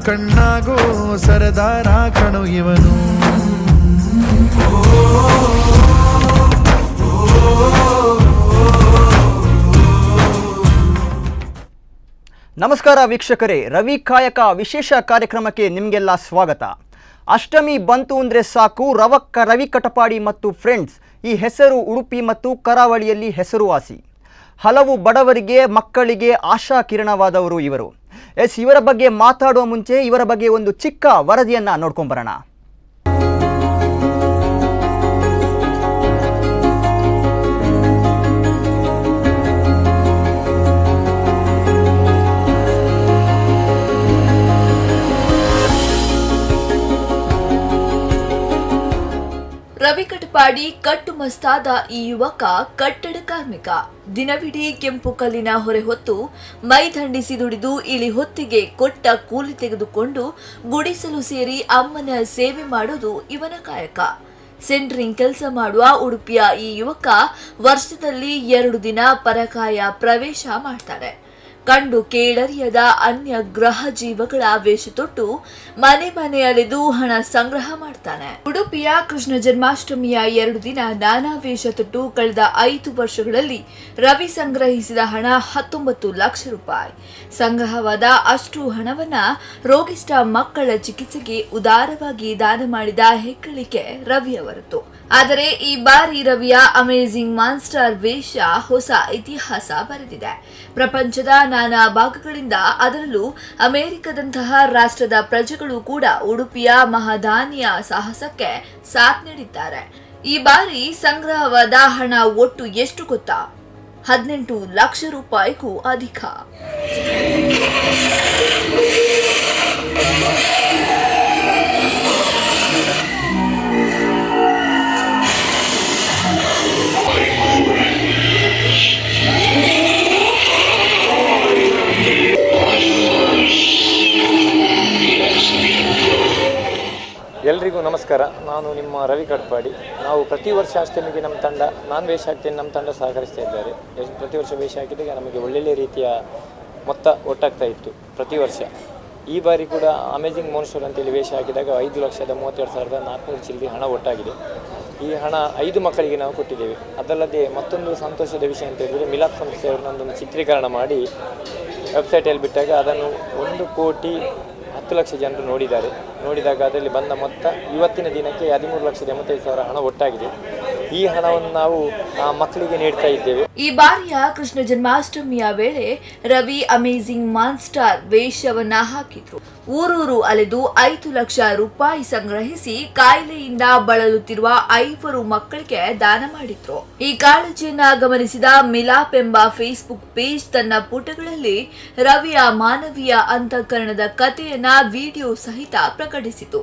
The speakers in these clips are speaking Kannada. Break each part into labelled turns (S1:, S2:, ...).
S1: ಕಣ್ಣಾಗೋ ಸರದಾರ ಕಣೋ ಇವನು.
S2: ನಮಸ್ಕಾರ ವೀಕ್ಷಕರೇ, ರವಿ ಕಾಯಕ ವಿಶೇಷ ಕಾರ್ಯಕ್ರಮಕ್ಕೆ ನಿಮಗೆಲ್ಲ ಸ್ವಾಗತ. ಅಷ್ಟಮಿ ಬಂತು ಅಂದರೆ ಸಾಕು, ರವಿ ಕಟಪಾಡಿ ಮತ್ತು ಫ್ರೆಂಡ್ಸ್ ಈ ಹೆಸರು ಉಡುಪಿ ಮತ್ತು ಕರಾವಳಿಯಲ್ಲಿ ಹೆಸರುವಾಸಿ. ಹಲವು ಬಡವರಿಗೆ, ಮಕ್ಕಳಿಗೆ ಆಶಾ ಕಿರಣವಾದವರು ಇವರು. ಇವರ ಬಗ್ಗೆ ಮಾತಾಡುವ ಮುಂಚೆ ಇವರ ಬಗ್ಗೆ ಒಂದು ಚಿಕ್ಕ ವರದಿಯನ್ನು ನೋಡ್ಕೊಂಬರೋಣ.
S3: ರವಿ ಕಟಪಾಡಿ ಕಟ್ಟುಮಸ್ತಾದ ಈ ಯುವಕ ಕಟ್ಟಡ ಕಾರ್ಮಿಕ. ದಿನವಿಡೀ ಕೆಂಪು ಕಲ್ಲಿನ ಹೊರೆ ಹೊತ್ತು ಮೈದಂಡಿಸಿ ದುಡಿದು ಇಳಿ ಹೊತ್ತಿಗೆ ಕೊಟ್ಟ ಕೂಲಿ ತೆಗೆದುಕೊಂಡು ಗುಡಿಸಲು ಸೇರಿ ಅಮ್ಮನ ಸೇವೆ ಮಾಡೋದು ಇವನ ಕಾಯಕ. ಸೆಂಟ್ರಿಂಗ್ ಕೆಲಸ ಮಾಡುವ ಉಡುಪಿಯ ಈ ಯುವಕ ವರ್ಷದಲ್ಲಿ 2 ದಿನ ಪರಕಾಯ ಪ್ರವೇಶ ಮಾಡ್ತಾರೆ. ಕಂಡು ಕೇಳರಿಯದ ಅನ್ಯ ಗ್ರಹ ಜೀವಗಳ ವೇಷ ತೊಟ್ಟು ಮನೆ ಅಲೆದು ಹಣ ಸಂಗ್ರಹ ಮಾಡ್ತಾನೆ. ಉಡುಪಿಯ ಕೃಷ್ಣ ಜನ್ಮಾಷ್ಟಮಿಯ 2 ದಿನ ನಾನಾ ವೇಷ ತೊಟ್ಟು ಕಳೆದ 5 ವರ್ಷಗಳಲ್ಲಿ ರವಿ ಸಂಗ್ರಹಿಸಿದ ಹಣ 19 ಲಕ್ಷ ರೂಪಾಯಿ. ಸಂಗ್ರಹವಾದ ಅಷ್ಟು ಹಣವನ್ನ ರೋಗಿಷ್ಠ ಮಕ್ಕಳ ಚಿಕಿತ್ಸೆಗೆ ಉದಾರವಾಗಿ ದಾನ ಮಾಡಿದ ಹೆಗ್ಗಳಿಕೆ ರವಿಯವರದ್ದು. ಆದರೆ ಈ ಬಾರಿ ರವಿಯ ಅಮೇಜಿಂಗ್ ಮಾನ್ಸ್ಟರ್ ವೇಷ ಹೊಸ ಇತಿಹಾಸ ಬರೆದಿದೆ. ಪ್ರಪಂಚದ ನಾನಾ ಭಾಗಗಳಿಂದ, ಅದರಲ್ಲೂ ಅಮೆರಿಕದಂತಹ ರಾಷ್ಟ್ರದ ಪ್ರಜೆಗಳು ಕೂಡ ಉಡುಪಿಯ ಮಹಾದಾನಿಯ ಸಾಹಸಕ್ಕೆ ಸಾಥ್ ನೀಡಿದ್ದಾರೆ. ಈ ಬಾರಿ ಸಂಗ್ರಹವಾದ ಹಣ ಒಟ್ಟು ಎಷ್ಟು ಗೊತ್ತಾ? 18 ಲಕ್ಷ ರೂಪಾಯಿಗೂ ಅಧಿಕ.
S4: ಎಲ್ರಿಗೂ ನಮಸ್ಕಾರ. ನಾನು ನಿಮ್ಮ ರವಿ ಕಟಪಾಡಿ. ನಾವು ಪ್ರತಿ ವರ್ಷ ಅಷ್ಟಮಿಗೆ ನಮ್ಮ ತಂಡ, ನಾನು ವೇಷ ಹಾಕ್ತೇನೆ, ನಮ್ಮ ತಂಡ ಸಹಕರಿಸ್ತಾ ಇದ್ದಾರೆ. ಪ್ರತಿ ವರ್ಷ ವೇಷ ಹಾಕಿದಾಗ ನಮಗೆ ಒಳ್ಳೊಳ್ಳೆ ರೀತಿಯ ಮೊತ್ತ ಒಟ್ಟಾಗ್ತಾ ಇತ್ತು ಪ್ರತಿ ವರ್ಷ. ಈ ಬಾರಿ ಕೂಡ ಅಮೇಜಿಂಗ್ ಮೋನ್ಸ್ಟರ್ ಅಂತೇಳಿ ವೇಷ ಹಾಕಿದಾಗ 5,32,400 ಚಿಲ್ಲರೆ ಹಣ ಒಟ್ಟಾಗಿದೆ. ಈ ಹಣ 5 ಮಕ್ಕಳಿಗೆ ನಾವು ಕೊಟ್ಟಿದ್ದೇವೆ. ಅದಲ್ಲದೆ ಮತ್ತೊಂದು ಸಂತೋಷದ ವಿಷಯ ಅಂತ ಹೇಳಿದರೆ, ಮಿಲಾದ್ ಸಂಸ್ಥೆಯವರು ನನ್ನೊಂದು ಚಿತ್ರೀಕರಣ ಮಾಡಿ ವೆಬ್ಸೈಟಲ್ಲಿ ಬಿಟ್ಟಾಗ ಅದನ್ನು 1,10,00,000 ಜನರು ನೋಡಿದಾಗ ಅದರಲ್ಲಿ ಬಂದ ಮೊತ್ತ ಇವತ್ತಿನ ದಿನಕ್ಕೆ 13,85,000 ಹಣ ಒಟ್ಟಾಗಿದೆ. ಈ ಹಣವನ್ನು ನಾವು ಮಕ್ಕಳಿಗೆ ನೀಡ್ತಾ ಇದ್ದೇವೆ.
S3: ಈ ಬಾರಿಯ ಕೃಷ್ಣ ಜನ್ಮಾಷ್ಟಮಿಯ ವೇಳೆ ರವಿ ಅಮೇಜಿಂಗ್ ಮಾನ್ಸ್ಟರ್ ವೇಷವನ್ನ ಹಾಕಿದ್ರು. ಊರೂರು ಅಲೆದು 5 ಲಕ್ಷ ರೂಪಾಯಿ ಸಂಗ್ರಹಿಸಿ ಕಾಯಿಲೆಯಿಂದ ಬಳಲುತ್ತಿರುವ 5 ಮಕ್ಕಳಿಗೆ ದಾನ ಮಾಡಿದ್ರು. ಈ ಕಾಳಜಿಯನ್ನ ಗಮನಿಸಿದ ಮಿಲಾಪ್ ಎಂಬ ಫೇಸ್ಬುಕ್ ಪೇಜ್ ತನ್ನ ಪುಟಗಳಲ್ಲಿ ರವಿಯ ಮಾನವೀಯ ಅಂತಃಕರಣದ ಕಥೆಯನ್ನ ವಿಡಿಯೋ ಸಹಿತ ಪ್ರಕಟಿಸಿತು.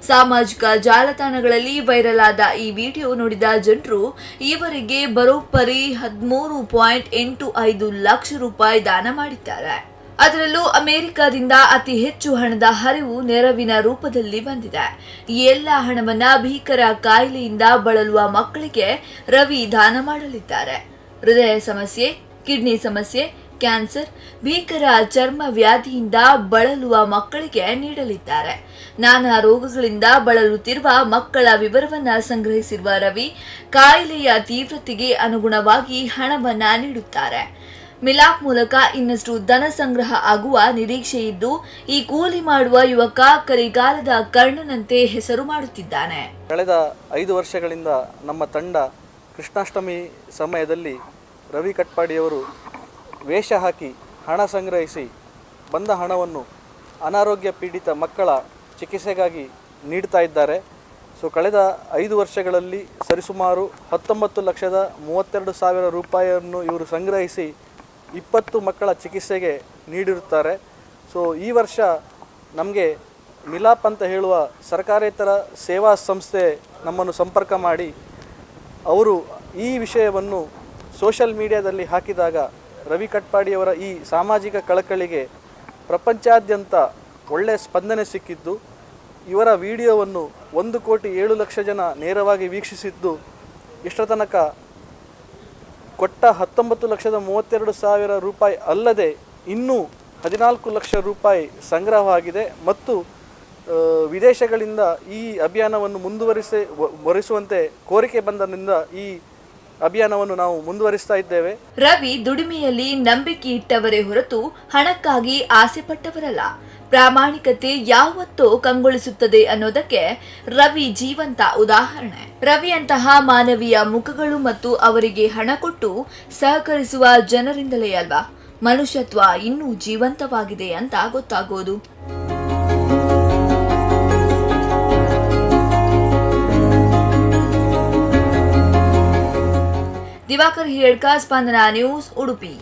S3: ಸಾಮಾಜಿಕ ಜಾಲತಾಣಗಳಲ್ಲಿ ವೈರಲ್ ಆದ ಈ ವಿಡಿಯೋ ನೋಡಿದ ಜನರು ಈವರೆಗೆ ಬರೋಬ್ಬರಿ 13.85 ಲಕ್ಷ ರೂಪಾಯಿ ದಾನ ಮಾಡಿದ್ದಾರೆ. ಅದರಲ್ಲೂ ಅಮೆರಿಕದಿಂದ ಅತಿ ಹೆಚ್ಚು ಹಣದ ಹರಿವು ನೆರವಿನ ರೂಪದಲ್ಲಿ ಬಂದಿದೆ. ಈ ಎಲ್ಲ ಹಣವನ್ನ ಭೀಕರ ಕಾಯಿಲೆಯಿಂದ ಬಳಲುವ ಮಕ್ಕಳಿಗೆ ರವಿ ದಾನ ಮಾಡಲಿದ್ದಾರೆ. ಹೃದಯ ಸಮಸ್ಯೆ, ಕಿಡ್ನಿ ಸಮಸ್ಯೆ, ಕ್ಯಾನ್ಸರ್, ಭೀಕರ ಚರ್ಮ ವ್ಯಾಧಿಯಿಂದ ಬಳಲುವ ಮಕ್ಕಳಿಗೆ ನೀಡಲಿದ್ದಾರೆ. ನಾನಾ ರೋಗಗಳಿಂದ ಬಳಲುತ್ತಿರುವ ಮಕ್ಕಳ ವಿವರವನ್ನ ಸಂಗ್ರಹಿಸಿರುವ ರವಿ ಕಾಯಿಲೆಯ ತೀವ್ರತೆಗೆ ಅನುಗುಣವಾಗಿ ಹಣವನ್ನ ನೀಡುತ್ತಾರೆ. ಮಿಲಾಪ್ ಮೂಲಕ ಇನ್ನಷ್ಟು ಧನ ಸಂಗ್ರಹ ಆಗುವ ನಿರೀಕ್ಷೆ ಇದ್ದು, ಈ ಕೂಲಿ ಮಾಡುವ ಯುವಕ ಕರಿಗಾಲದ ಕರ್ಣನಂತೆ ಹೆಸರು ಮಾಡುತ್ತಿದ್ದಾನೆ.
S5: ಕಳೆದ 5 ವರ್ಷಗಳಿಂದ ನಮ್ಮ ತಂಡ ಕೃಷ್ಣಾಷ್ಟಮಿ ಸಮಯದಲ್ಲಿ ರವಿ ಕಟಪಾಡಿಯವರು ವೇಷ ಹಾಕಿ ಹಣ ಸಂಗ್ರಹಿಸಿ ಬಂದ ಹಣವನ್ನು ಅನಾರೋಗ್ಯ ಪೀಡಿತ ಮಕ್ಕಳ ಚಿಕಿತ್ಸೆಗಾಗಿ ನೀಡ್ತಾ ಇದ್ದಾರೆ. ಕಳೆದ 5 ವರ್ಷಗಳಲ್ಲಿ ಸರಿಸುಮಾರು 19,32,000 ರೂಪಾಯಿಯನ್ನು ಇವರು ಸಂಗ್ರಹಿಸಿ 20 ಮಕ್ಕಳ ಚಿಕಿತ್ಸೆಗೆ ನೀಡಿರುತ್ತಾರೆ. ಈ ವರ್ಷ ನಮಗೆ ಮಿಲಾಪ್ ಅಂತ ಹೇಳುವ ಸರ್ಕಾರೇತರ ಸೇವಾ ಸಂಸ್ಥೆ ನಮ್ಮನ್ನು ಸಂಪರ್ಕ ಮಾಡಿ ಅವರು ಈ ವಿಷಯವನ್ನು ಸೋಷಿಯಲ್ ಮೀಡಿಯಾದಲ್ಲಿ ಹಾಕಿದಾಗ ರವಿ ಕಟಪಾಡಿಯವರ ಈ ಸಾಮಾಜಿಕ ಕಳಕಳಿಗೆ ಪ್ರಪಂಚಾದ್ಯಂತ ಒಳ್ಳೆಯ ಸ್ಪಂದನೆ ಸಿಕ್ಕಿದ್ದು, ಇವರ ವಿಡಿಯೋವನ್ನು 1,07,00,000 ಜನ ನೇರವಾಗಿ ವೀಕ್ಷಿಸಿದ್ದು, ಇಷ್ಟರ ತನಕ ಕೊಟ್ಟ 19,32,000 ರೂಪಾಯಿ ಅಲ್ಲದೆ ಇನ್ನೂ 14 ಲಕ್ಷ ರೂಪಾಯಿ ಸಂಗ್ರಹವಾಗಿದೆ ಮತ್ತು ವಿದೇಶಗಳಿಂದ ಈ ಅಭಿಯಾನವನ್ನು ಮುಂದುವರಿಸುವಂತೆ ಕೋರಿಕೆ ಬಂದರಿಂದ ಈ ಅಭಿಯಾನವನ್ನು ನಾವು ಮುಂದುವರಿಸ್ತಾ ಇದ್ದೇವೆ.
S3: ರವಿ ದುಡಿಮೆಯಲ್ಲಿ ನಂಬಿಕೆ ಇಟ್ಟವರೇ ಹೊರತು ಹಣಕ್ಕಾಗಿ ಆಸೆ ಪಟ್ಟವರಲ್ಲ. ಪ್ರಾಮಾಣಿಕತೆ ಯಾವತ್ತೋ ಕಂಗೊಳಿಸುತ್ತದೆ ಅನ್ನೋದಕ್ಕೆ ರವಿ ಜೀವಂತ ಉದಾಹರಣೆ. ರವಿಯಂತಹ ಮಾನವೀಯ ಮುಖಗಳು ಮತ್ತು ಅವರಿಗೆ ಹಣ ಕೊಟ್ಟು ಸಹಕರಿಸುವ ಜನರಿಂದಲೇ ಅಲ್ವಾ ಮನುಷ್ಯತ್ವ ಇನ್ನೂ ಜೀವಂತವಾಗಿದೆ ಅಂತ ಗೊತ್ತಾಗೋದು. ದಿವಾಕರ್ ಹಿರೇಡ್ಕ, ಸ್ಪಂದನ ನ್ಯೂಸ್, ಉಡುಪಿ.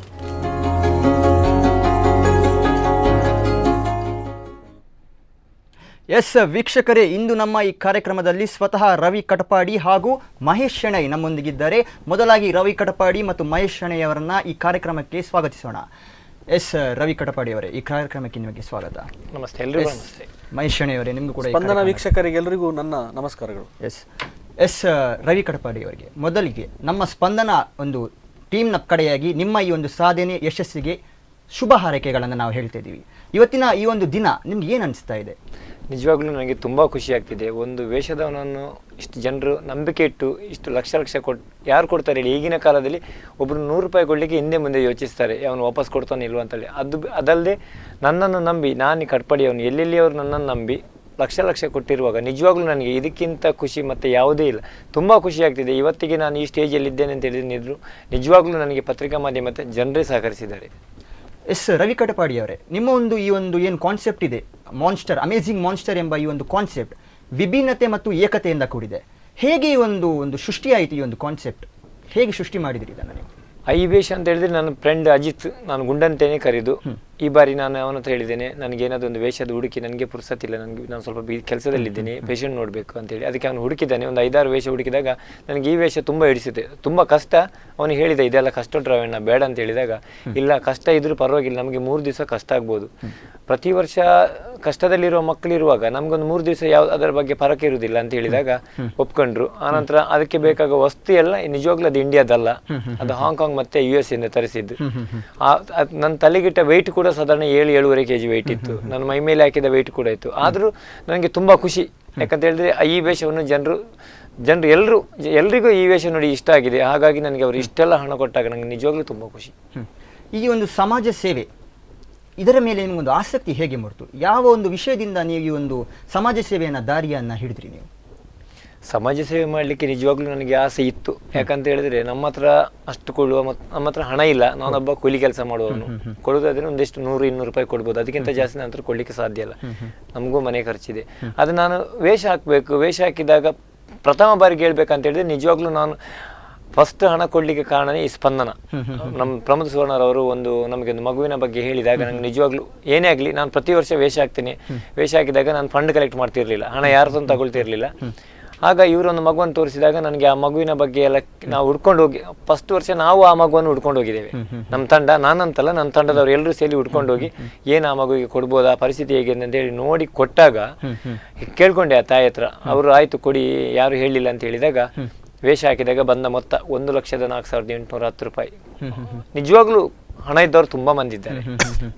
S2: ಎಸ್ ವೀಕ್ಷಕರೇ, ಇಂದು ನಮ್ಮ ಈ ಕಾರ್ಯಕ್ರಮದಲ್ಲಿ ಸ್ವತಃ ರವಿ ಕಟಪಾಡಿ ಹಾಗೂ ಮಹೇಶ್ ಶೆಣೈ ನಮ್ಮೊಂದಿಗಿದ್ದಾರೆ. ಮೊದಲಾಗಿ ರವಿ ಕಟಪಾಡಿ ಮತ್ತು ಮಹೇಶ್ ಶೆಣೈ ಅವರನ್ನ ಈ ಕಾರ್ಯಕ್ರಮಕ್ಕೆ ಸ್ವಾಗತಿಸೋಣ. ಎಸ್ ರವಿ ಕಟಪಾಡಿ ಅವರೇ, ಈ ಕಾರ್ಯಕ್ರಮಕ್ಕೆ ನಿಮಗೆ ಸ್ವಾಗತ.
S4: ನಮಸ್ತೆ ಎಲ್ಲರಿಗೂ. ನಮಸ್ತೆ
S2: ಮಹೇಶ್ ಶೆಣೈ ಅವರೇ, ನಿಮಗೂ ಕೂಡ
S5: ಸ್ಪಂದನ ವೀಕ್ಷಕರಿಗೆಲ್ಲರಿಗೂ ನನ್ನ ನಮಸ್ಕಾರಗಳು.
S2: ಎಸ್ ರವಿ ಕಟಪಾಡಿ ಅವರಿಗೆ, ಮೊದಲಿಗೆ ನಮ್ಮ ಸ್ಪಂದನ ಒಂದು ಟೀಮ್ನ ಕಡೆಯಾಗಿ ನಿಮ್ಮ ಈ ಒಂದು ಸಾಧನೆ ಯಶಸ್ಸಿಗೆ ಶುಭ ಹಾರೈಕೆಗಳನ್ನು ನಾವು ಹೇಳ್ತಾ ಇದ್ದೀವಿ. ಇವತ್ತಿನ ಈ ಒಂದು ದಿನ ನಿಮ್ಗೆ ಏನು ಅನಿಸ್ತಾ ಇದೆ?
S4: ನಿಜವಾಗ್ಲೂ ನನಗೆ ತುಂಬ ಖುಷಿ ಆಗ್ತಿದೆ. ಒಂದು ವೇಷದವನನ್ನು ಇಷ್ಟು ಜನರು ನಂಬಿಕೆ ಇಟ್ಟು ಇಷ್ಟು ಲಕ್ಷ ಯಾರು ಕೊಡ್ತಾರೆ ಹೇಳಿ? ಈಗಿನ ಕಾಲದಲ್ಲಿ ಒಬ್ಬರು 100 ರೂಪಾಯಿ ಕೊಡಲಿಕ್ಕೆ ಹಿಂದೆ ಮುಂದೆ ಯೋಚಿಸ್ತಾರೆ, ಅವನು ವಾಪಸ್ ಕೊಡ್ತಾನೆ ಇಲ್ವ ಅಂತೇಳಿ. ಅದಲ್ಲದೆ ನನ್ನನ್ನು ನಂಬಿ, ನಾನು ಕಟ್ಪಾಡಿ ಅವನು ಎಲ್ಲೆಲ್ಲಿ ಅವರು ನನ್ನನ್ನು ನಂಬಿ ಲಕ್ಷ ಕೊಟ್ಟಿರುವಾಗ ನಿಜವಾಗ್ಲೂ ನನಗೆ ಇದಕ್ಕಿಂತ ಖುಷಿ ಮತ್ತು ಯಾವುದೇ ಇಲ್ಲ. ತುಂಬ ಖುಷಿ ಆಗ್ತಿದೆ. ಇವತ್ತಿಗೆ ನಾನು ಈ ಸ್ಟೇಜಲ್ಲಿದ್ದೇನೆ ಅಂತ ಹೇಳಿದ್ರು ನಿಜವಾಗ್ಲೂ ನನಗೆ ಪತ್ರಿಕಾ ಮಾಧ್ಯಮ ಮತ್ತು ಜನರೇ ಸಹಕರಿಸಿದ್ದಾರೆ.
S2: ಎಸ್ ರವಿ ಕಟಪಾಡಿ ಅವರೇ, ನಿಮ್ಮ ಒಂದು ಈ ಒಂದು ಏನು ಕಾನ್ಸೆಪ್ಟ್ ಇದೆ, ಮಾನ್ಸ್ಟರ್, ಅಮೇಜಿಂಗ್ ಮಾನ್ಸ್ಟರ್ ಎಂಬ ಈ ಒಂದು ಕಾನ್ಸೆಪ್ಟ್ ವಿಭಿನ್ನತೆ ಮತ್ತು ಏಕತೆಯಿಂದ ಕೂಡಿದೆ. ಹೇಗೆ ಈ ಒಂದು ಸೃಷ್ಟಿಯಾಯಿತು? ಈ ಒಂದು ಕಾನ್ಸೆಪ್ಟ್ ಹೇಗೆ ಸೃಷ್ಟಿ ಮಾಡಿದಿರಿ ಇದನ್ನು ನೀವು?
S4: ಈ ವೇಷ ಅಂತ ಹೇಳಿದ್ರೆ ನನ್ನ ಫ್ರೆಂಡ್ ಅಜಿತ್, ನಾನು ಗುಂಡಂತೇನೆ ಕರೆದು ಈ ಬಾರಿ ನಾನು ಅವನ ಹತ್ರ ಹೇಳಿದ್ದೇನೆ, ನನಗೆ ಏನಾದರೂ ಒಂದು ವೇಷದ ಹುಡುಕಿ, ನನಗೆ ಪುರ್ಸತ್ತಿಲ್ಲ, ನಾನು ಸ್ವಲ್ಪ ಕೆಲಸದಲ್ಲಿದ್ದೇನೆ, ಪೇಷಂಟ್ ನೋಡಬೇಕು ಅಂತೇಳಿ. ಅದಕ್ಕೆ ಅವನು ಹುಡುಕಿದ್ದಾನೆ. ಒಂದು 5-6 ವೇಷ ಹುಡುಕಿದಾಗ ನನಗೆ ಈ ವೇಷ ತುಂಬ ಹಿಡಿಸಿದೆ, ತುಂಬ ಕಷ್ಟ. ಅವನು ಹೇಳಿದ ಇದೆಲ್ಲ ಕಷ್ಟ ಡ್ರಾವಣ್ಣ ಬೇಡ ಅಂತ ಹೇಳಿದಾಗ, ಇಲ್ಲ ಕಷ್ಟ ಇದ್ರೂ ಪರವಾಗಿಲ್ಲ, ನಮಗೆ 3 ದಿವಸ ಕಷ್ಟ ಆಗ್ಬೋದು. ಪ್ರತಿ ವರ್ಷ ಕಷ್ಟದಲ್ಲಿರುವ ಮಕ್ಕಳಿರುವಾಗ ನಮಗೊಂದು 3 ದಿವಸ ಅದರ ಬಗ್ಗೆ ಫರಕ್ ಇರುವುದಿಲ್ಲ ಅಂತ ಹೇಳಿದಾಗ ಒಪ್ಕೊಂಡ್ರು. ಆನಂತರ ಅದಕ್ಕೆ ಬೇಕಾಗ ವಸ್ತು ಎಲ್ಲ ನಿಜವಾಗ್ಲೂ ಅದು ಇಂಡಿಯಾದಲ್ಲ, ಅದು ಹಾಂಗ್ಕಾಂಗ್ ಮತ್ತೆ US ಇಂದ ತರಿಸಿದ್ದು. ನನ್ನ ತಲೆಗಿಟ್ಟ ವೆಯ್ಟ್ ಕೂಡ ಸಾಧಾರಣ 7-7.5 kg ವೆಯ್ಟ್ ಇತ್ತು. ನನ್ನ ಮೈ ಮೇಲೆ ಹಾಕಿದ ವೆಯ್ಟ್ ಕೂಡ ಇತ್ತು. ಆದರೂ ನನಗೆ ತುಂಬ ಖುಷಿ. ಯಾಕಂತ ಹೇಳಿದ್ರೆ ಈ ವೇಷವನ್ನು ಜನರು ಎಲ್ರಿಗೂ ಈ ವೇಷ ನೋಡಿ ಇಷ್ಟ ಆಗಿದೆ. ಹಾಗಾಗಿ ನನಗೆ ಅವರು ಇಷ್ಟೆಲ್ಲ ಹಣ ಕೊಟ್ಟಾಗ ನನಗೆ ನಿಜವಾಗ್ಲೂ ತುಂಬ ಖುಷಿ.
S2: ಈ ಒಂದು ಸಮಾಜ ಸೇವೆ, ಇದರ ಮೇಲೆ ನಿಮಗೊಂದು ಆಸಕ್ತಿ ಹೇಗೆ ಮೂಡಿತು? ಯಾವ ಒಂದು ವಿಷಯದಿಂದ ನೀವು ಈ ಒಂದು ಸಮಾಜ ಸೇವೆಯನ್ನು ದಾರಿಯನ್ನು ಹಿಡಿದ್ರಿ ನೀವು?
S4: ಸಮಾಜ ಸೇವೆ ಮಾಡಲಿಕ್ಕೆ ನಿಜವಾಗ್ಲೂ ನನಗೆ ಆಸೆ ಇತ್ತು. ಯಾಕಂತ ಹೇಳಿದ್ರೆ ನಮ್ಮ ಹತ್ರ ಅಷ್ಟು ಕೊಡುವ ನಮ್ಮ ಹತ್ರ ಹಣ ಇಲ್ಲ. ನಾನೊಬ್ಬ ಕೂಲಿ ಕೆಲಸ ಮಾಡುವವನು. ಕೊಡೋದಾದ್ರೆ ಒಂದಿಷ್ಟು 100-200 ರೂಪಾಯಿ ಕೊಡ್ಬೋದು, ಅದಕ್ಕಿಂತ ಜಾಸ್ತಿ ನನ್ನ ಹತ್ರ ಕೊಡ್ಲಿಕ್ಕೆ ಸಾಧ್ಯ ಇಲ್ಲ. ನಮಗೂ ಮನೆ ಖರ್ಚಿದೆ. ಅದು ನಾನು ವೇಷ ಹಾಕಬೇಕು. ವೇಷ ಹಾಕಿದಾಗ ಪ್ರಥಮ ಬಾರಿಗೆ ಹೇಳ್ಬೇಕಂತ ಹೇಳಿದ್ರೆ ನಿಜವಾಗ್ಲೂ ನಾನು ಫಸ್ಟ್ ಹಣ ಕೊಡ್ಲಿಕ್ಕೆ ಕಾರಣನೇ ಈ ಸ್ಪಂದನ. ನಮ್ಮ ಪ್ರಮೋದ್ ಸುವರ್ಣರವರು ನಮಗೆ ಒಂದು ಮಗುವಿನ ಬಗ್ಗೆ ಹೇಳಿದಾಗ ನಂಗೆ ನಿಜವಾಗ್ಲೂ ಏನೇ ಆಗಲಿ, ನಾನು ಪ್ರತಿ ವರ್ಷ ವೇಷ ಹಾಕ್ತೀನಿ. ವೇಷ ಹಾಕಿದಾಗ ನಾನು ಫಂಡ್ ಕಲೆಕ್ಟ್ ಮಾಡ್ತಿರ್ಲಿಲ್ಲ, ಹಣ ಯಾರು ತಗೊಳ್ತಿರ್ಲಿಲ್ಲ. ಆಗ ಇವರೊಂದು ಮಗುವನ್ನು ತೋರಿಸಿದಾಗ ನನಗೆ ಆ ಮಗುವಿನ ಬಗ್ಗೆ ಎಲ್ಲ ನಾವು ಹುಡ್ಕೊಂಡು ಹೋಗಿ, ಫಸ್ಟ್ ವರ್ಷ ನಾವು ಆ ಮಗುವನ್ನು ಹುಡ್ಕೊಂಡು ಹೋಗಿದ್ದೇವೆ. ನಮ್ಮ ತಂಡ, ನಾನಂತಲ್ಲ, ನನ್ನ ತಂಡದವ್ರು ಎಲ್ಲರೂ ಸೇರಿ ಹುಡ್ಕೊಂಡು ಹೋಗಿ ಏನು ಆ ಮಗುವಿಗೆ ಕೊಡ್ಬೋದು, ಆ ಪರಿಸ್ಥಿತಿ ಹೇಗಿದೆ ಅಂತ ಹೇಳಿ ನೋಡಿ ಕೊಟ್ಟಾಗ ಕೇಳ್ಕೊಂಡೆ ಆ ತಾಯಿ ಹತ್ರ. ಅವರು ಆಯ್ತು ಕೊಡಿ, ಯಾರು ಹೇಳಿಲ್ಲ ಅಂತ ಹೇಳಿದಾಗ ವೇಷ ಹಾಕಿದಾಗ ಬಂದ ಮೊತ್ತ 1,04,810 ರೂಪಾಯಿ. ನಿಜವಾಗ್ಲೂ ಹಣ ಇದ್ದವರು ತುಂಬಾ ಮಂದಿ ಇದ್ದಾರೆ,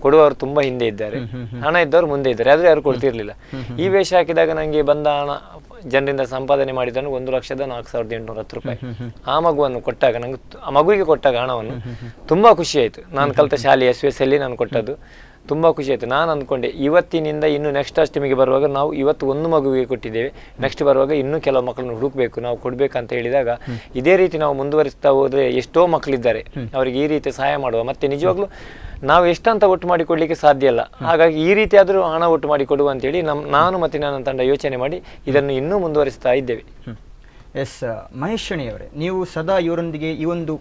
S4: ಕೊಡುವವರು ತುಂಬಾ ಹಿಂದೆ ಇದ್ದಾರೆ, ಹಣ ಇದ್ದವರು ಮುಂದೆ ಇದ್ದಾರೆ, ಆದ್ರೆ ಯಾರು ಕೊಡ್ತಿರ್ಲಿಲ್ಲ. ಈ ವೇಷ ಹಾಕಿದಾಗ ನಂಗೆ ಬಂದ ಹಣ ಜನರಿಂದ ಸಂಪಾದನೆ ಮಾಡಿದನು 1,04,810 ರೂಪಾಯಿ. ಆ ಮಗುವನ್ನು ಕೊಟ್ಟಾಗ ನಂಗೆ, ಆ ಮಗುವಿಗೆ ಕೊಟ್ಟಾಗ ಹಣವನ್ನು ತುಂಬಾ ಖುಷಿ ಆಯ್ತು. ನಾನು ಕಲಿತ ಶಾಲೆ SVS ಅಲ್ಲಿ ನಾನು ಕೊಟ್ಟದ್ದು ತುಂಬ ಖುಷಿ ಆಯಿತು. ನಾನು ಅಂದ್ಕೊಂಡೆ ಇವತ್ತಿನಿಂದ ಇನ್ನು ನೆಕ್ಸ್ಟ್ ಅಷ್ಟಮಿಗೆ ಬರುವಾಗ ನಾವು ಇವತ್ತು ಒಂದು ಮಗುವಿಗೆ ಕೊಟ್ಟಿದ್ದೇವೆ, ನೆಕ್ಸ್ಟ್ ಬರುವಾಗ ಇನ್ನೂ ಕೆಲವು ಮಕ್ಕಳನ್ನು ಹುಡುಕಬೇಕು, ನಾವು ಕೊಡಬೇಕಂತ ಹೇಳಿದಾಗ ಇದೇ ರೀತಿ ನಾವು ಮುಂದುವರಿಸ್ತಾ ಹೋದರೆ ಎಷ್ಟೋ ಮಕ್ಕಳಿದ್ದಾರೆ, ಅವರಿಗೆ ಈ ರೀತಿ ಸಹಾಯ ಮಾಡುವ. ಮತ್ತು ನಿಜವಾಗ್ಲೂ ನಾವು ಎಷ್ಟಂತ ಒಟ್ಟು ಮಾಡಿ ಕೊಡಲಿಕ್ಕೆ ಸಾಧ್ಯ ಇಲ್ಲ. ಹಾಗಾಗಿ ಈ ರೀತಿ ಆದರೂ ಹಣ ಒಟ್ಟು ಮಾಡಿ ಕೊಡುವ ಅಂತೇಳಿ ನಾನು ಮತ್ತು ನನ್ನ ತಂಡ ಯೋಚನೆ ಮಾಡಿ ಇದನ್ನು ಇನ್ನೂ ಮುಂದುವರಿಸ್ತಾ ಇದ್ದೇವೆ.
S2: ಎಸ್ ಮಹೇಶ್ ಶೆಣೈ ಅವರೇ, ನೀವು ಸದಾ ಇವರೊಂದಿಗೆ ಈ ಒಂದು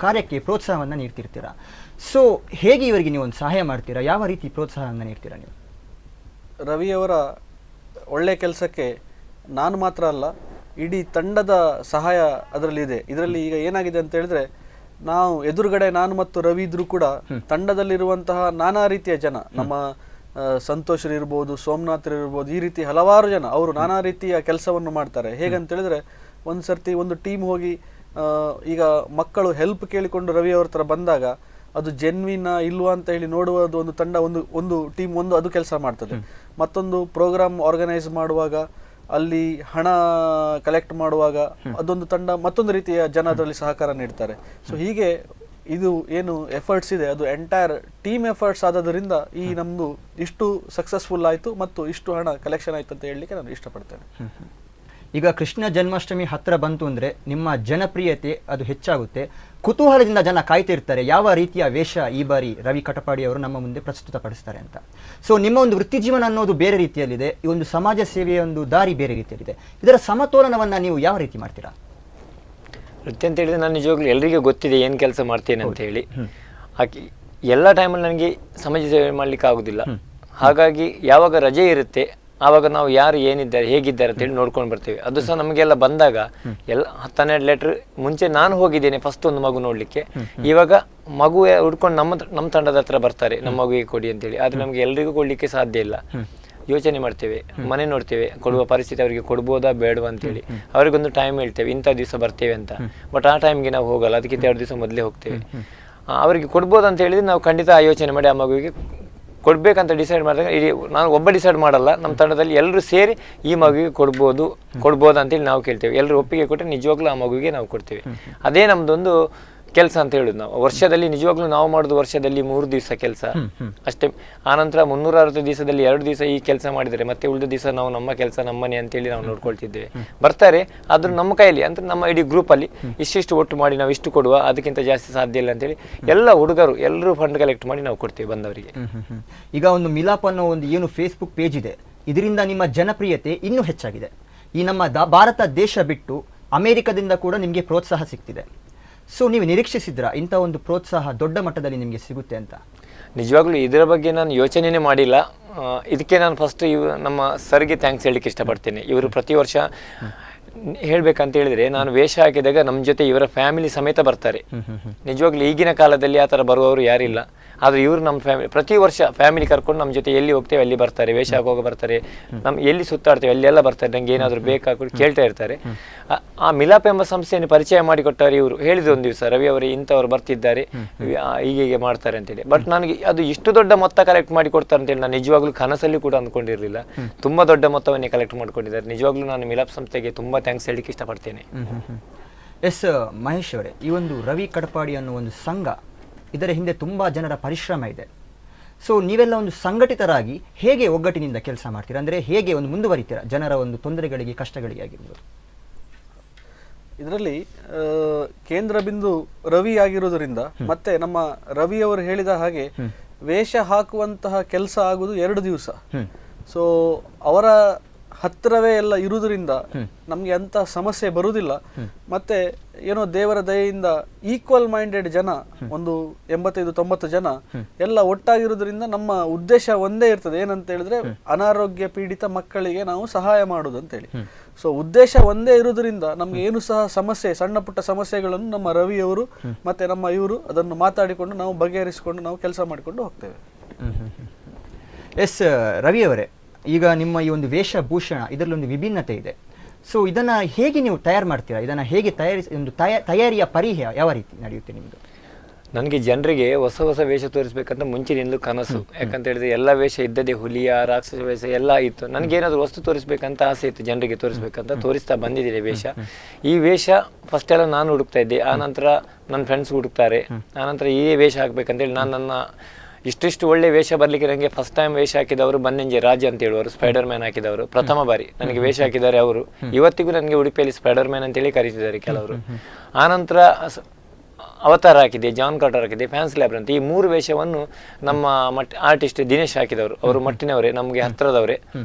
S2: ಕಾರ್ಯಕ್ಕೆ ಪ್ರೋತ್ಸಾಹವನ್ನು ನೀಡ್ತಿರ್ತೀರಾ. ಸೊ ಹೇಗೆ ಇವರಿಗೆ ನೀವು ಒಂದು ಸಹಾಯ ಮಾಡ್ತೀರಾ? ಯಾವ ರೀತಿ ಪ್ರೋತ್ಸಾಹವನ್ನು ನೀಡ್ತೀರಾ ನೀವು?
S5: ರವಿಯವರ ಒಳ್ಳೆಯ ಕೆಲಸಕ್ಕೆ ನಾನು ಮಾತ್ರ ಅಲ್ಲ, ಇಡೀ ತಂಡದ ಸಹಾಯ ಅದರಲ್ಲಿದೆ. ಇದರಲ್ಲಿ ಈಗ ಏನಾಗಿದೆ ಅಂತ ಹೇಳಿದ್ರೆ, ನಾವು ಎದುರುಗಡೆ ನಾನು ಮತ್ತು ರವಿ ಇದ್ರೂ ಕೂಡ ತಂಡದಲ್ಲಿರುವಂತಹ ನಾನಾ ರೀತಿಯ ಜನ, ನಮ್ಮ ಸಂತೋಷರಿರ್ಬೋದು, ಸೋಮನಾಥರಿರ್ಬೋದು, ಈ ರೀತಿ ಹಲವಾರು ಜನ ಅವರು ನಾನಾ ರೀತಿಯ ಕೆಲಸವನ್ನು ಮಾಡ್ತಾರೆ. ಹೇಗಂತ ಹೇಳಿದ್ರೆ, ಒಂದು ಸರ್ತಿ ಒಂದು ಟೀಮ್ ಹೋಗಿ ಈಗ ಮಕ್ಕಳು ಹೆಲ್ಪ್ ಕೇಳಿಕೊಂಡು ರವಿ ಅವ್ರ ಹತ್ರ ಬಂದಾಗ ಅದು ಜೆನ್ವಿನ ಇಲ್ವಾ ಅಂತ ಹೇಳಿ ನೋಡುವುದು ಒಂದು ತಂಡ, ಒಂದು ಟೀಮ್ ಅದು ಕೆಲಸ ಮಾಡ್ತದೆ. ಮತ್ತೊಂದು ಪ್ರೋಗ್ರಾಮ್ ಆರ್ಗನೈಸ್ ಮಾಡುವಾಗ, ಅಲ್ಲಿ ಹಣ ಕಲೆಕ್ಟ್ ಮಾಡುವಾಗ ಅದೊಂದು ತಂಡ, ಮತ್ತೊಂದು ರೀತಿಯ ಜನ ಅದರಲ್ಲಿ ಸಹಕಾರ ನೀಡ್ತಾರೆ. ಸೊ ಹೀಗೆ ಇದು ಏನು ಎಫರ್ಟ್ಸ್ ಇದೆ ಅದು ಎಂಟೈರ್ ಟೀಮ್ ಎಫರ್ಟ್ಸ್ ಆದದರಿಂದ ಈ ನಮ್ಮದು ಇಷ್ಟು ಸಕ್ಸಸ್ಫುಲ್ ಆಯಿತು ಮತ್ತು ಇಷ್ಟು ಹಣ ಕಲೆಕ್ಷನ್ ಆಯಿತು ಅಂತ ಹೇಳಲಿಕ್ಕೆ ನಾನು ಇಷ್ಟಪಡ್ತೇನೆ.
S2: ಈಗ ಕೃಷ್ಣ ಜನ್ಮಾಷ್ಟಮಿ ಹತ್ತಿರ ಬಂತು ಅಂದರೆ ನಿಮ್ಮ ಜನಪ್ರಿಯತೆ ಅದು ಹೆಚ್ಚಾಗುತ್ತೆ. ಕುತೂಹಲದಿಂದ ಜನ ಕಾಯ್ತಿರ್ತಾರೆ ಯಾವ ರೀತಿಯ ವೇಷ ಈ ಬಾರಿ ರವಿ ಕಟಪಾಡಿ ಅವರು ನಮ್ಮ ಮುಂದೆ ಪ್ರಸ್ತುತಪಡಿಸ್ತಾರೆ ಅಂತ. ಸೊ ನಿಮ್ಮ ಒಂದು ವೃತ್ತಿ ಜೀವನ ಅನ್ನೋದು ಬೇರೆ ರೀತಿಯಲ್ಲಿದೆ, ಈ ಒಂದು ಸಮಾಜ ಸೇವೆಯ ಒಂದು ದಾರಿ ಬೇರೆ ರೀತಿಯಲ್ಲಿದೆ. ಇದರ ಸಮತೋಲನವನ್ನು ನೀವು ಯಾವ ರೀತಿ ಮಾಡ್ತೀರಾ?
S4: ವೃತ್ತಿ ಅಂತ ಹೇಳಿದ್ರೆ ನಾನು ನಿಜವಾಗ್ಲೂ ಎಲ್ಲರಿಗೂ ಗೊತ್ತಿದೆ ಏನು ಕೆಲಸ ಮಾಡ್ತೇನೆ ಅಂತ ಹೇಳಿ. ಹಾಗೆ ಎಲ್ಲ ಟೈಮಲ್ಲಿ ನನಗೆ ಸಮಾಜ ಸೇವೆ ಮಾಡಲಿಕ್ಕೆ ಆಗೋದಿಲ್ಲ. ಹಾಗಾಗಿ ಯಾವಾಗ ರಜೆ ಇರುತ್ತೆ ಆವಾಗ ನಾವು ಯಾರು ಏನಿದ್ದಾರೆ ಹೇಗಿದ್ದಾರೆ ಅಂತೇಳಿ ನೋಡ್ಕೊಂಡು ಬರ್ತೇವೆ. ಅದು ಸಹ ನಮಗೆಲ್ಲ ಬಂದಾಗ ಎಲ್ಲ 10-12 ಲೆಟ್ರ್ ಮುಂಚೆ ನಾನು ಹೋಗಿದ್ದೇನೆ ಫಸ್ಟ್ ಒಂದು ಮಗು ನೋಡಲಿಕ್ಕೆ. ಇವಾಗ ಮಗು ಹುಡ್ಕೊಂಡು ನಮ್ಮ ತಂಡದ ಹತ್ರ ಬರ್ತಾರೆ, ನಮ್ಮ ಮಗುವಿಗೆ ಕೊಡಿ ಅಂತೇಳಿ. ಆದರೆ ನಮಗೆ ಎಲ್ರಿಗೂ ಕೊಡಲಿಕ್ಕೆ ಸಾಧ್ಯ ಇಲ್ಲ. ಯೋಚನೆ ಮಾಡ್ತೇವೆ, ಮನೆ ನೋಡ್ತೇವೆ, ಕೊಡುವ ಪರಿಸ್ಥಿತಿ ಅವರಿಗೆ ಕೊಡ್ಬೋದಾ ಬೇಡವಾ ಅಂತೇಳಿ. ಅವರಿಗೊಂದು ಟೈಮ್ ಹೇಳ್ತೇವೆ, ಇಂಥ ದಿವಸ ಬರ್ತೇವೆ ಅಂತ. ಬಟ್ ಆ ಟೈಮ್ಗೆ ನಾವು ಹೋಗಲ್ಲ, ಅದಕ್ಕಿಂತ 2 ದಿವಸ ಮೊದಲೇ ಹೋಗ್ತೇವೆ. ಅವರಿಗೆ ಕೊಡ್ಬೋದು ಅಂತ ಹೇಳಿದ್ರೆ ನಾವು ಖಂಡಿತ ಆ ಯೋಚನೆ ಮಾಡಿ ಆ ಮಗುವಿಗೆ ಕೊಡ್ಬೇಕಂತ ಡಿಸೈಡ್ ಮಾಡಿದಾಗ, ಇಡೀ ನಾನು ಒಬ್ಬ ಡಿಸೈಡ್ ಮಾಡಲ್ಲ, ನಮ್ಮ ತಂಡದಲ್ಲಿ ಎಲ್ಲರೂ ಸೇರಿ ಈ ಮಗುವಿಗೆ ಕೊಡ್ಬೋದಾ ಅಂತೇಳಿ ನಾವು ಕೇಳ್ತೇವೆ. ಎಲ್ಲರೂ ಒಪ್ಪಿಗೆ ಕೊಟ್ಟರೆ ನಿಜವಾಗ್ಲೂ ಆ ಮಗುವಿಗೆ ನಾವು ಕೊಡ್ತೇವೆ. ಅದೇ ನಮ್ದೊಂದು ಕೆಲಸ ಅಂತ ಹೇಳುದು. ನಾವು ವರ್ಷದಲ್ಲಿ ನಿಜವಾಗ್ಲೂ ನಾವು ಮಾಡೋದು ವರ್ಷದಲ್ಲಿ 3 ದಿವಸ ಕೆಲಸ ಅಷ್ಟೇ. ಆನಂತರ 360 ದಿವಸದಲ್ಲಿ 2 ದಿವಸ ಈ ಕೆಲಸ ಮಾಡಿದರೆ ಮತ್ತೆ ಉಳಿದ ದಿವಸ ನಾವು ನಮ್ಮ ಕೆಲಸ ನಮ್ಮನೆ ಅಂತೇಳಿ ನಾವು ನೋಡ್ಕೊಳ್ತಿದ್ದೇವೆ. ಬರ್ತಾರೆ, ಆದ್ರೂ ನಮ್ಮ ಕೈಯಲ್ಲಿ ಅಂದ್ರೆ ನಮ್ಮ ಇಡೀ ಗ್ರೂಪಲ್ಲಿ ಇಷ್ಟಿಷ್ಟು ಒಟ್ಟು ಮಾಡಿ ನಾವು ಇಷ್ಟು ಕೊಡುವ, ಅದಕ್ಕಿಂತ ಜಾಸ್ತಿ ಸಾಧ್ಯ ಇಲ್ಲ ಅಂತೇಳಿ ಎಲ್ಲ ಹುಡುಗರು ಎಲ್ಲರೂ ಫಂಡ್ ಕಲೆಕ್ಟ್ ಮಾಡಿ ನಾವು ಕೊಡ್ತೇವೆ ಬಂದವರಿಗೆ.
S2: ಈಗ ಒಂದು ಮಿಲಾಪ್ ಅನ್ನೋ ಒಂದು ಏನು ಫೇಸ್ಬುಕ್ ಪೇಜ್ ಇದೆ, ಇದರಿಂದ ನಿಮ್ಮ ಜನಪ್ರಿಯತೆ ಇನ್ನೂ ಹೆಚ್ಚಾಗಿದೆ. ಈ ನಮ್ಮ ಭಾರತ ದೇಶ ಬಿಟ್ಟು ಅಮೆರಿಕದಿಂದ ಕೂಡ ನಿಮಗೆ ಪ್ರೋತ್ಸಾಹ ಸಿಗ್ತಿದೆ. ಸೊ ನೀವು ನಿರೀಕ್ಷಿಸಿದ್ರಾ ಇಂಥ ಒಂದು ಪ್ರೋತ್ಸಾಹ ದೊಡ್ಡ ಮಟ್ಟದಲ್ಲಿ ನಿಮಗೆ ಸಿಗುತ್ತೆ ಅಂತ?
S4: ನಿಜವಾಗ್ಲೂ ಇದರ ಬಗ್ಗೆ ನಾನು ಯೋಚನೆನೇ ಮಾಡಿಲ್ಲ. ಇದಕ್ಕೆ ನಾನು ಫಸ್ಟ್ ನಮ್ಮ ಸರ್ಗೆ ಥ್ಯಾಂಕ್ಸ್ ಹೇಳಲಿಕ್ಕೆ ಇಷ್ಟಪಡ್ತೇನೆ. ಇವರು ಪ್ರತಿ ವರ್ಷ ಹೇಳ್ಬೇಕಂತ ಹೇಳಿದ್ರೆ, ನಾನು ವೇಷ ಹಾಕಿದಾಗ ನಮ್ಮ ಜೊತೆ ಇವರ ಫ್ಯಾಮಿಲಿ ಸಮೇತ ಬರ್ತಾರೆ. ನಿಜವಾಗ್ಲೂ ಈಗಿನ ಕಾಲದಲ್ಲಿ ಆ ಥರ ಬರುವವರು ಯಾರಿಲ್ಲ. ಆದರೆ ಇವರು ನಮ್ಮ ಫ್ಯಾಮಿಲಿ ಪ್ರತಿ ವರ್ಷ ಫ್ಯಾಮಿಲಿ ಕರ್ಕೊಂಡು ನಮ್ಮ ಜೊತೆ ಎಲ್ಲಿ ಹೋಗ್ತೇವೆ ಅಲ್ಲಿ ಬರ್ತಾರೆ, ವೇಷ ಹಾಕುವಾಗ ಬರ್ತಾರೆ, ಎಲ್ಲಿ ಸುತ್ತಾಡ್ತೇವೆ ಅಲ್ಲೆಲ್ಲ ಬರ್ತಾರೆ. ನಂಗೆ ಏನಾದರೂ ಬೇಕಾಕೊಂಡು ಕೇಳ್ತಾ ಇರ್ತಾರೆ. ಆ ಮಿಲಾಪ್ ಎಂಬ ಸಂಸ್ಥೆಯನ್ನು ಪರಿಚಯ ಮಾಡಿಕೊಟ್ಟವರು ಇವರು. ಹೇಳಿದ್ರು ಒಂದು ದಿವಸ, ರವಿ ಅವರು ಇಂಥವ್ರು ಬರ್ತಿದ್ದಾರೆ, ಹೀಗೆ ಮಾಡ್ತಾರೆ ಅಂತೇಳಿ. ಬಟ್ ನನಗೆ ಅದು ಇಷ್ಟು ದೊಡ್ಡ ಮೊತ್ತ ಕಲೆಕ್ಟ್ ಮಾಡಿ ಕೊಡ್ತಾರೆ ಅಂತೇಳಿ ನಾನು ನಿಜವಾಗ್ಲೂ ಕನಸಲ್ಲಿ ಕೂಡ ಅಂದ್ಕೊಂಡಿರಲಿಲ್ಲ. ತುಂಬ ದೊಡ್ಡ ಮೊತ್ತವನ್ನೇ ಕಲೆಕ್ಟ್ ಮಾಡ್ಕೊಂಡಿದ್ದಾರೆ. ನಿಜವಾಗ್ಲೂ ನಾನು ಮಿಲಾಪ್ ಸಂಸ್ಥೆಗೆ ತುಂಬ ಥ್ಯಾಂಕ್ಸ್ ಹೇಳಲಿಕ್ಕೆ ಇಷ್ಟಪಡ್ತೇನೆ.
S2: ಎಸ್ ಮಹೇಶ್ ಅವರೇ, ಈ ಒಂದು ರವಿ ಕಟಪಾಡಿ ಅನ್ನೋ ಒಂದು ಸಂಘ, ಇದರ ಹಿಂದೆ ತುಂಬ ಜನರ ಪರಿಶ್ರಮ ಇದೆ. ಸೊ ನೀವೆಲ್ಲ ಒಂದು ಸಂಘಟಿತರಾಗಿ ಹೇಗೆ ಒಗ್ಗಟ್ಟಿನಿಂದ ಕೆಲಸ ಮಾಡ್ತೀರಾ? ಅಂದರೆ ಹೇಗೆ ಒಂದು ಮುಂದುವರಿತೀರಾ ಜನರ ಒಂದು ತೊಂದರೆಗಳಿಗೆ, ಕಷ್ಟಗಳಿಗೆ ಆಗಿರ್ಬೋದು?
S5: ಇದರಲ್ಲಿ ಕೇಂದ್ರ ಬಿಂದು ರವಿ ಆಗಿರೋದ್ರಿಂದ, ಮತ್ತೆ ನಮ್ಮ ರವಿ ಅವರು ಹೇಳಿದ ಹಾಗೆ ವೇಷ ಹಾಕುವಂತಹ ಕೆಲಸ ಆಗುವುದು 2 ದಿವಸ. ಸೊ ಅವರ ಹತ್ತಿರವೇ ಎಲ್ಲ ಇರುವುದರಿಂದ ನಮ್ಗೆ ಅಂತ ಸಮಸ್ಯೆ ಬರುವುದಿಲ್ಲ. ಮತ್ತೆ ಏನೋ ದೇವರ ದಯೆಯಿಂದ ಈಕ್ವಲ್ ಮೈಂಡೆಡ್ ಜನ, ಒಂದು 85-90 ಜನ ಎಲ್ಲ ಒಟ್ಟಾಗಿರುವುದರಿಂದ ನಮ್ಮ ಉದ್ದೇಶ ಒಂದೇ ಇರ್ತದೆ. ಏನಂತ ಹೇಳಿದ್ರೆ, ಅನಾರೋಗ್ಯ ಪೀಡಿತ ಮಕ್ಕಳಿಗೆ ನಾವು ಸಹಾಯ ಮಾಡುದು ಅಂತೇಳಿ. ಸೊ ಉದ್ದೇಶ ಒಂದೇ ಇರುವುದರಿಂದ ನಮ್ಗೆ ಏನು ಸಹ ಸಮಸ್ಯೆ, ಸಣ್ಣ ಪುಟ್ಟ ಸಮಸ್ಯೆಗಳನ್ನು ನಮ್ಮ ರವಿಯವರು ಮತ್ತೆ ನಮ್ಮ ಇವರು ಅದನ್ನು ಮಾತಾಡಿಕೊಂಡು ನಾವು ಬಗೆಹರಿಸಿಕೊಂಡು ನಾವು ಕೆಲಸ ಮಾಡಿಕೊಂಡು ಹೋಗ್ತೇವೆ.
S2: ಎಸ್ ರವಿಯವರೇ, ಈಗ ನಿಮ್ಮ ಈ ಒಂದು ವೇಷಭೂಷಣ ಇದರಲ್ಲಿ ಒಂದು ವಿಭಿನ್ನತೆ ಇದೆ. ಸೊ ಇದನ್ನು ಹೇಗೆ ನೀವು ತಯಾರು ಮಾಡ್ತೀರಾ? ಇದನ್ನು ಹೇಗೆ ತಯಾರಿಯ ಪರಿಹ್ಯ ಯಾವ ರೀತಿ ನಡೆಯುತ್ತೆ ನಿಮ್ಮದು?
S4: ನನಗೆ ಜನರಿಗೆ ಹೊಸ ಹೊಸ ವೇಷ ತೋರಿಸ್ಬೇಕಂತ ಮುಂಚಿನಿಂದಲೂ ಕನಸು. ಯಾಕಂತ ಹೇಳಿದ್ರೆ ಎಲ್ಲ ವೇಷ ಇದ್ದದೆ, ಹುಲಿಯ, ರಾಕ್ಷಸ ವೇಷ ಎಲ್ಲ ಇತ್ತು. ನನಗೇನಾದರೂ ವಸ್ತು ತೋರಿಸ್ಬೇಕಂತ ಆಸೆ ಇತ್ತು, ಜನರಿಗೆ ತೋರಿಸ್ಬೇಕಂತ ತೋರಿಸ್ತಾ ಬಂದಿದ್ದೀನಿ ವೇಷ. ಈ ವೇಷ ಫಸ್ಟ್ ಎಲ್ಲ ನಾನು ಹುಡುಕ್ತಾ ಇದ್ದೆ, ಆನಂತರ ನನ್ನ ಫ್ರೆಂಡ್ಸ್ ಹುಡುಕ್ತಾರೆ, ಆನಂತರ ಈ ವೇಷ ಹಾಕ್ಬೇಕಂತೇಳಿ ನನ್ನ ಇಷ್ಟಿಷ್ಟು ಒಳ್ಳೆ ವೇಷ ಬರಲಿಕ್ಕೆ ನನಗೆ ಫಸ್ಟ್ ಟೈಮ್ ವೇಷ ಹಾಕಿದವರು ಬನ್ನಂಜೆ ರಾಜ್ ಅಂತ ಹೇಳುವರು, ಸ್ಪೈಡರ್ ಮ್ಯಾನ್ ಹಾಕಿದವರು. ಪ್ರಥಮ ಬಾರಿ ನನಗೆ ವೇಷ ಹಾಕಿದ್ದಾರೆ ಅವರು. ಇವತ್ತಿಗೂ ನನಗೆ ಉಡುಪಿಯಲ್ಲಿ ಸ್ಪೈಡರ್ ಮ್ಯಾನ್ ಅಂತೇಳಿ ಕರೀತಿದ್ದಾರೆ ಕೆಲವರು. ಆನಂತರ ಅವತಾರ ಹಾಕಿದೆ, ಜಾನ್ ಕಾರ್ಟರ್ ಹಾಕಿದೆ, ಫ್ಯಾನ್ಸ್ ಲ್ಯಾಬ್ರ್ ಅಂತ ಈ 3 ವೇಷವನ್ನು ನಮ್ಮ ಆರ್ಟಿಸ್ಟ್ ದಿನೇಶ್ ಹಾಕಿದವರು. ಅವರು ಮಟ್ಟಿನವರೇ, ನಮಗೆ ಹತ್ತಿರದವರೇ,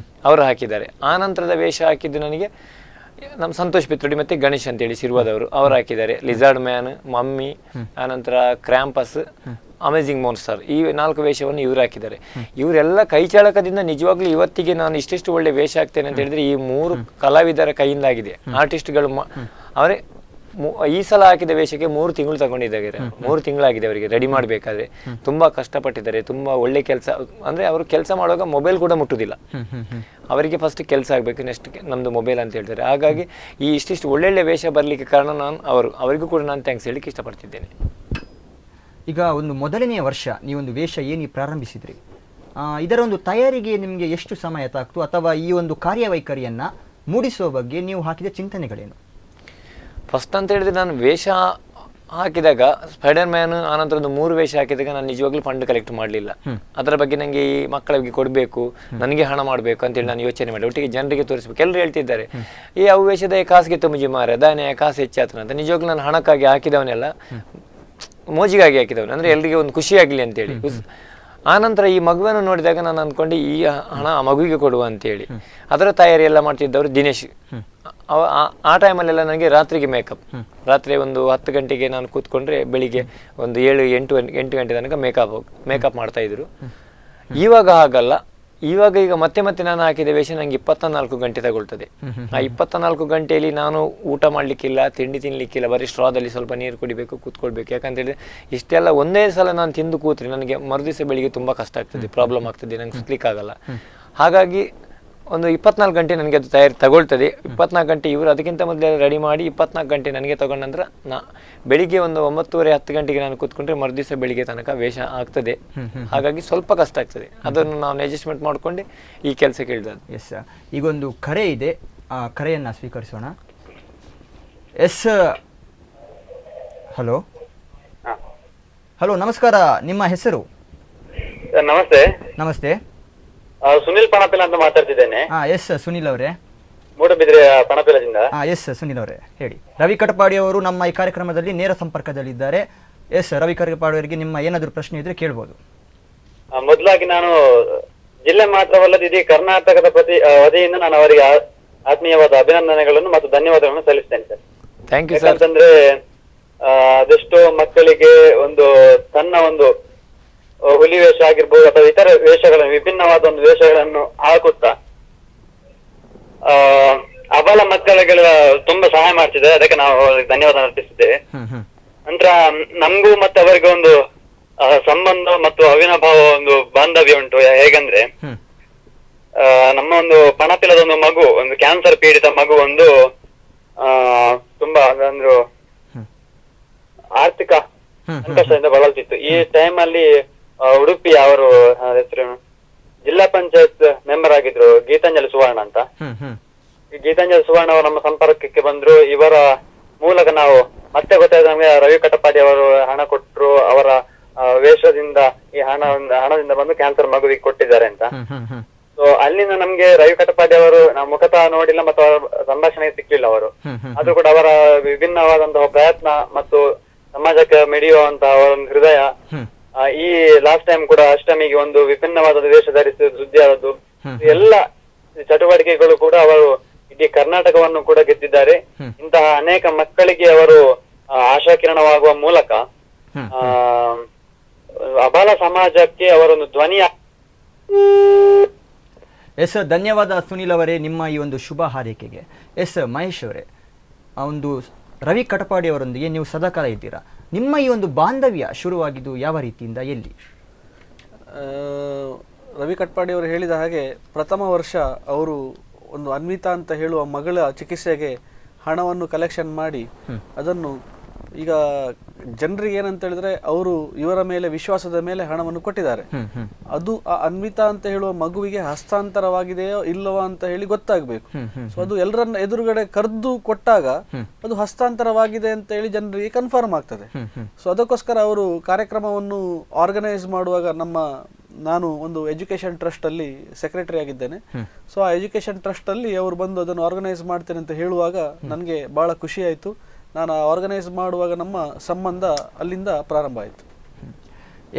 S4: ಅವರು ಹಾಕಿದ್ದಾರೆ. ಆನಂತರದ ವೇಷ ಹಾಕಿದ್ದು ನನಗೆ ನಮ್ಮ ಸಂತೋಷ್ ಪಿತ್ರೋಡಿ ಮತ್ತೆ ಗಣೇಶ್ ಅಂತೇಳಿ ಶಿರ್ವಾದವರು, ಅವರು ಹಾಕಿದ್ದಾರೆ. ಲಿಜಾರ್ಡ್ ಮ್ಯಾನ್, ಮಮ್ಮಿ, ಆನಂತರ ಕ್ರ್ಯಾಂಪಸ್, ಅಮೇಜಿಂಗ್ ಮಾನ್ಸ್ಟರ್, ಈ 4 ವೇಷವನ್ನು ಇವರು ಹಾಕಿದ್ದಾರೆ. ಇವರೆಲ್ಲ ಕೈಚಾಳಕದಿಂದ ನಿಜವಾಗ್ಲೂ ಇವತ್ತಿಗೆ ನಾನು ಇಷ್ಟಿಷ್ಟು ಒಳ್ಳೆ ವೇಷ ಹಾಕ್ತೇನೆ ಅಂತ ಹೇಳಿದ್ರೆ ಈ 3 ಕಲಾವಿದರ ಕೈಯಿಂದ ಆಗಿದೆ. ಆರ್ಟಿಸ್ಟ್ಗಳು ಅವರೇ ಈ ಸಲ ಹಾಕಿದ ವೇಷಕ್ಕೆ 3 ತಿಂಗಳು ತಗೊಂಡಿದ್ದಾರೆ. 3 ತಿಂಗಳಾಗಿದೆ ಅವರಿಗೆ ರೆಡಿ ಮಾಡಬೇಕಾದ್ರೆ. ತುಂಬಾ ಕಷ್ಟಪಟ್ಟಿದ್ದಾರೆ, ತುಂಬಾ ಒಳ್ಳೆ ಕೆಲಸ. ಅಂದ್ರೆ ಅವರು ಕೆಲಸ ಮಾಡುವಾಗ ಮೊಬೈಲ್ ಕೂಡ ಮುಟ್ಟುದಿಲ್ಲ. ಅವರಿಗೆ ಫಸ್ಟ್ ಕೆಲಸ ಆಗಬೇಕು, ನೆಕ್ಸ್ಟ್ ನಮ್ದು ಮೊಬೈಲ್ ಅಂತ ಹೇಳ್ತಾರೆ. ಹಾಗಾಗಿ ಈ ಇಷ್ಟಿಷ್ಟು ಒಳ್ಳೊಳ್ಳೆ ವೇಷ ಬರಲಿಕ್ಕೆ ಕಾರಣ ಅವರಿಗೂ ಕೂಡ ನಾನು ಥ್ಯಾಂಕ್ಸ್ ಹೇಳಲಿಕ್ಕೆ ಇಷ್ಟಪಡ್ತಿದ್ದೇನೆ.
S2: ಈಗ ಒಂದು ಮೊದಲನೆಯ ವರ್ಷ ನೀವೊಂದು ವೇಷ ಏನು ಪ್ರಾರಂಭಿಸಿದ್ರಿ, ಇದರ ಒಂದು ತಯಾರಿಗೆ ನಿಮಗೆ ಎಷ್ಟು ಸಮಯ ತಾಗ್ತು, ಅಥವಾ ಈ ಒಂದು ಕಾರ್ಯವೈಖರಿಯನ್ನು ಮೂಡಿಸುವ ಬಗ್ಗೆ ನೀವು ಹಾಕಿದ ಚಿಂತನೆಗಳೇನು?
S4: ಫಸ್ಟ್ ಅಂತ ಹೇಳಿದ್ರೆ ನಾನು ವೇಷ ಹಾಕಿದಾಗ ಸ್ಪೈಡರ್ ಮ್ಯಾನ್ ಆನಂತರ ಒಂದು 3 ವೇಷ ಹಾಕಿದಾಗ ನಾನು ನಿಜವಾಗ್ಲೂ ಫಂಡ್ ಕಲೆಕ್ಟ್ ಮಾಡಲಿಲ್ಲ. ಅದರ ಬಗ್ಗೆ ನನಗೆ ಈ ಮಕ್ಕಳಿಗೆ ಕೊಡಬೇಕು, ನನಗೆ ಹಣ ಮಾಡಬೇಕು ಅಂತೇಳಿ ನಾನು ಯೋಚನೆ ಮಾಡಿ ಒಟ್ಟಿಗೆ ಜನರಿಗೆ ತೋರಿಸ್ಬೇಕು. ಎಲ್ಲರೂ ಹೇಳ್ತಿದ್ದಾರೆ ಈ ಅವು ವೇಷದ ಕಾಸಿಗೆ ಮುಜಿ ಮಾರೆ ದಾನೆ ಕಾಸು ಹೆಚ್ಚಾತನ ಅಂತ. ನಿಜವಾಗ್ಲೂ ನಾನು ಹಣಕ್ಕಾಗಿ ಹಾಕಿದವನೆಲ್ಲ ಮೋಜಿಗಾಗಿ ಹಾಕಿದವನು, ಅಂದರೆ ಎಲ್ಲರಿಗೆ ಒಂದು ಖುಷಿ ಆಗಲಿ ಅಂತೇಳಿ. ಆನಂತರ ಈ ಮಗುವನ್ನು ನೋಡಿದಾಗ ನಾನು ಅಂದ್ಕೊಂಡು ಈ ಹಣ ಆ ಮಗುವಿಗೆ ಕೊಡುವ ಅಂತೇಳಿ ಅದರ ತಯಾರಿ ಎಲ್ಲ ಮಾಡ್ತಿದ್ದವರು ದಿನೇಶ್. ಆ ಟೈಮಲ್ಲೆಲ್ಲ ನನಗೆ ರಾತ್ರಿಗೆ ಮೇಕಪ್, ರಾತ್ರಿ ಒಂದು 10 ಗಂಟೆಗೆ ನಾನು ಕೂತ್ಕೊಂಡ್ರೆ ಬೆಳಿಗ್ಗೆ ಒಂದು 7-8 ಗಂಟೆ ತನಕ ಮೇಕಪ್ ಮಾಡ್ತಾ ಇದ್ರು. ಇವಾಗ ಹಾಗಲ್ಲ, ಇವಾಗ ಈಗ ಮತ್ತೆ ನಾನು ಹಾಕಿದ ವೇಷ ನನಗೆ 24 ಗಂಟೆ ತಗೊಳ್ತದೆ. ಆ 24 ಗಂಟೆಯಲ್ಲಿ ನಾನು ಊಟ ಮಾಡ್ಲಿಕ್ಕಿಲ್ಲ, ತಿಂಡಿ ತಿನ್ಲಿಕ್ಕಿಲ್ಲ, ಬರೀ ಸ್ಟ್ರಾದಲ್ಲಿ ಸ್ವಲ್ಪ ನೀರು ಕುಡಿಬೇಕು, ಕೂತ್ಕೊಳ್ಬೇಕು. ಯಾಕಂತೇಳಿದ್ರೆ ಇಷ್ಟೆಲ್ಲ ಒಂದೇ ಸಲ ನಾನು ತಿಂದು ಕೂತ್ರೆ ನನಗೆ ಮರುದಿವಸ ಬೆಳಿಗ್ಗೆ ತುಂಬಾ ಕಷ್ಟ ಆಗ್ತದೆ, ಪ್ರಾಬ್ಲಮ್ ಆಗ್ತದೆ, ನಂಗೆ ಸುತ್ತಲಿಕ್ಕಾಗಲ್ಲ. ಹಾಗಾಗಿ ಒಂದು 24 ಗಂಟೆ ನನಗೆ ಅದು ತಯಾರಿ ತಗೊಳ್ತದೆ. 24 ಗಂಟೆ ಇವರು ಅದಕ್ಕಿಂತ ಮೊದಲೇ ರೆಡಿ ಮಾಡಿ 24 ಗಂಟೆ ನನಗೆ ತಗೊಂಡ ನಂತರ ಬೆಳಿಗ್ಗೆ ಒಂದು 9:30-10 ಗಂಟೆಗೆ ನಾನು ಕೂತ್ಕೊಂಡ್ರೆ ಮರುದಿವಸ ಬೆಳಿಗ್ಗೆ ತನಕ ವೇಷ ಆಗ್ತದೆ. ಹಾಗಾಗಿ ಸ್ವಲ್ಪ ಕಷ್ಟ ಆಗ್ತದೆ, ಅದನ್ನು ನಾವು ಅಡ್ಜಸ್ಟ್ಮೆಂಟ್ ಮಾಡ್ಕೊಂಡು ಈ ಕೆಲಸಕ್ಕೆ ಇಳಿದದ್ದು.
S2: ಎಸ್, ಈಗೊಂದು ಕರೆ ಇದೆ, ಆ ಕರೆಯನ್ನು ಸ್ವೀಕರಿಸೋಣ. ಎಸ್, ಹಲೋ ಹಲೋ, ನಮಸ್ಕಾರ, ನಿಮ್ಮ ಹೆಸರು?
S6: ನಮಸ್ತೆ.
S2: ನಮಸ್ತೆ,
S6: ಸುನಿಲ್ ಪಣಪಿಲ ಅಂತ ಮಾತಾಡ್ತಿದ್ದೇನೆ.
S2: ಎಸ್ ಸುನಿಲ್ ಅವರೇ,
S6: ಮೂಡಬಿದ್ರೆ ಪಣಪಿಲದಿಂದ.
S2: ಎಸ್ ಸುನಿಲ್ ಅವರೇ ಹೇಳಿ. ರವಿ ಕಟಪಾಡಿ ಅವರು ನಮ್ಮ ಈ ಕಾರ್ಯಕ್ರಮದಲ್ಲಿ ನೇರ ಸಂಪರ್ಕದಲ್ಲಿದ್ದಾರೆ. ಎಸ್, ರವಿ ಕಟಪಾಡಿ ಅವರಿಗೆ ನಿಮ್ಮ ಏನಾದರೂ ಪ್ರಶ್ನೆ ಇದ್ರೆ ಕೇಳ್ಬೋದು.
S6: ಮೊದಲಾಗಿ ನಾನು ಜಿಲ್ಲೆ ಮಾತ್ರವಲ್ಲದೆ ಇಡೀ ಕರ್ನಾಟಕದ ವತಿಯಿಂದ ನಾನು ಅವರಿಗೆ ಆತ್ಮೀಯವಾದ ಅಭಿನಂದನೆಗಳನ್ನು ಮತ್ತು ಧನ್ಯವಾದಗಳನ್ನು ಸಲ್ಲಿಸ್ತೇನೆ ಸರ್.
S4: Thank you sir.
S6: ಯಾಕಂತಂದ್ರೆ ಅದೆಷ್ಟೋ ಮಕ್ಕಳಿಗೆ ಒಂದು ತನ್ನ ಒಂದು ಹುಲಿ ವೇಷ ಆಗಿರ್ಬೋದು ಅಥವಾ ಇತರ ವೇಷಗಳನ್ನು, ವಿಭಿನ್ನವಾದ ಒಂದು ವೇಷಗಳನ್ನು ಹಾಕುತ್ತಾ ಅಬಲ ಮಕ್ಕಳಿಗೆಲ್ಲ ತುಂಬಾ ಸಹಾಯ ಮಾಡ್ತಿದೆ. ಅದಕ್ಕೆ ನಾವು ಧನ್ಯವಾದ ಅರ್ಪಿಸಿದ್ದೇವೆ. ನಂತರ ನಮಗೂ ಮತ್ತೆ ಅವರಿಗೆ ಒಂದು ಸಂಬಂಧ ಮತ್ತು ಅವಿನಾಭಾವ ಒಂದು ಬಾಂಧವ್ಯ ಉಂಟು. ಹೇಗಂದ್ರೆ ನಮ್ಮ ಒಂದು ಪಣಪಿಲದ ಒಂದು ಮಗು, ಒಂದು ಕ್ಯಾನ್ಸರ್ ಪೀಡಿತ ಮಗು, ಒಂದು ತುಂಬಾ ಅಂದ್ರೆ ಆರ್ಥಿಕ ಸಂಕಷ್ಟದಿಂದ ಬಳಲ್ತಿತ್ತು. ಈ ಟೈಮ್ ಅಲ್ಲಿ ಉಡುಪಿ ಅವರು ಹೆಸರು ಜಿಲ್ಲಾ ಪಂಚಾಯತ್ ಮೆಂಬರ್ ಆಗಿದ್ರು, ಗೀತಾಂಜಲಿ ಸುವರ್ಣ ಅಂತ. ಈ ಗೀತಾಂಜಲಿ ಸುವರ್ಣ ಅವರು ನಮ್ಮ ಸಂಪರ್ಕಕ್ಕೆ ಬಂದ್ರು. ಇವರ ಮೂಲಕ ನಾವು ಮತ್ತೆ ಗೊತ್ತಾಯ್ತು ನಮ್ಗೆ ರವಿ ಕಟಪಾಡಿ ಅವರು ಹಣ ಕೊಟ್ರು, ಅವರ ವೇಷದಿಂದ ಈ ಹಣದಿಂದ ಬಂದು ಕ್ಯಾನ್ಸರ್ ಮಗುವಿಗೆ ಕೊಟ್ಟಿದ್ದಾರೆ ಅಂತ. ಸೊ ಅಲ್ಲಿಂದ ನಮ್ಗೆ ರವಿ ಕಟಪಾಡಿ ಅವರು ನಾವು ಮುಖತಃ ನೋಡಿಲ್ಲ ಮತ್ತು ಅವರ ಸಂಭಾಷಣೆ ಸಿಕ್ಕಿಲ್ಲ ಅವರು. ಆದ್ರೂ ಕೂಡ ಅವರ ವಿಭಿನ್ನವಾದಂತಹ ಪ್ರಯತ್ನ ಮತ್ತು ಸಮಾಜಕ್ಕೆ ಮಿಡಿಯುವಂತಹ ಒಂದು ಹೃದಯ, ಈ ಲಾಸ್ಟ್ ಟೈಮ್ ಕೂಡ ಅಷ್ಟಮಿಗೆ ಒಂದು ವಿಭಿನ್ನವಾದ ವೇಷ ಧರಿಸಿ ಸುದ್ದಿ ಆದದ್ದು, ಎಲ್ಲ ಚಟುವಟಿಕೆಗಳು ಕೂಡ ಅವರು ಇಡೀ ಕರ್ನಾಟಕವನ್ನು ಕೂಡ ಗೆದ್ದಿದ್ದಾರೆ. ಇಂತಹ ಅನೇಕ ಮಕ್ಕಳಿಗೆ ಅವರು ಆಶಾಕಿರಣವಾಗುವ ಮೂಲಕ ಅಬಲ ಸಮಾಜಕ್ಕೆ ಅವರೊಂದು ಧ್ವನಿಯ.
S2: ಎಸ್, ಧನ್ಯವಾದ ಸುನಿಲ್ ಅವರೇ ನಿಮ್ಮ ಈ ಒಂದು ಶುಭ ಹಾರೈಕೆಗೆ. ಎಸ್ ಮಹೇಶ್ ಅವರೇ, ಒಂದು ರವಿ ಕಟಪಾಡಿ ಅವರೊಂದಿಗೆ ನೀವು ಸದಾಕಾಲ ಇದ್ದೀರಾ. ನಿಮ್ಮ ಈ ಒಂದು ಬಾಂಧವ್ಯ ಶುರುವಾಗಿದ್ದು ಯಾವ ರೀತಿಯಿಂದ, ಎಲ್ಲಿ?
S5: ರವಿ ಕಟ್ಪಾಡಿ ಅವರು ಹೇಳಿದ ಹಾಗೆ ಪ್ರಥಮ ವರ್ಷ ಅವರು ಒಂದು ಅನ್ವಿತಾ ಅಂತ ಹೇಳುವ ಮಗಳ ಚಿಕಿತ್ಸೆಗೆ ಹಣವನ್ನು ಕಲೆಕ್ಷನ್ ಮಾಡಿ ಅದನ್ನು ಈಗ ಜನರಿಗೆ ಏನಂತ ಹೇಳಿದ್ರೆ ಅವರು ಇವರ ಮೇಲೆ ವಿಶ್ವಾಸದ ಮೇಲೆ ಹಣವನ್ನು ಕೊಟ್ಟಿದ್ದಾರೆ. ಅದು ಆ ಅನ್ವಿತಾ ಅಂತ ಹೇಳುವ ಮಗುವಿಗೆ ಹಸ್ತಾಂತರವಾಗಿದೆಯೋ ಇಲ್ಲವಾ ಅಂತ ಹೇಳಿ ಗೊತ್ತಾಗಬೇಕು. ಸೊ ಅದು ಎಲ್ಲರನ್ನ ಎದುರುಗಡೆ ಕರೆದು ಕೊಟ್ಟಾಗ ಅದು ಹಸ್ತಾಂತರವಾಗಿದೆ ಅಂತ ಹೇಳಿ ಜನರಿಗೆ ಕನ್ಫರ್ಮ್ ಆಗ್ತದೆ. ಸೊ ಅದಕ್ಕೋಸ್ಕರ ಅವರು ಕಾರ್ಯಕ್ರಮವನ್ನು ಆರ್ಗನೈಸ್ ಮಾಡುವಾಗ ನಾನು ಒಂದು ಎಜುಕೇಶನ್ ಟ್ರಸ್ಟ್ ಅಲ್ಲಿ ಸೆಕ್ರೆಟರಿ ಆಗಿದ್ದೇನೆ. ಸೊ ಆ ಎಜುಕೇಶನ್ ಟ್ರಸ್ಟ್ ಅಲ್ಲಿ ಅವರು ಬಂದು ಅದನ್ನು ಆರ್ಗನೈಸ್ ಮಾಡ್ತೇನೆ ಅಂತ ಹೇಳುವಾಗ ನನಗೆ ಬಹಳ ಖುಷಿ ಆಯಿತು. ನಾನು ಆರ್ಗನೈಸ್ ಮಾಡುವಾಗ ನಮ್ಮ ಸಂಬಂಧ ಅಲ್ಲಿಂದ ಪ್ರಾರಂಭ ಆಯಿತು.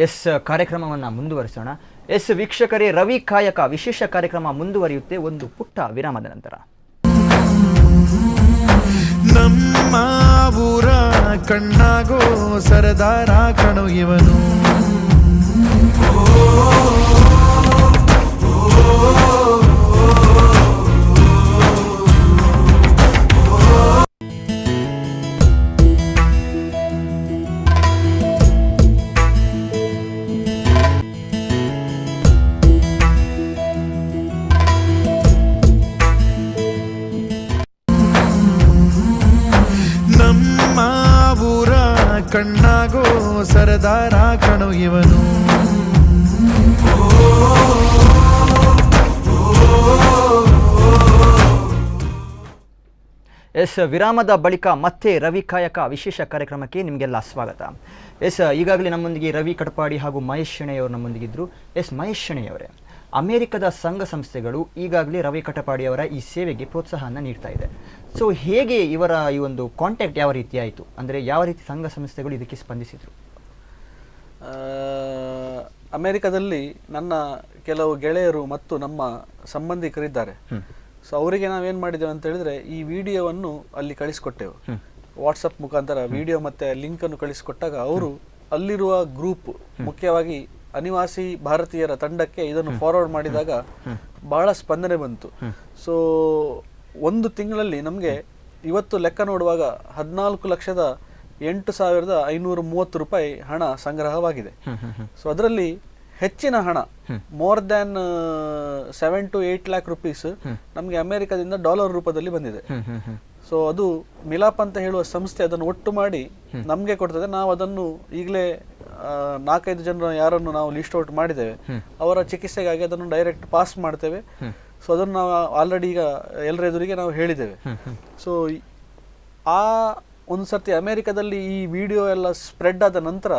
S2: ಎಸ್, ಕಾರ್ಯಕ್ರಮವನ್ನು ಮುಂದುವರಿಸೋಣ. ಎಸ್ ವೀಕ್ಷಕರೇ, ರವಿ ಕಾಯಕ ವಿಶೇಷ ಕಾರ್ಯಕ್ರಮ ಮುಂದುವರಿಯುತ್ತೆ ಒಂದು ಪುಟ್ಟ ವಿರಾಮದ ನಂತರ.
S1: ನಮ್ಮ ಊರ ಕಣ್ಣಾಗೋ ಸರದಾರ ಕಣು ಇವನು. ನಮ್ಮ ಊರ ಕಣ್ಣಾಗೋ ಸರದಾರ ಕಣೋ ಇವನು.
S2: ಎಸ್, ವಿರಾಮದ ಬಳಿಕ ಮತ್ತೆ ರವಿ ಕಾಯಕ ವಿಶೇಷ ಕಾರ್ಯಕ್ರಮಕ್ಕೆ ನಿಮಗೆಲ್ಲ ಸ್ವಾಗತ. ಎಸ್, ಈಗಾಗಲೇ ನಮ್ಮೊಂದಿಗೆ ರವಿ ಕಟಪಾಡಿ ಹಾಗೂ ಮಹೇಶ್ ಶೆಣೆಯವರು ನಮ್ಮೊಂದಿಗಿದ್ದರು. ಎಸ್, ಮಹೇಶ್ ಶೆಣೆಯವರೇ, ಅಮೆರಿಕದ ಸಂಘ ಸಂಸ್ಥೆಗಳು ಈಗಾಗಲೇ ರವಿ ಕಟಪಾಡಿಯವರ ಈ ಸೇವೆಗೆ ಪ್ರೋತ್ಸಾಹನ ನೀಡ್ತಾ ಇದೆ. ಸೊ ಹೇಗೆ ಇವರ ಈ ಒಂದು ಕಾಂಟ್ಯಾಕ್ಟ್ ಯಾವ ರೀತಿ ಆಯಿತು, ಅಂದರೆ ಯಾವ ರೀತಿ ಸಂಘ ಸಂಸ್ಥೆಗಳು ಇದಕ್ಕೆ ಸ್ಪಂದಿಸಿದರು?
S5: ಅಮೆರಿಕದಲ್ಲಿ ನನ್ನ ಕೆಲವು ಗೆಳೆಯರು ಮತ್ತು ನಮ್ಮ ಸಂಬಂಧಿಕರಿದ್ದಾರೆ. ಸೊ ಅವರಿಗೆ ನಾವೇನು ಮಾಡಿದ್ದೇವೆ ಅಂತ ಹೇಳಿದ್ರೆ, ಈ ವಿಡಿಯೋವನ್ನು ಅಲ್ಲಿ ಕಳಿಸ್ಕೊಟ್ಟೆವು. ವಾಟ್ಸಪ್ ಮುಖಾಂತರ ವಿಡಿಯೋ ಮತ್ತು ಲಿಂಕನ್ನು ಕಳಿಸಿಕೊಟ್ಟಾಗ ಅವರು ಅಲ್ಲಿರುವ ಗ್ರೂಪ್, ಮುಖ್ಯವಾಗಿ ಅನಿವಾಸಿ ಭಾರತೀಯರ ತಂಡಕ್ಕೆ ಇದನ್ನು ಫಾರ್ವರ್ಡ್ ಮಾಡಿದಾಗ ಬಹಳ ಸ್ಪಂದನೆ ಬಂತು. ಸೊ 1 ತಿಂಗಳಲ್ಲಿ ನಮಗೆ ಇವತ್ತು ಲೆಕ್ಕ ನೋಡುವಾಗ 14,08,530 ರೂಪಾಯಿ ಹಣ ಸಂಗ್ರಹವಾಗಿದೆ. ಸೊ ಅದರಲ್ಲಿ ಹೆಚ್ಚಿನ ಹಣ, more than 7 to 8 lakh rupees ನಮಗೆ ಅಮೆರಿಕದಿಂದ ಡಾಲರ್ ರೂಪದಲ್ಲಿ ಬಂದಿದೆ. ಸೊ ಅದು ಮಿಲಾಪ್ ಅಂತ ಹೇಳುವ ಸಂಸ್ಥೆ ಅದನ್ನು ಒಟ್ಟು ಮಾಡಿ ನಮಗೆ ಕೊಡ್ತದೆ. ನಾವು ಅದನ್ನು ಈಗಲೇ 4-5 ಜನರ ಯಾರನ್ನು ನಾವು ಲಿಸ್ಟ್ ಔಟ್ ಮಾಡಿದ್ದೇವೆ, ಅವರ ಚಿಕಿತ್ಸೆಗಾಗಿ ಅದನ್ನು ಡೈರೆಕ್ಟ್ ಪಾಸ್ ಮಾಡ್ತೇವೆ. ಸೊ ಅದನ್ನು ನಾವು ಆಲ್ರೆಡಿ ಈಗ ಎಲ್ಲರ ಎದುರಿಗೆ ನಾವು ಹೇಳಿದ್ದೇವೆ. ಸೊ ಆ ಒಂದು ಸರ್ತಿ ಅಮೆರಿಕದಲ್ಲಿ ಈ ವಿಡಿಯೋ ಎಲ್ಲ ಸ್ಪ್ರೆಡ್ ಆದ ನಂತರ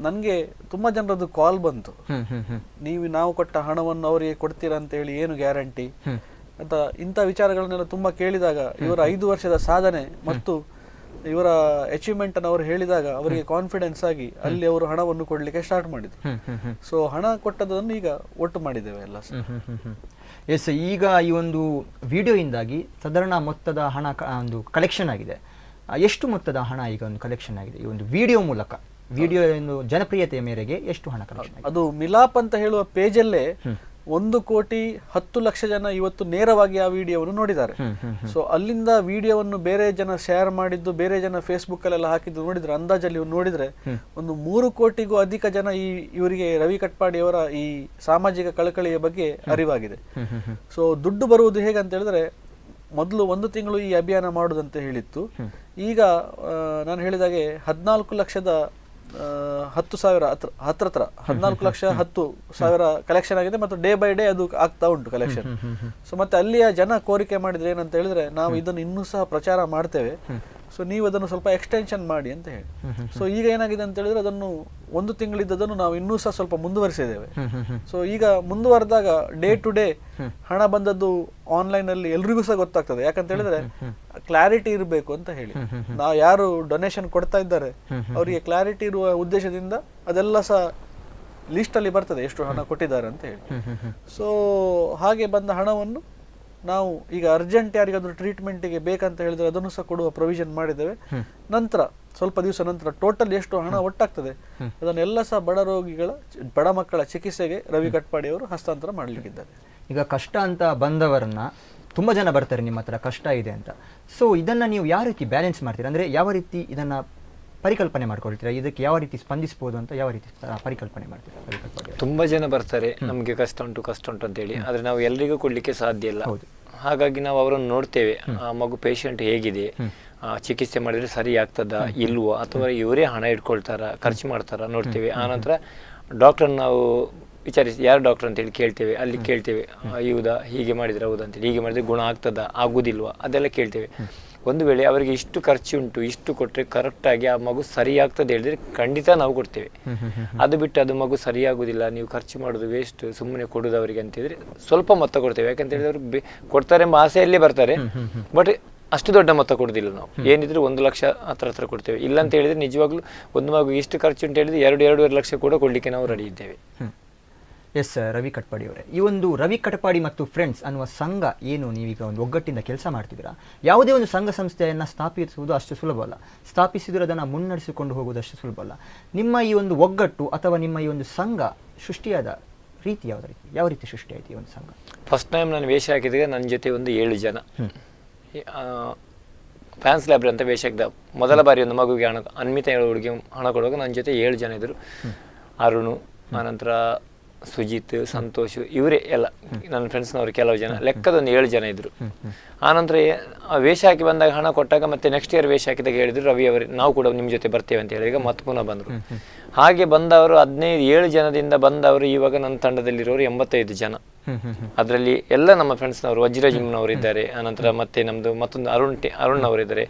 S5: ನನಗೆ ತುಂಬಾ ಜನರದ್ದು ಕಾಲ್ ಬಂತು. ನಾವು ಕೊಟ್ಟ ಹಣವನ್ನು ಅವರಿಗೆ ಕೊಡ್ತೀರಾ ಅಂತ ಹೇಳಿ, ಏನು ಗ್ಯಾರಂಟಿ ಅಂತ ಇಂಥ ವಿಚಾರಗಳನ್ನೆಲ್ಲ ತುಂಬಾ ಕೇಳಿದಾಗ, ಇವರ 5 ವರ್ಷದ ಸಾಧನೆ ಮತ್ತು ಇವರ ಅಚೀವ್ಮೆಂಟ್ ಅನ್ನು ಅವರು ಹೇಳಿದಾಗ ಅವರಿಗೆ ಕಾನ್ಫಿಡೆನ್ಸ್ ಆಗಿ ಅಲ್ಲಿ ಅವರು ಹಣವನ್ನು ಕೊಡ್ಲಿಕ್ಕೆ ಸ್ಟಾರ್ಟ್ ಮಾಡಿದ್ರು. ಸೊ ಹಣ ಕೊಟ್ಟದನ್ನು ಈಗ ಒಟ್ಟು ಮಾಡಿದ್ದೇವೆ ಎಲ್ಲ.
S2: ಎಸ್, ಈಗ ಈ ಒಂದು ವಿಡಿಯೋಯಿಂದಾಗಿ ಸಾಧಾರಣ ಮೊತ್ತದ ಹಣ ಒಂದು ಕಲೆಕ್ಷನ್ ಆಗಿದೆ. ಎಷ್ಟು ಮೊತ್ತದ ಹಣ ಈಗ ಒಂದು ಕಲೆಕ್ಷನ್ ಆಗಿದೆ ಈ ಒಂದು ವಿಡಿಯೋ ಮೂಲಕ? ವಿಡಿಯೋ ಒಂದು ಜನಪ್ರಿಯತೆಯ ಮೇರೆಗೆ ಎಷ್ಟು ಹಣ ಕಲೆಕ್ಷನ್ ಆಗಿದೆ?
S5: ಅದು ಮಿಲಾಪ್ ಅಂತ ಹೇಳುವ ಪೇಜಲ್ಲೇ 1,10,00,000 ಜನ ಇವತ್ತು ನೇರವಾಗಿ ಆ ವಿಡಿಯೋವನ್ನು ನೋಡಿದ್ದಾರೆ. ಸೊ ಅಲ್ಲಿಂದ ವಿಡಿಯೋವನ್ನು ಬೇರೆ ಜನ ಶೇರ್ ಮಾಡಿದ್ದು, ಬೇರೆ ಜನ ಫೇಸ್ಬುಕ್ ಅಲ್ಲೆಲ್ಲ ಹಾಕಿದ್ದು ನೋಡಿದ್ರೆ, ಅಂದಾಜಲ್ಲಿ ನೋಡಿದ್ರೆ ಒಂದು 3 ಕೋಟಿಗೂ ಅಧಿಕ ಜನ ಇವರಿಗೆ ರವಿ ಕಟ್ಪಾಡಿ ಅವರ ಈ ಸಾಮಾಜಿಕ ಕಳಕಳಿಯ ಬಗ್ಗೆ ಅರಿವಾಗಿದೆ. ಸೊ ದುಡ್ಡು ಬರುವುದು ಹೇಗಂತ ಹೇಳಿದ್ರೆ, ಮೊದಲು 1 ತಿಂಗಳು ಈ ಅಭಿಯಾನ ಮಾಡುದಂತ ಹೇಳಿತ್ತು. ಈಗ ನಾನು ಹೇಳಿದಾಗೆ 14,10,000 ಹತ್ರ 14,10,000 ಕಲೆಕ್ಷನ್ ಆಗಿದೆ ಮತ್ತು ಡೇ ಬೈ ಡೇ ಅದು ಆಗ್ತಾ ಉಂಟು ಕಲೆಕ್ಷನ್. ಸೊ ಮತ್ತೆ ಅಲ್ಲಿಯ ಜನ ಕೋರಿಕೆ ಮಾಡಿದ್ರೆ ಏನಂತ ಹೇಳಿದ್ರೆ, ನಾವು ಇದನ್ನು ಇನ್ನೂ ಸಹ ಪ್ರಚಾರ ಮಾಡ್ತೇವೆ, ಸೊ ನೀವು ಅದನ್ನು ಸ್ವಲ್ಪ ಎಕ್ಸ್ಟೆನ್ಷನ್ ಮಾಡಿ ಅಂತ ಹೇಳಿ. ಸೊ ಈಗ ಏನಾಗಿದೆ ಅಂತ ಹೇಳಿದ್ರೆ, ಅದನ್ನು 1 ತಿಂಗಳಿದ್ದದನ್ನು ನಾವು ಇನ್ನೂ ಸಹ ಸ್ವಲ್ಪ ಮುಂದುವರಿಸಿದ್ದೇವೆ. ಸೊ ಈಗ ಮುಂದುವರೆದಾಗ ಡೇ ಟು ಡೇ ಹಣ ಬಂದದ್ದು ಆನ್ಲೈನ್ ಅಲ್ಲಿ ಎಲ್ರಿಗೂ ಸಹ ಗೊತ್ತಾಗ್ತದೆ. ಯಾಕಂತ ಹೇಳಿದ್ರೆ ಕ್ಲಾರಿಟಿ ಇರಬೇಕು ಅಂತ ಹೇಳಿ, ನಾವು ಯಾರು ಡೊನೇಷನ್ ಕೊಡ್ತಾ ಇದ್ದಾರೆ ಅವರಿಗೆ ಕ್ಲಾರಿಟಿ ಇರುವ ಉದ್ದೇಶದಿಂದ ಅದೆಲ್ಲ ಸಹ ಲಿಸ್ಟ್ ಅಲ್ಲಿ ಬರ್ತದೆ ಎಷ್ಟು ಹಣ ಕೊಟ್ಟಿದ್ದಾರೆ ಅಂತ ಹೇಳಿ. ಸೊ ಹಾಗೆ ಬಂದ ಹಣವನ್ನು ನಾವು ಈಗ ಅರ್ಜೆಂಟ್ ಯಾರಿಗಾದ್ರೂ ಟ್ರೀಟ್ಮೆಂಟ್ಗೆ ಬೇಕಂತ ಹೇಳಿದ್ರೆ ಅದನ್ನು ಸಹ ಕೊಡುವ ಪ್ರೊವಿಷನ್ ಮಾಡಿದ್ದೇವೆ. ನಂತರ ಸ್ವಲ್ಪ ದಿವಸ ನಂತರ ಟೋಟಲ್ ಎಷ್ಟು ಹಣ ಒಟ್ಟಾಗ್ತದೆ ಅದನ್ನೆಲ್ಲ ಸಹ ಬಡ ಮಕ್ಕಳ ಚಿಕಿತ್ಸೆಗೆ ರವಿ ಕಟ್ಪಾಡಿ ಅವರು ಹಸ್ತಾಂತರ ಮಾಡಲಿಕ್ಕಿದ್ದಾರೆ.
S2: ಈಗ ಕಷ್ಟ ಅಂತ ಬಂದವರನ್ನ ತುಂಬ ಜನ ಬರ್ತಾರೆ ನಿಮ್ಮ ಹತ್ರ, ಕಷ್ಟ ಇದೆ ಅಂತ. ಸೊ ಇದನ್ನು ನೀವು ಯಾವ ರೀತಿ ಬ್ಯಾಲೆನ್ಸ್ ಮಾಡ್ತೀರಾ? ಅಂದರೆ ಯಾವ ರೀತಿ ಇದನ್ನು ಪರಿಕಲ್ಪನೆ ಮಾಡ್ಕೊಳ್ತೀರಾ? ಇದಕ್ಕೆ ಯಾವ ರೀತಿ ಸ್ಪಂದಿಸ್ಬೋದು ಅಂತ ಯಾವ ರೀತಿ ಪರಿಕಲ್ಪನೆ ಮಾಡ್ತೀರಾ?
S4: ತುಂಬ ಜನ ಬರ್ತಾರೆ, ನಮಗೆ ಕಷ್ಟ ಉಂಟು ಅಂತೇಳಿ, ಆದರೆ ನಾವು ಎಲ್ರಿಗೂ ಕೊಡಲಿಕ್ಕೆ ಸಾಧ್ಯ ಇಲ್ಲ. ಹಾಗಾಗಿ ನಾವು ಅವರನ್ನು ನೋಡ್ತೇವೆ, ಆ ಮಗು ಪೇಷಂಟ್ ಹೇಗಿದೆ, ಚಿಕಿತ್ಸೆ ಮಾಡಿದರೆ ಸರಿ ಆಗ್ತದಾ ಇಲ್ವೋ, ಅಥವಾ ಇವರೇ ಹಣ ಇಟ್ಕೊಳ್ತಾರ, ಖರ್ಚು ಮಾಡ್ತಾರ ನೋಡ್ತೇವೆ. ಆನಂತರ ಡಾಕ್ಟ್ರನ್ನ ನಾವು ವಿಚಾರಿಸಿ ಯಾರು ಡಾಕ್ಟರ್ ಅಂತೇಳಿ ಕೇಳ್ತೇವೆ. ಅಲ್ಲಿ ಕೇಳ್ತೇವೆ, ಹೌದಾ ಹೀಗೆ ಮಾಡಿದರೆ ಹೌದಾ ಅಂತೇಳಿ, ಹೀಗೆ ಮಾಡಿದರೆ ಗುಣ ಆಗ್ತದಾ ಆಗುದಿಲ್ವಾ ಅದೆಲ್ಲ ಕೇಳ್ತೇವೆ. ಒಂದು ವೇಳೆ ಅವರಿಗೆ ಇಷ್ಟು ಖರ್ಚು ಉಂಟು, ಇಷ್ಟು ಕೊಟ್ಟರೆ ಕರೆಕ್ಟಾಗಿ ಆ ಮಗು ಸರಿ ಆಗ್ತದೆ ಹೇಳಿದ್ರೆ ಖಂಡಿತ ನಾವು ಕೊಡ್ತೇವೆ. ಅದು ಬಿಟ್ಟು ಅದು ಮಗು ಸರಿಯಾಗುವುದಿಲ್ಲ, ನೀವು ಖರ್ಚು ಮಾಡೋದು ವೇಸ್ಟ್, ಸುಮ್ಮನೆ ಕೊಡೋದು ಅವರಿಗೆ ಅಂತೇಳಿದ್ರೆ ಸ್ವಲ್ಪ ಮೊತ್ತ ಕೊಡ್ತೇವೆ. ಯಾಕಂತ ಹೇಳಿದ್ರೆ ಅವರು ಕೊಡ್ತಾರೆ ಎಂಬ ಆಸೆಯಲ್ಲೇ ಬರ್ತಾರೆ, ಬಟ್ ಅಷ್ಟು ದೊಡ್ಡ ಮೊತ್ತ ಕೊಡೋದಿಲ್ಲ ನಾವು. ಏನಿದ್ರು 1 ಲಕ್ಷ ಹತ್ರ ಕೊಡ್ತೇವೆ. ಇಲ್ಲ ಅಂತ ಹೇಳಿದ್ರೆ ನಿಜವಾಗ್ಲೂ ಒಂದು ಮಗು ಇಷ್ಟು ಖರ್ಚು ಅಂತ ಹೇಳಿದ್ರೆ 2-2.5 ಲಕ್ಷ ಕೂಡ ಕೊಡಲಿಕ್ಕೆ ನಾವು ರೆಡಿ ಇದ್ದೇವೆ.
S2: ಎಸ್, ರವಿ ಕಟ್ಪಾಡಿ ಅವರೇ, ಈ ಒಂದು ರವಿ ಕಟ್ಪಾಡಿ ಮತ್ತು ಫ್ರೆಂಡ್ಸ್ ಅನ್ನುವ ಸಂಘ ಏನು ನೀವೀಗ ಒಂದು ಒಗ್ಗಟ್ಟಿಂದ ಕೆಲಸ ಮಾಡ್ತಿದ್ದೀರಾ, ಯಾವುದೇ ಒಂದು ಸಂಘ ಸಂಸ್ಥೆಯನ್ನು ಸ್ಥಾಪಿಸುವುದು ಅಷ್ಟು ಸುಲಭ ಅಲ್ಲ, ಸ್ಥಾಪಿಸಿದರೆ ಅದನ್ನು ಮುನ್ನಡೆಸಿಕೊಂಡು ಹೋಗುವುದು ಅಷ್ಟು ಸುಲಭ ಅಲ್ಲ. ನಿಮ್ಮ ಈ ಒಂದು ಒಗ್ಗಟ್ಟು ಅಥವಾ ನಿಮ್ಮ ಈ ಒಂದು ಸಂಘ ಸೃಷ್ಟಿಯಾದ ರೀತಿ ಯಾವ ರೀತಿ ಸೃಷ್ಟಿಯಾಯಿತು ಈ ಒಂದು ಸಂಘ?
S4: ಫಸ್ಟ್ ಟೈಮ್ ನಾನು ವೇಷ ಹಾಕಿದಾಗ ನನ್ನ ಜೊತೆ ಒಂದು 7 ಜನ ಫ್ಯಾನ್ಸ್ ಲೈಬ್ರರಿ ಅಂತ ವೇಷ ಹಾಕಿದ ಮೊದಲ ಬಾರಿ ಒಂದು ಮಗುವಿಗೆ ಅನ್ಮಿತ ಹುಡುಗಿ ಹಣ ಕೊಡುವಾಗ ನನ್ನ ಜೊತೆ 7 ಜನ ಇದ್ದರು. ಅರುಣು, ಆನಂತರ ಸುಜಿತ್, ಸಂತೋಷ್ ಇವರೇ ಎಲ್ಲ ನನ್ನ ಫ್ರೆಂಡ್ಸ್ನವರು ಕೆಲವು ಜನ, ಲೆಕ್ಕದೊಂದು 7 ಜನ ಇದ್ರು. ಆನಂತರ ವೇಷ ಹಾಕಿ ಬಂದಾಗ ಹಣ ಕೊಟ್ಟಾಗ ಮತ್ತೆ ನೆಕ್ಸ್ಟ್ ಇಯರ್ ವೇಷ ಹಾಕಿದಾಗ ಹೇಳಿದ್ರು ರವಿ ಅವರು ನಾವು ಕೂಡ ನಿಮ್ಮ ಜೊತೆ ಬರ್ತೇವೆ ಅಂತ ಹೇಳಿದಾಗ ಮತ್ತೆ ಪುನಃ ಬಂದರು. ಹಾಗೆ ಬಂದವರು 7 ಜನದಿಂದ ಬಂದವರು ಇವಾಗ ನನ್ನ ತಂಡದಲ್ಲಿರೋರು 85 ಜನ. ಅದರಲ್ಲಿ ಎಲ್ಲ ನಮ್ಮ ಫ್ರೆಂಡ್ಸ್ನವರು, ವಜ್ರಜಿಮ್ನವರು ಇದ್ದಾರೆ, ಆನಂತರ ಮತ್ತೆ ನಮ್ದು ಮತ್ತೊಂದು ಅರುಣ್ ಅವರಿದ್ದಾರೆ.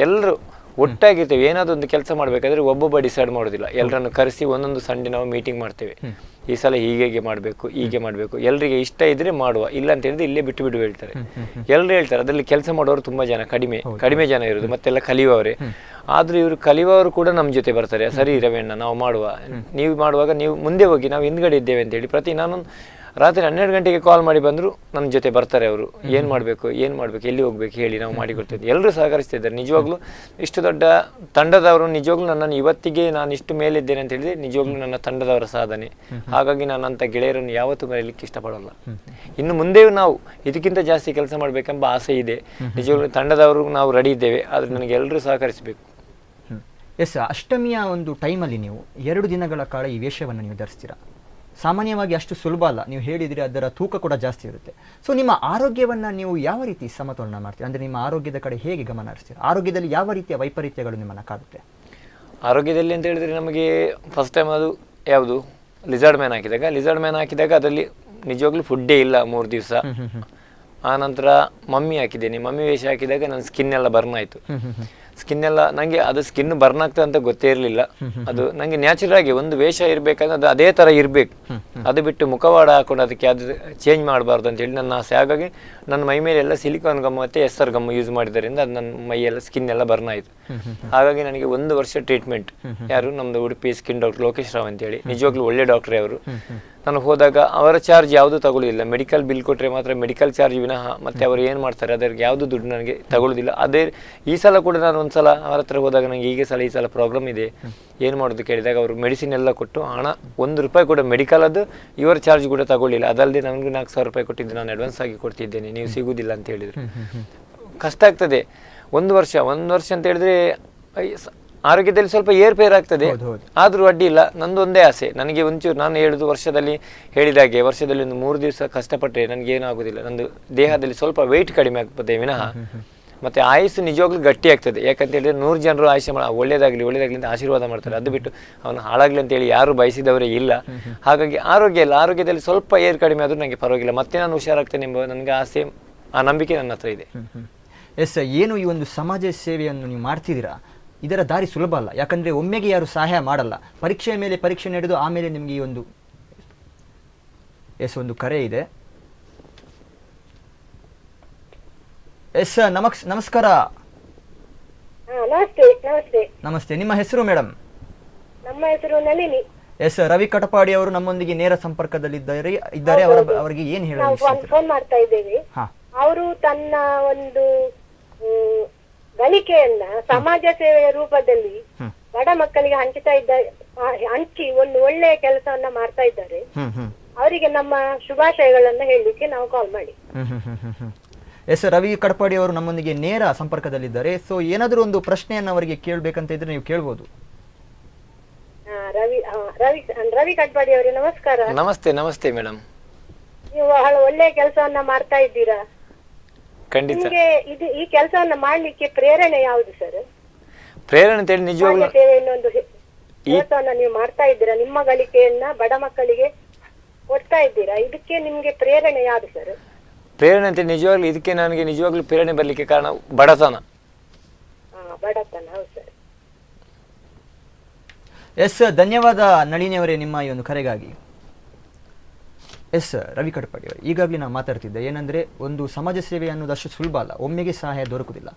S4: ಎಲ್ಲರೂ ಒಟ್ಟಾಗಿರ್ತೇವೆ. ಏನಾದ್ರು ಒಂದು ಕೆಲಸ ಮಾಡ್ಬೇಕಾದ್ರೆ ಒಬ್ಬೊಬ್ಬ ಡಿಸೈಡ್ ಮಾಡೋದಿಲ್ಲ, ಎಲ್ಲರನ್ನು ಕರೆಸಿ ಒಂದೊಂದು ಸಂಡೆ ನಾವು ಮೀಟಿಂಗ್ ಮಾಡ್ತೇವೆ. ಈ ಸಲ ಹೀಗೆ ಮಾಡಬೇಕು, ಹೀಗೆ ಮಾಡಬೇಕು, ಎಲ್ಲರಿಗೆ ಇಷ್ಟ ಇದ್ರೆ ಮಾಡುವ, ಇಲ್ಲ ಅಂತ ಹೇಳಿದ್ರೆ ಇಲ್ಲೇ ಬಿಟ್ಟು ಹೇಳ್ತಾರೆ. ಎಲ್ಲರೂ ಹೇಳ್ತಾರೆ. ಅದರಲ್ಲಿ ಕೆಲಸ ಮಾಡೋರು ತುಂಬಾ ಜನ ಕಡಿಮೆ ಜನ ಇರೋದು, ಮತ್ತೆಲ್ಲ ಕಲಿಯುವವರೇ. ಆದ್ರೂ ಇವರು ಕಲಿಯುವವರು ಕೂಡ ನಮ್ಮ ಜೊತೆ ಬರ್ತಾರೆ. ಸರಿ ರವಣ್ಣ, ನಾವು ಮಾಡುವ, ನೀವು ಮಾಡುವಾಗ ನೀವು ಮುಂದೆ ಹೋಗಿ, ನಾವು ಹಿಂದ್ಗಡೆ ಇದ್ದೇವೆ ಅಂತ ಹೇಳಿ ನಾನು ರಾತ್ರಿ 12 ಗಂಟೆಗೆ ಕಾಲ್ ಮಾಡಿ ಬಂದ್ರು ನನ್ನ ಜೊತೆ ಬರ್ತಾರೆ ಅವರು. ಏನ್ ಮಾಡ್ಬೇಕು, ಎಲ್ಲಿ ಹೋಗ್ಬೇಕು ಹೇಳಿ, ನಾವು ಮಾಡಿಕೊಡ್ತೇವೆ. ಎಲ್ಲರೂ ಸಹಕರಿಸ್ತಿದ್ದಾರೆ. ನಿಜವಾಗ್ಲೂ ಇಷ್ಟು ದೊಡ್ಡ ತಂಡದವರು ನಿಜವಾಗ್ಲೂ ನನ್ನನ್ನು ಇವತ್ತಿಗೆ ನಾನು ಇಷ್ಟು ಮೇಲಿದ್ದೇನೆ ಅಂತ ಹೇಳಿದ್ರೆ ನಿಜವಾಗ್ಲೂ ನನ್ನ ತಂಡದವರ ಸಾಧನೆ. ಹಾಗಾಗಿ ನಾನು ಅಂತ ಗೆಳೆಯರನ್ನು ಯಾವತ್ತೂ ಮರೆಯಲಿಕ್ಕೆ ಇಷ್ಟಪಡಲ್ಲ. ಇನ್ನು ಮುಂದೆಯೂ ನಾವು ಇದಕ್ಕಿಂತ ಜಾಸ್ತಿ ಕೆಲಸ ಮಾಡ್ಬೇಕೆಂಬ ಆಸೆ ಇದೆ. ನಿಜವಾಗ್ಲೂ ತಂಡದವರು ನಾವು ರೆಡಿ ಇದ್ದೇವೆ, ಆದ್ರೆ ನನಗೆ ಎಲ್ಲರೂ ಸಹಕರಿಸಬೇಕು.
S2: ಎಸ್, ಅಷ್ಟಮಿಯ ಒಂದು ಟೈಮಲ್ಲಿ ನೀವು 2 ದಿನಗಳ ಕಾಲ ಈ ವೇಷವನ್ನು ನೀವು ಧರಿಸ್ತೀರಾ. ಸಾಮಾನ್ಯವಾಗಿ ಅಷ್ಟು ಸುಲಭ ಅಲ್ಲ. ನೀವು ಹೇಳಿದರೆ ಅದರ ತೂಕ ಕೂಡ ಜಾಸ್ತಿ ಇರುತ್ತೆ. ಸೊ ನಿಮ್ಮ ಆರೋಗ್ಯವನ್ನು ನೀವು ಯಾವ ರೀತಿ ಸಮತೋಲನ ಮಾಡ್ತೀರಾ? ಅಂದರೆ ನಿಮ್ಮ ಆರೋಗ್ಯದ ಕಡೆ ಹೇಗೆ ಗಮನ ಹರಿಸ್ತೀರಾ? ಆರೋಗ್ಯದಲ್ಲಿ ಯಾವ ರೀತಿಯ ವೈಪರೀತ್ಯಗಳು ನಿಮ್ಮನ್ನು ಕಾಡುತ್ತೆ?
S4: ಆರೋಗ್ಯದಲ್ಲಿ ಅಂತ ಹೇಳಿದ್ರೆ ನಮಗೆ ಫಸ್ಟ್ ಟೈಮ್ ಅದು ಯಾವುದು ಲಿಜರ್ಡ್ ಮ್ಯಾನ್ ಹಾಕಿದಾಗ ಅದರಲ್ಲಿ ನಿಜವಾಗ್ಲೂ ಫುಡ್ಡೇ ಇಲ್ಲ 3 ದಿವಸ. ಆ ನಂತರ ಮಮ್ಮಿ ಹಾಕಿದ್ದೇನೆ. ಮಮ್ಮಿ ವೇಷ ಹಾಕಿದಾಗ ನನ್ನ ಸ್ಕಿನ್ ಎಲ್ಲ ಬರ್ನ್ ಆಯಿತು. ಸ್ಕಿನ್ ಎಲ್ಲ ನಂಗೆ ಅದು ಸ್ಕಿನ್ ಬರ್ನ್ ಆಗ್ತದೆ ಅಂತ ಗೊತ್ತೇ ಇರಲಿಲ್ಲ. ಅದು ನಂಗೆ ನ್ಯಾಚುರಲ್ ಆಗಿ ಒಂದು ವೇಷ ಇರ್ಬೇಕಂದ್ರೆ ಅದು ಅದೇ ತರ ಇರ್ಬೇಕು. ಅದು ಬಿಟ್ಟು ಮುಖವಾಡ ಹಾಕೊಂಡು ಅದಕ್ಕೆ ಅದು ಚೇಂಜ್ ಮಾಡಬಾರ್ದು ಅಂತ ಹೇಳಿ ನನ್ನ ಆಸೆ. ಹಾಗಾಗಿ ನನ್ನ ಮೈ ಮೇಲೆ ಎಲ್ಲ ಸಿಲಿಕಾನ್ ಗಮ್ ಮತ್ತೆ ಎಸ್ಆರ್ ಗಮ್ ಯೂಸ್ ಮಾಡಿದ್ರಿಂದ ಅದು ನನ್ನ ಮೈಯೆಲ್ಲ ಸ್ಕಿನ್ ಎಲ್ಲ ಬರ್ನ್ ಆಯಿತು. ಹಾಗಾಗಿ ನನಗೆ 1 ವರ್ಷ ಟ್ರೀಟ್ಮೆಂಟ್. ಯಾರು ನಮ್ದು ಉಡುಪಿ ಸ್ಕಿನ್ ಡಾಕ್ಟರ್ ಲೋಕೇಶ್ ರಾವ್ ಅಂತೇಳಿ, ನಿಜವಾಗ್ಲೂ ಒಳ್ಳೆ ಡಾಕ್ಟ್ರೇ ಅವರು. ನಾನು ಹೋದಾಗ ಅವರ ಚಾರ್ಜ್ ಯಾವುದು ತಗೊಳ್ಳೋದಿಲ್ಲ. ಮೆಡಿಕಲ್ ಬಿಲ್ ಕೊಟ್ಟರೆ ಮಾತ್ರ ಮೆಡಿಕಲ್ ಚಾರ್ಜ್ ವಿನಃ ಮತ್ತೆ ಅವರು ಏನು ಮಾಡ್ತಾರೆ ಅದಕ್ಕೆ ಯಾವುದು ದುಡ್ಡು ನನಗೆ ತಗೊಳ್ಳೋದಿಲ್ಲ. ಅದೇ ಈ ಸಲ ಕೂಡ ನಾನು ಒಂದ್ಸಲ ಅವರ ಹತ್ರ ಹೋದಾಗ ನನಗೆ ಈ ಸಲ ಪ್ರಾಬ್ಲಮ್ ಇದೆ, ಏನು ಮಾಡೋದು ಕೇಳಿದಾಗ ಅವರು ಮೆಡಿಸಿನ್ ಎಲ್ಲ ಕೊಟ್ಟು ಹಣ 1 ರೂಪಾಯಿ ಕೂಡ ಮೆಡಿಕಲ್ ಅದು ಇವರ ಚಾರ್ಜ್ ಕೂಡ ತಗೊಳ್ಳಿಲ್ಲ. ಅದಲ್ಲದೆ ನನಗೆ 4,000 ರೂಪಾಯಿ ಕೊಟ್ಟಿದ್ದು ನಾನು ಅಡ್ವಾನ್ಸ್ ಆಗಿ ಕೊಡ್ತಿದ್ದೇನೆ, ನೀವು ಸಿಗುವುದಿಲ್ಲ ಅಂತ ಹೇಳಿದ್ರು. ಕಷ್ಟ ಆಗ್ತದೆ. 1 ವರ್ಷ ಅಂತ ಹೇಳಿದ್ರೆ ಆರೋಗ್ಯದಲ್ಲಿ ಸ್ವಲ್ಪ ಏರ್ಪೇರ್ ಆಗ್ತದೆ, ಆದ್ರೂ ಅಡ್ಡಿ ಇಲ್ಲ. ನಂದು ಒಂದೇ ಆಸೆ, ನನಗೆ ಒಂಚೂರು ನಾನು ಹೇಳುದು ವರ್ಷದಲ್ಲಿ ಒಂದು 3 ದಿವಸ ಕಷ್ಟಪಟ್ಟರೆ ನನಗೇನು ಆಗುದಿಲ್ಲ. ನಂದು ದೇಹದಲ್ಲಿ ಸ್ವಲ್ಪ ವೆಯ್ಟ್ ಕಡಿಮೆ ಆಗ್ತದೆ ವಿನಃ ಮತ್ತೆ ಆಯುಸ್ಸು ನಿಜವಾಗ್ಲೂ ಗಟ್ಟಿ ಆಗ್ತದೆ. ಯಾಕಂತ ಹೇಳಿದ್ರೆ 100 ಜನರು ಆಯುಷ್ಯ ಒಳ್ಳೇದಾಗ್ಲಿ ಅಂತ ಆಶೀರ್ವಾದ ಮಾಡ್ತಾರೆ. ಅದು ಬಿಟ್ಟು ಅವನು ಹಾಳಾಗ್ಲಿ ಅಂತ ಹೇಳಿ ಯಾರು ಬಯಸಿದವರೇ ಇಲ್ಲ. ಹಾಗಾಗಿ ಆರೋಗ್ಯದಲ್ಲಿ ಸ್ವಲ್ಪ ಏರ್ ಕಡಿಮೆ ಆದ್ರೂ ನನಗೆ ಪರವಾಗಿಲ್ಲ, ಮತ್ತೆ ನಾನು ಹುಷಾರಾಗ್ತೇನೆ ಎಂಬ ನನಗೆ ಆಸೆ, ಆ ನಂಬಿಕೆ ನನ್ನ ಹತ್ರ ಇದೆ.
S2: ಎಸ್, ಏನು ಈ ಒಂದು ಸಮಾಜ ಸೇವೆಯನ್ನು ನೀವು ಮಾಡ್ತಿದ್ದೀರಾ, ಇದರ ದಾರಿ ಸುಲಭ ಅಲ್ಲ. ಯಾಕಂದ್ರೆ ಒಮ್ಮೆಗೆ ಯಾರು ಸಹಾಯ ಮಾಡಲ್ಲ. ಪರೀಕ್ಷೆಯ ಮೇಲೆ ಪರೀಕ್ಷೆ ನಡೆದು ಆಮೇಲೆ ನಿಮ್ಗೆ ಈ ಒಂದು ಕರೆ ಇದೆ. ಎಸ್, ನಮಸ್ಕಾರ. ನಮಸ್ತೆ. ನಿಮ್ಮ ಹೆಸರು ಮೇಡಮ್?
S7: ನಮ್ಮ ಹೆಸರು ನಳಿನಿ.
S2: ಎಸ್, ರವಿ ಕಟಪಾಡಿ ಅವರು ನಮ್ಮೊಂದಿಗೆ ನೇರ ಸಂಪರ್ಕದಲ್ಲಿದ್ದಾರೆ. ಅವರಿಗೆ ಏನ್
S7: ಫೋನ್ ಮಾಡ್ತಾ ಇದ್ದೇವೆ. ಅವರು ತನ್ನ ಒಂದು ಗಳಿಕೆಯನ್ನ ಸಮಾಜ ಸೇವೆಯ ರೂಪದಲ್ಲಿ ಬಡ ಮಕ್ಕಳಿಗೆ ಹಂಚಿ ಒಂದು ಒಳ್ಳೆಯ ಕೆಲಸವನ್ನ ಮಾಡ್ತಾ ಇದ್ದಾರೆ. ಅವರಿಗೆ ನಮ್ಮ ಶುಭಾಶಯಗಳನ್ನ ಹೇಳಲಿಕ್ಕೆ ನಾವು ಕಾಲ್ ಮಾಡಿ.
S2: ಎಸ್, ರವಿ ಕಟಪಾಡಿ ಅವರು ನಮ್ಮೊಂದಿಗೆ ನೇರ ಸಂಪರ್ಕದಲ್ಲಿದ್ದಾರೆ. ಸೊ ಏನಾದರೂ ಒಂದು ಪ್ರಶ್ನೆಯನ್ನು ಅವರಿಗೆ ಕೇಳಬೇಕಂತ ಇದ್ರೆ ನೀವು ಕೇಳ್ಬೋದು.
S7: ರವಿ ಕಟಪಾಡಿ ಅವರೇ ನಮಸ್ಕಾರ.
S4: ನಮಸ್ತೆ ಮೇಡಮ್.
S7: ನೀವು ಬಹಳ ಒಳ್ಳೆಯ ಕೆಲಸವನ್ನ ಮಾಡ್ತಾ ಇದ್ದೀರಾ.
S4: ಖಂಡಿತ.
S7: ನಿಮಗೆ ಈ ಕೆಲಸವನ್ನ ಮಾಡ್ಲಿಕ್ಕೆ ಪ್ರೇರಣೆ ಯಾವುದು ಸರ್?
S4: ಪ್ರೇರಣೆ ಅಂತ ಹೇಳಿ ನಿಜವಾಗ್ಲೂ
S7: ಇನ್ನೊಂದು ಕೆಲಸವನ್ನ ನೀವು ಮಾಡ್ತಾ ಇದ್ದೀರಾ, ನಿಮ್ಮ ಗಳಿಕೆಯನ್ನ ಬಡ ಮಕ್ಕಳಿಗೆ ಕೊಡ್ತಾ ಇದ್ದೀರಾ, ಇದಕ್ಕೆ ನಿಮ್ಗೆ ಪ್ರೇರಣೆ ಯಾವುದು ಸರ್?
S4: ಪ್ರೇರಣೆ ಅಂತ ನಿಜವಾಗ್ಲೂ ಇದಕ್ಕೆ ನನಗೆ ನಿಜವಾಗ್ಲೂ ಪ್ರೇರಣೆ ಬರ್ಲಿಕ್ಕೆ ಕಾರಣ ಬಡತನ.
S7: ಹೌದು ಸರ್.
S2: ಎಸ್, ಧನ್ಯವಾದ ನಳಿನಿ ಅವರೇ ನಿಮ್ಮ ಈ ಒಂದು ಕರೆಗಾಗಿ. ಎಸ್, ರವಿ ಕಟಪಾಡಿ ಅವರು ಈಗಾಗಲೇ ನಾವು ಮಾತಾಡ್ತಿದ್ದೆ ಏನಂದರೆ ಒಂದು ಸಮಾಜ ಸೇವೆ ಅನ್ನೋದು ಅಷ್ಟು ಸುಲಭ ಅಲ್ಲ, ಒಮ್ಮೆಗೆ ಸಹಾಯ ದೊರಕುವುದಿಲ್ಲ.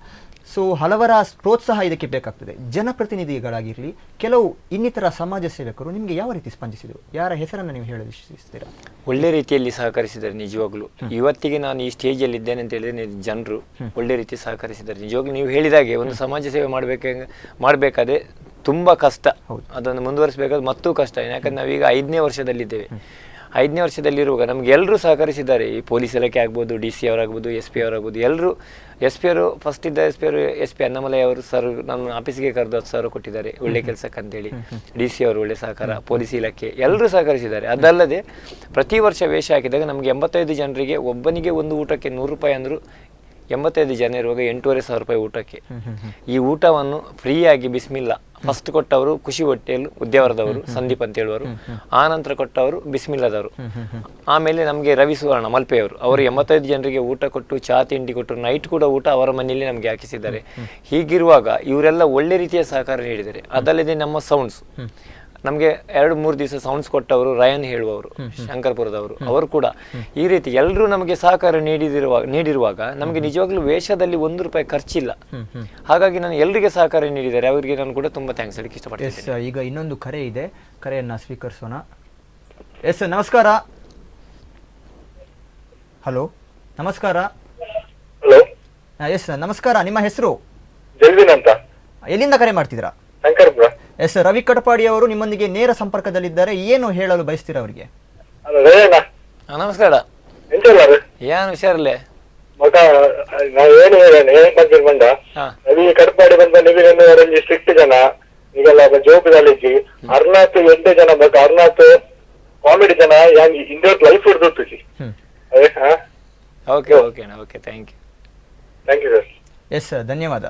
S2: ಸೊ ಹಲವರ ಪ್ರೋತ್ಸಾಹ ಇದಕ್ಕೆ ಬೇಕಾಗ್ತದೆ. ಜನಪ್ರತಿನಿಧಿಗಳಾಗಿರಲಿ, ಕೆಲವು ಇನ್ನಿತರ ಸಮಾಜ ಸೇವಕರು ನಿಮಗೆ ಯಾವ ರೀತಿ ಸ್ಪಂದಿಸಿದರು? ಯಾರ ಹೆಸರನ್ನು ನೀವು ಹೇಳಲು ಇಚ್ಛಿಸ್ತೀರಾ?
S4: ಒಳ್ಳೆ ರೀತಿಯಲ್ಲಿ ಸಹಕರಿಸಿದ್ದಾರೆ. ನಿಜವಾಗ್ಲು ಇವತ್ತಿಗೆ ನಾನು ಈ ಸ್ಟೇಜಲ್ಲಿ ಇದ್ದೇನೆ ಅಂತ ಹೇಳಿದ್ರೆ ಜನರು ಒಳ್ಳೆ ರೀತಿ ಸಹಕರಿಸಿದ್ದಾರೆ. ನಿಜವಾಗ್ಲೂ ನೀವು ಹೇಳಿದಾಗೆ ಒಂದು ಸಮಾಜ ಸೇವೆ ಮಾಡಬೇಕಾದ್ರೆ ತುಂಬಾ ಕಷ್ಟ, ಅದನ್ನು ಮುಂದುವರಿಸಬೇಕಾದ್ರೆ ಮತ್ತೂ ಕಷ್ಟ. ಯಾಕಂದ್ರೆ ನಾವೀಗ 5ನೇ ವರ್ಷದಲ್ಲಿದ್ದೇವೆ. 5ನೇ ವರ್ಷದಲ್ಲಿರುವಾಗ ನಮ್ಗೆ ಎಲ್ಲರೂ ಸಹಕರಿಸಿದ್ದಾರೆ. ಈ ಪೊಲೀಸ್ ಇಲಾಖೆ ಆಗ್ಬೋದು, DC ಅವರಾಗ್ಬೋದು, SP ಅವರಾಗ್ಬೋದು, ಎಲ್ಲರೂ. SP ಅವರು ಫಸ್ಟ್ ಇದ್ದ SP ಅನ್ನಮಲೈ ಅವರು ಸರ್ ನಮ್ಮ ಆಫೀಸಿಗೆ ಕರೆದು 10,000 ಕೊಟ್ಟಿದ್ದಾರೆ ಒಳ್ಳೆ ಕೆಲಸಕ್ಕೆ ಅಂತೇಳಿ. DC ಅವರು ಒಳ್ಳೆ ಸಹಕಾರ, ಪೊಲೀಸ್ ಇಲಾಖೆ ಎಲ್ಲರೂ ಸಹಕರಿಸಿದ್ದಾರೆ. ಅದಲ್ಲದೆ ಪ್ರತಿ ವರ್ಷ ವೇಷ ಹಾಕಿದಾಗ ನಮಗೆ 85 ಜನರಿಗೆ ಒಬ್ಬನಿಗೆ ಒಂದು ಊಟಕ್ಕೆ 100 ರೂಪಾಯಿ ಅಂದರು. 85 ಜನ ಇರುವಾಗ 8,500 ರೂಪಾಯಿ ಊಟಕ್ಕೆ. ಈ ಊಟವನ್ನು ಫ್ರೀಯಾಗಿ ಬಿಸ್ಮಿಲ್ಲ ಫಸ್ಟ್ ಕೊಟ್ಟವರು ಖುಷಿ ಹೋಟೆಲ್ ಉದ್ಯಾವರದವರು ಸಂದೀಪ್ ಅಂತ ಹೇಳುವರು, ಆ ನಂತರ ಕೊಟ್ಟವರು ಬಿಸ್ಮಿಲ್ಲದವರು, ಆಮೇಲೆ ನಮಗೆ ರವಿ ಸುವರ್ಣ ಮಲ್ಪೆಯವರು. ಅವರು 85 ಜನರಿಗೆ ಊಟ ಕೊಟ್ಟು ಚಹಾ ತಿಂಡಿ ಕೊಟ್ಟು ನೈಟ್ ಕೂಡ ಊಟ ಅವರ ಮನೆಯಲ್ಲಿ ನಮಗೆ ಹಾಕಿಸಿದ್ದಾರೆ. ಹೀಗಿರುವಾಗ ಇವರೆಲ್ಲ ಒಳ್ಳೆ ರೀತಿಯ ಸಹಕಾರ ನೀಡಿದ್ದಾರೆ. ಅದಲ್ಲದೆ ನಮ್ಮ ಸೌಂಡ್ಸ್ ನಮಗೆ 2-3 ದಿವಸ ಸೌಂಡ್ಸ್ ಕೊಟ್ಟವರು ರಯನ್ ಹೇಳುವವರು ಶಂಕರ್ಪುರದವರು, ಅವರು ಕೂಡ ಈ ರೀತಿ ಎಲ್ಲರೂ ನಮಗೆ ಸಹಕಾರ ನೀಡಿರುವಾಗ ನಮಗೆ ನಿಜವಾಗ್ಲೂ ವೇಷದಲ್ಲಿ 1 ರೂಪಾಯಿ ಖರ್ಚಿಲ್ಲ. ಹಾಗಾಗಿ ನಾನು ಎಲ್ಲರಿಗೆ ಸಹಕಾರ ನೀಡಿದ್ದಾರೆ, ಅವರಿಗೆ ನಾನು ಕೂಡ ತುಂಬಾ ಥ್ಯಾಂಕ್ಸ್ ಹೇಳಕ್ಕೆ ಇಷ್ಟಪಡ್ತೀನಿ.
S2: ಈಗ ಇನ್ನೊಂದು ಕರೆ ಇದೆ, ಕರೆಯನ್ನ ಸ್ವೀಕರಿಸೋಣ. ಎಸ್ ನಮಸ್ಕಾರ. ಹಲೋ ನಮಸ್ಕಾರ.
S6: ಹಲೋ
S2: ಎಸ್ ನಮಸ್ಕಾರ. ನಿಮ್ಮ ಹೆಸರು?
S6: ಜಲ್ವಿನ್ ಅಂತ.
S2: ಎಲ್ಲಿಂದ ಕರೆ ಮಾಡ್ತಿದ್ದೀರಾ?
S6: ಶಂಕರ್ಪುರ.
S2: ಎಸ್ ರವಿ ಕಟಪಾಡಿ ಅವರು ನಿಮ್ಮೊಂದಿಗೆ ನೇರ ಸಂಪರ್ಕದಲ್ಲಿದ್ದಾರೆ. ಏನು ಹೇಳಲು ಬಯಸ್ತೀರಾ ಅವರಿಗೆ?
S4: ನಮಸ್ಕಾರ. ಏನು ಹುಷಾರಲ್ಲೇ
S6: ಮಗ ನಾವು ಏನು ಹೇಳಿ ಬಂದ ರವಿ ಕಟಪಾಡಿ ಬಂದ ನೀವು ಸ್ಟ್ರಿಕ್ಟ್ ಜನ ಈಗೆಲ್ಲ ಜೋಬದಲ್ಲಿ ಅರ್ನಾಥ್ 8 ಜನ ಮಗ ಅರ್ನಾಥ್ ಕಾಮಿಡಿ ಜನ ಇಂಡಿಯಾ ಲೈಫ್ ಹಿಡಿದು.
S4: Okay okay okay thank
S6: you sir.
S2: Yes ಧನ್ಯವಾದ.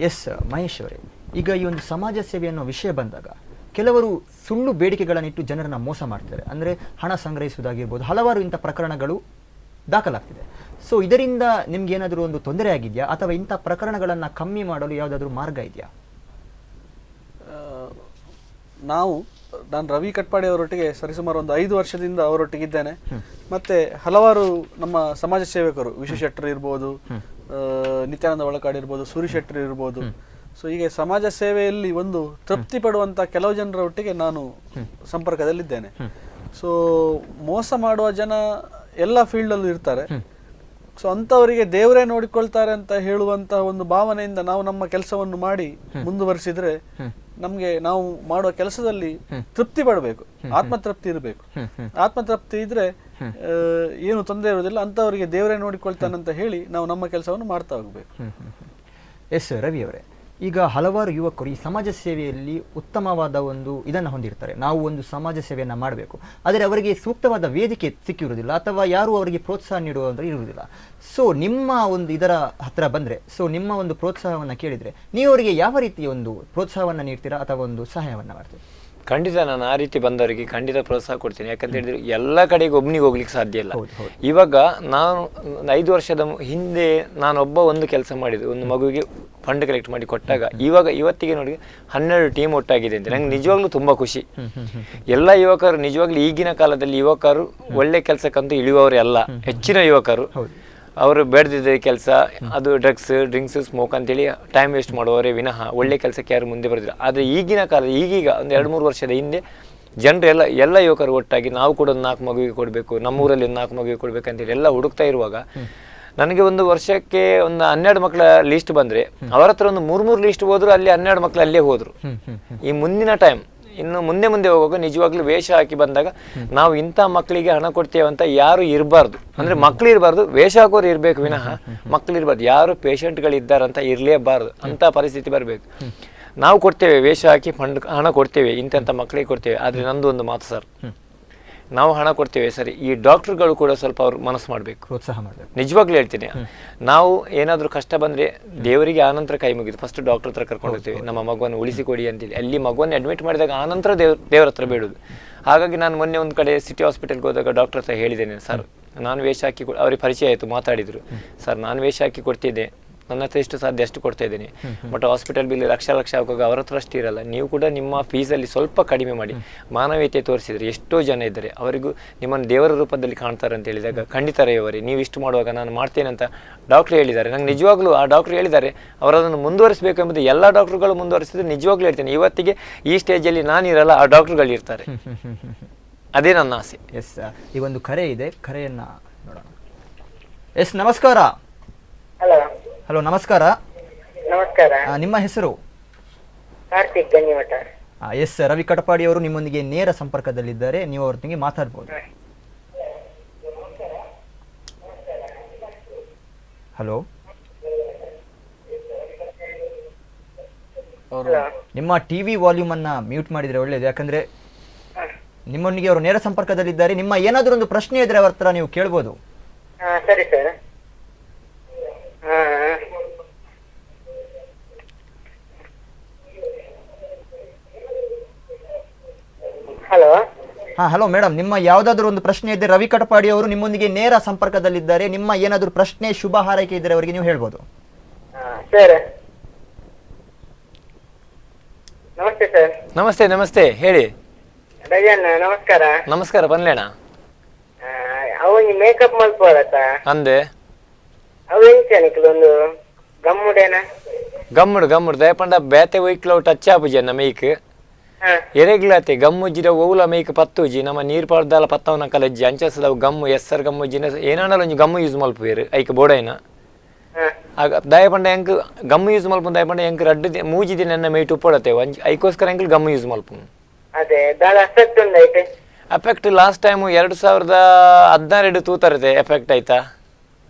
S2: ಎಸ್ ಮಹೇಶ್ ಅವರೇ, ಈಗ ಈ ಒಂದು ಸಮಾಜ ಸೇವೆ ಅನ್ನೋ ವಿಷಯ ಬಂದಾಗ ಕೆಲವರು ಸುಳ್ಳು ಬೇಡಿಕೆಗಳನ್ನಿಟ್ಟು ಜನರನ್ನು ಮೋಸ ಮಾಡ್ತಾರೆ. ಅಂದರೆ ಹಣ ಸಂಗ್ರಹಿಸುವುದಾಗಿರ್ಬೋದು, ಹಲವಾರು ಇಂಥ ಪ್ರಕರಣಗಳು ದಾಖಲಾಗ್ತಿದೆ. ಸೊ ಇದರಿಂದ ನಿಮ್ಗೆ ಏನಾದರೂ ಒಂದು ತೊಂದರೆ ಆಗಿದೆಯಾ, ಅಥವಾ ಇಂಥ ಪ್ರಕರಣಗಳನ್ನು ಕಮ್ಮಿ ಮಾಡಲು ಯಾವುದಾದ್ರೂ ಮಾರ್ಗ ಇದೆಯಾ?
S5: ನಾನು ರವಿ ಕಟ್ಪಾಡಿ ಅವರೊಟ್ಟಿಗೆ ಸರಿಸುಮಾರು ಒಂದು 5 ವರ್ಷದಿಂದ ಅವರೊಟ್ಟಿಗಿದ್ದೇನೆ. ಮತ್ತೆ ಹಲವಾರು ನಮ್ಮ ಸಮಾಜ ಸೇವಕರು, ವಿಶ್ವ ಶೆಟ್ಟರ್ ಇರ್ಬೋದು, ನಿತ್ಯಾನಂದ ಒಳಕಾಡ್ ಇರ್ಬೋದು, ಸೂರಿ ಶೆಟ್ಟರ್ ಇರ್ಬೋದು. ಸೊ ಹೀಗೆ ಸಮಾಜ ಸೇವೆಯಲ್ಲಿ ಒಂದು ತೃಪ್ತಿ ಪಡುವಂತ ಕೆಲವು ಜನರ ಒಟ್ಟಿಗೆ ನಾನು ಸಂಪರ್ಕದಲ್ಲಿದ್ದೇನೆ. ಸೊ ಮೋಸ ಮಾಡುವ ಜನ ಎಲ್ಲ ಫೀಲ್ಡಲ್ಲೂ ಇರ್ತಾರೆ. ಸೊ ಅಂಥವರಿಗೆ ದೇವರೇ ನೋಡಿಕೊಳ್ತಾರೆ ಅಂತ ಹೇಳುವಂತಹ ಒಂದು ಭಾವನೆಯಿಂದ ನಾವು ನಮ್ಮ ಕೆಲಸವನ್ನು ಮಾಡಿ ಮುಂದುವರಿಸಿದ್ರೆ ನಮ್ಗೆ ನಾವು ಮಾಡುವ ಕೆಲಸದಲ್ಲಿ ತೃಪ್ತಿ ಪಡಬೇಕು, ಆತ್ಮತೃಪ್ತಿ ಇರಬೇಕು. ಆತ್ಮತೃಪ್ತಿ ಇದ್ರೆ ಏನು ತೊಂದರೆ ಇರುವುದಿಲ್ಲ. ಅಂತವರಿಗೆ ದೇವರೇ ನೋಡಿಕೊಳ್ತಾನಂತ ಹೇಳಿ ನಾವು ನಮ್ಮ ಕೆಲಸವನ್ನು ಮಾಡ್ತಾ ಹೋಗ್ಬೇಕು.
S2: ಎಸ್ ರವಿ ಅವರೇ, ಈಗ ಹಲವಾರು ಯುವಕರು ಈ ಸಮಾಜ ಸೇವೆಯಲ್ಲಿ ಉತ್ತಮವಾದ ಒಂದು ಇದನ್ನು ಹೊಂದಿರ್ತಾರೆ. ನಾವು ಒಂದು ಸಮಾಜ ಸೇವೆಯನ್ನು ಮಾಡಬೇಕು, ಆದರೆ ಅವರಿಗೆ ಸೂಕ್ತವಾದ ವೇದಿಕೆ ಸಿಕ್ಕಿರುವುದಿಲ್ಲ, ಅಥವಾ ಯಾರು ಅವರಿಗೆ ಪ್ರೋತ್ಸಾಹ ನೀಡುವಂದ್ರೆ ಇರುವುದಿಲ್ಲ. ಸೊ ನಿಮ್ಮ ಒಂದು ಇದರ ಹತ್ರ ಬಂದರೆ, ಸೊ ನಿಮ್ಮ ಒಂದು ಪ್ರೋತ್ಸಾಹವನ್ನು ಕೇಳಿದರೆ ನೀವು ಅವರಿಗೆ ಯಾವ ರೀತಿಯ ಒಂದು ಪ್ರೋತ್ಸಾಹವನ್ನು ನೀಡ್ತೀರಾ ಅಥವಾ ಒಂದು ಸಹಾಯವನ್ನು ಮಾಡ್ತೀರಾ?
S4: ಖಂಡಿತ ನಾನು ಆ ರೀತಿ ಬಂದವರಿಗೆ ಖಂಡಿತ ಪ್ರೋತ್ಸಾಹ ಕೊಡ್ತೀನಿ. ಯಾಕಂತ ಹೇಳಿದ್ರೆ ಎಲ್ಲ ಕಡೆಗೆ ಒಬ್ಬನಿಗೆ ಹೋಗ್ಲಿಕ್ಕೆ ಸಾಧ್ಯ ಇಲ್ಲ. ಇವಾಗ ನಾನು 5 ವರ್ಷದ ಹಿಂದೆ ನಾನೊಬ್ಬ ಒಂದು ಕೆಲಸ ಮಾಡಿದೆ, ಒಂದು ಮಗುವಿಗೆ ಫಂಡ್ ಕಲೆಕ್ಟ್ ಮಾಡಿ ಕೊಟ್ಟಾಗ ಇವತ್ತಿಗೆ ನೋಡಿ 12 ಟೀಮ್ ಒಟ್ಟಾಗಿದೆ ಅಂತ ನಂಗೆ ನಿಜವಾಗ್ಲೂ ತುಂಬಾ ಖುಷಿ. ಎಲ್ಲ ಯುವಕರು ನಿಜವಾಗ್ಲೂ ಈಗಿನ ಕಾಲದಲ್ಲಿ ಯುವಕರು ಒಳ್ಳೆ ಕೆಲಸಕ್ಕಂತೂ ಇಳಿಯುವವರು ಎಲ್ಲ, ಹೆಚ್ಚಿನ ಯುವಕರು ಅವರು ಬೇಡದಿದ್ದ ಕೆಲಸ, ಅದು ಡ್ರಿಂಕ್ಸ್ ಸ್ಮೋಕ್ ಅಂತೇಳಿ ಟೈಮ್ ವೇಸ್ಟ್ ಮಾಡುವವರೇ ವಿನಃ ಒಳ್ಳೆ ಕೆಲಸಕ್ಕೆ ಯಾರು ಮುಂದೆ ಬರೋದಿಲ್ಲ. ಆದರೆ ಈಗಿನ ಕಾಲ ಈಗೀಗ ಒಂದು 2-3 ವರ್ಷದ ಹಿಂದೆ ಜನರು ಎಲ್ಲ ಯುವಕರು ಒಟ್ಟಾಗಿ ನಾವು ಕೂಡ ಒಂದು 4 ಮಗುವಿಗೆ ಕೊಡಬೇಕು, ನಮ್ಮೂರಲ್ಲಿ ಒಂದು 4 ಮಗುವಿಗೆ ಕೊಡ್ಬೇಕಂತೇಳಿ ಎಲ್ಲ ಹುಡುಕ್ತಾ ಇರುವಾಗ ನನಗೆ ಒಂದು ವರ್ಷಕ್ಕೆ ಒಂದು 12 ಮಕ್ಕಳ ಲಿಸ್ಟ್ ಬಂದರೆ ಅವರ ಹತ್ರ ಒಂದು 3 ಲೀಸ್ಟ್ ಹೋದ್ರು, ಅಲ್ಲಿ 12 ಮಕ್ಕಳು ಅಲ್ಲೇ ಹೋದ್ರು. ಈ ಮುಂದಿನ ಟೈಮ್ ಇನ್ನು ಮುಂದೆ ಹೋಗುವಾಗ ನಿಜವಾಗ್ಲೂ ವೇಷ ಹಾಕಿ ಬಂದಾಗ ನಾವು ಇಂಥ ಮಕ್ಕಳಿಗೆ ಹಣ ಕೊಡ್ತೇವೆ ಅಂತ ಯಾರು ಇರಬಾರ್ದು. ಅಂದ್ರೆ ಮಕ್ಳು ಇರಬಾರ್ದು, ವೇಷ ಹಾಕೋರು ಇರ್ಬೇಕು ವಿನಃ ಮಕ್ಳು ಇರಬಾರ್ದು. ಯಾರು ಪೇಷಂಟ್ಗಳಿದ್ದಾರಂತ ಇರಲೇಬಾರ್ದು, ಅಂತ ಪರಿಸ್ಥಿತಿ ಬರಬೇಕು. ನಾವು ಕೊಡ್ತೇವೆ ವೇಷ ಹಾಕಿ ಫಂಡ್ ಹಣ ಕೊಡ್ತೇವೆ, ಇಂಥ ಮಕ್ಕಳಿಗೆ ಕೊಡ್ತೇವೆ. ಆದರೆ ನಂದು ಒಂದು ಮಾತು ಸರ್, ನಾವು ಹಣ ಕೊಡ್ತೇವೆ ಸರಿ, ಈ ಡಾಕ್ಟರ್ಗಳು ಕೂಡ ಸ್ವಲ್ಪ ಅವ್ರು ಮನಸ್ಸು ಮಾಡಬೇಕು,
S2: ಪ್ರೋತ್ಸಾಹ ಮಾಡಬೇಕು.
S4: ನಿಜವಾಗ್ಲೂ ಹೇಳ್ತೀನಿ, ನಾವು ಏನಾದರೂ ಕಷ್ಟ ಬಂದರೆ ದೇವರಿಗೆ ಆನಂತರ ಕೈ ಮುಗಿದು ಫಸ್ಟ್ ಡಾಕ್ಟರ್ ಹತ್ರ ಕರ್ಕೊಂಡು ಹೋಗ್ತೇವೆ, ನಮ್ಮ ಮಗುವನ್ನು ಉಳಿಸಿಕೊಡಿ ಅಂತೇಳಿ. ಅಲ್ಲಿ ಮಗುವನ್ನು ಅಡ್ಮಿಟ್ ಮಾಡಿದಾಗ ಆನಂತರ ದೇವರ ಹತ್ರ ಬೇಡುದು. ಹಾಗಾಗಿ ನಾನು ಮೊನ್ನೆ ಒಂದು ಕಡೆ ಸಿಟಿ ಹಾಸ್ಪಿಟಲ್ಗೆ ಹೋದಾಗ ಡಾಕ್ಟರ್ ಹತ್ರ ಹೇಳಿದ್ದೇನೆ, ಸರ್ ನಾನು ವೇಷ ಹಾಕಿ ಅವ್ರಿಗೆ ಪರಿಚಯ ಆಯಿತು, ಮಾತಾಡಿದರು. ಸರ್ ನಾನು ವೇಷ ಹಾಕಿ ಕೊಡ್ತಿದ್ದೆ, ನನ್ನ ಹತ್ರ ಎಷ್ಟು ಸಾಧ್ಯ ಅಷ್ಟು ಕೊಡ್ತಾ ಇದ್ದೀನಿ, ಬಟ್ ಹಾಸ್ಪಿಟಲ್ ಬಿಲ್ ಲಕ್ಷ ಆಗುವಾಗ ಅವರ ಹತ್ರ ಅಷ್ಟು ಇರಲ್ಲ. ನೀವು ಕೂಡ ನಿಮ್ಮ ಫೀಸಲ್ಲಿ ಸ್ವಲ್ಪ ಕಡಿಮೆ ಮಾಡಿ ಮಾನವೀಯತೆ ತೋರಿಸಿದರೆ ಎಷ್ಟೋ ಜನ ಇದ್ದಾರೆ, ಅವರಿಗೂ ನಿಮ್ಮನ್ನು ದೇವರ ರೂಪದಲ್ಲಿ ಕಾಣ್ತಾರೆ ಅಂತ ಹೇಳಿದಾಗ ಖಂಡಿತ ರವಿಯವರೇ ನೀವು ಇಷ್ಟು ಮಾಡುವಾಗ ನಾನು ಮಾಡ್ತೇನೆ ಅಂತ ಡಾಕ್ಟ್ರು ಹೇಳಿದ್ದಾರೆ. ನಂಗೆ ನಿಜವಾಗ್ಲೂ ಆ ಡಾಕ್ಟ್ರು ಹೇಳಿದ್ದಾರೆ, ಅವರದನ್ನು ಮುಂದುವರಿಸಬೇಕು ಎಂಬುದು ಎಲ್ಲ ಡಾಕ್ಟ್ರುಗಳು ಮುಂದುವರಿಸಿದ್ರೆ ನಿಜವಾಗ್ಲೂ ಹೇಳ್ತೇನೆ, ಇವತ್ತಿಗೆ ಈ ಸ್ಟೇಜಲ್ಲಿ ನಾನಿರಲ್ಲ, ಆ ಡಾಕ್ಟ್ರುಗಳು ಇರ್ತಾರೆ. ಅದೇ ನನ್ನ ಆಸೆ.
S2: ಎಸ್, ಈ ಒಂದು ಕರೆ ಇದೆ, ಕರೆಯನ್ನ ನೋಡೋಣ. ಎಸ್ ನಮಸ್ಕಾರ. ಹಲೋ ನಮಸ್ಕಾರ.
S8: ನಮಸ್ಕಾರ.
S2: ನಿಮ್ಮ ಹೆಸರು?
S8: ಕಾರ್ತಿಕ್ ಗಂಜಿಮಠ.
S2: ಎಸ್, ರವಿ ಕಟಪಾಡಿ ಅವರು ನಿಮ್ಮೊಂದಿಗೆ ನೇರ ಸಂಪರ್ಕದಲ್ಲಿದ್ದಾರೆ, ನೀವು ಅವರೊಂದಿಗೆ ಮಾತಾಡ್ಬೋದು. ಹಲೋ, ನಿಮ್ಮ ಟಿವಿ ವಾಲ್ಯೂಮ್ ಅನ್ನ ಮ್ಯೂಟ್ ಮಾಡಿದ್ರೆ ಒಳ್ಳೇದು, ಯಾಕಂದ್ರೆ ನಿಮ್ಮೊಂದಿಗೆ ಅವರು ನೇರ ಸಂಪರ್ಕದಲ್ಲಿದ್ದಾರೆ. ನಿಮ್ಮ ಏನಾದರೂ ಒಂದು ಪ್ರಶ್ನೆ ಇದ್ರೆ ಅವ್ರ ಹತ್ರ ನೀವು ಕೇಳ್ಬೋದು.
S7: ಸರಿ ಸರ್. ಹಲೋ.
S2: ಹಲೋ ಮೇಡಮ್, ನಿಮ್ಮ ಯಾವ್ದಾದ್ರು ಒಂದು ಪ್ರಶ್ನೆ ಇದ್ರೆ ರವಿ ಕಟಪಾಡಿ ಅವರು ನಿಮ್ಮೊಂದಿಗೆ ನೇರ ಸಂಪರ್ಕದಲ್ಲಿದ್ದಾರೆ. ನಿಮ್ಮ ಏನಾದರೂ ಪ್ರಶ್ನೆ, ಶುಭ ಹಾರೈಕೆ ಇದ್ರೆ ಅವರಿಗೆ ನೀವು ಹೇಳ್ಬೋದು.
S7: ಸರ್ ನಮಸ್ತೆ ಸರ್.
S4: ನಮಸ್ತೆ ನಮಸ್ತೆ, ಹೇಳಿ.
S7: ರಜನ್ ನಮಸ್ಕಾರ.
S4: ನಮಸ್ಕಾರ, ಬನ್ಲೇಣ.
S7: ಅವನಿಗೆ ಮೇಕಪ್ ಮಲ್ಪೋದತ್ತ
S4: ಅಂದೆ
S7: ಅವು ಎಂಚನಿಕ್ಲು ಒಂದು ಗಮ್ಮುಡೇನ
S4: ಗಮ್ಮುಡು ದಯಪಂಡ ಬೇತೆ ಒಯ್ಕ್ಲ ಟಚ್ ಆಪುಜಿ ನಮ್ಮ ಮೇಯ್ಕ್ ಎರೆಗ್ಲಾತೆ ಗಮ್ಮುಜ್ಜಿದ ಓವುಲ ಮೇಯ್ಕ್ ಪತ್ತುಜಿ ನಮ್ಮ ನೀರು ಪಾಡ್ದಾಲ ಪತ್ತವನ ಕಲಜ್ಜಿ ಅಂಚಸದವು ಗಮ್ಮು ಎಸ್ಸರ್ ಗಮ್ಮುಜ್ಜಿನ ಏನಾಡಲ್ಲ ಒಂಜಿ ಗಮ್ಮು ಯೂಸ್ ಮಲ್ಪುವೇರು ಐಕ್ ಬೋಡೈನ ಆಗ ದಯಪಂಡ ಎಂಕ್ ಗಮ್ಮು ಯೂಸ್ ಮಲ್ಪು ದಯಪಂಡ ಎಂಕ್ ರಡ್ಡು ಮೂಜಿ ದಿನ ನನ್ನ ಮೇಯ್ಟ್ ಉಪ್ಪೊಡತೆ ಐಕೋಸ್ಕರ ಎಂಕ್ಲು ಗಮ್ಮು ಯೂಸ್ ಮಲ್ಪು.
S7: ಅದೇ ದಾದ ಅಫೆಕ್ಟ್ ಉಂಡೈತೆ.
S4: ಎಫೆಕ್ಟ್ ಲಾಸ್ಟ್ ಟೈಮು 2016 ತೂತರತೆ ಎಫೆಕ್ಟ್ ಆಯ್ತಾ.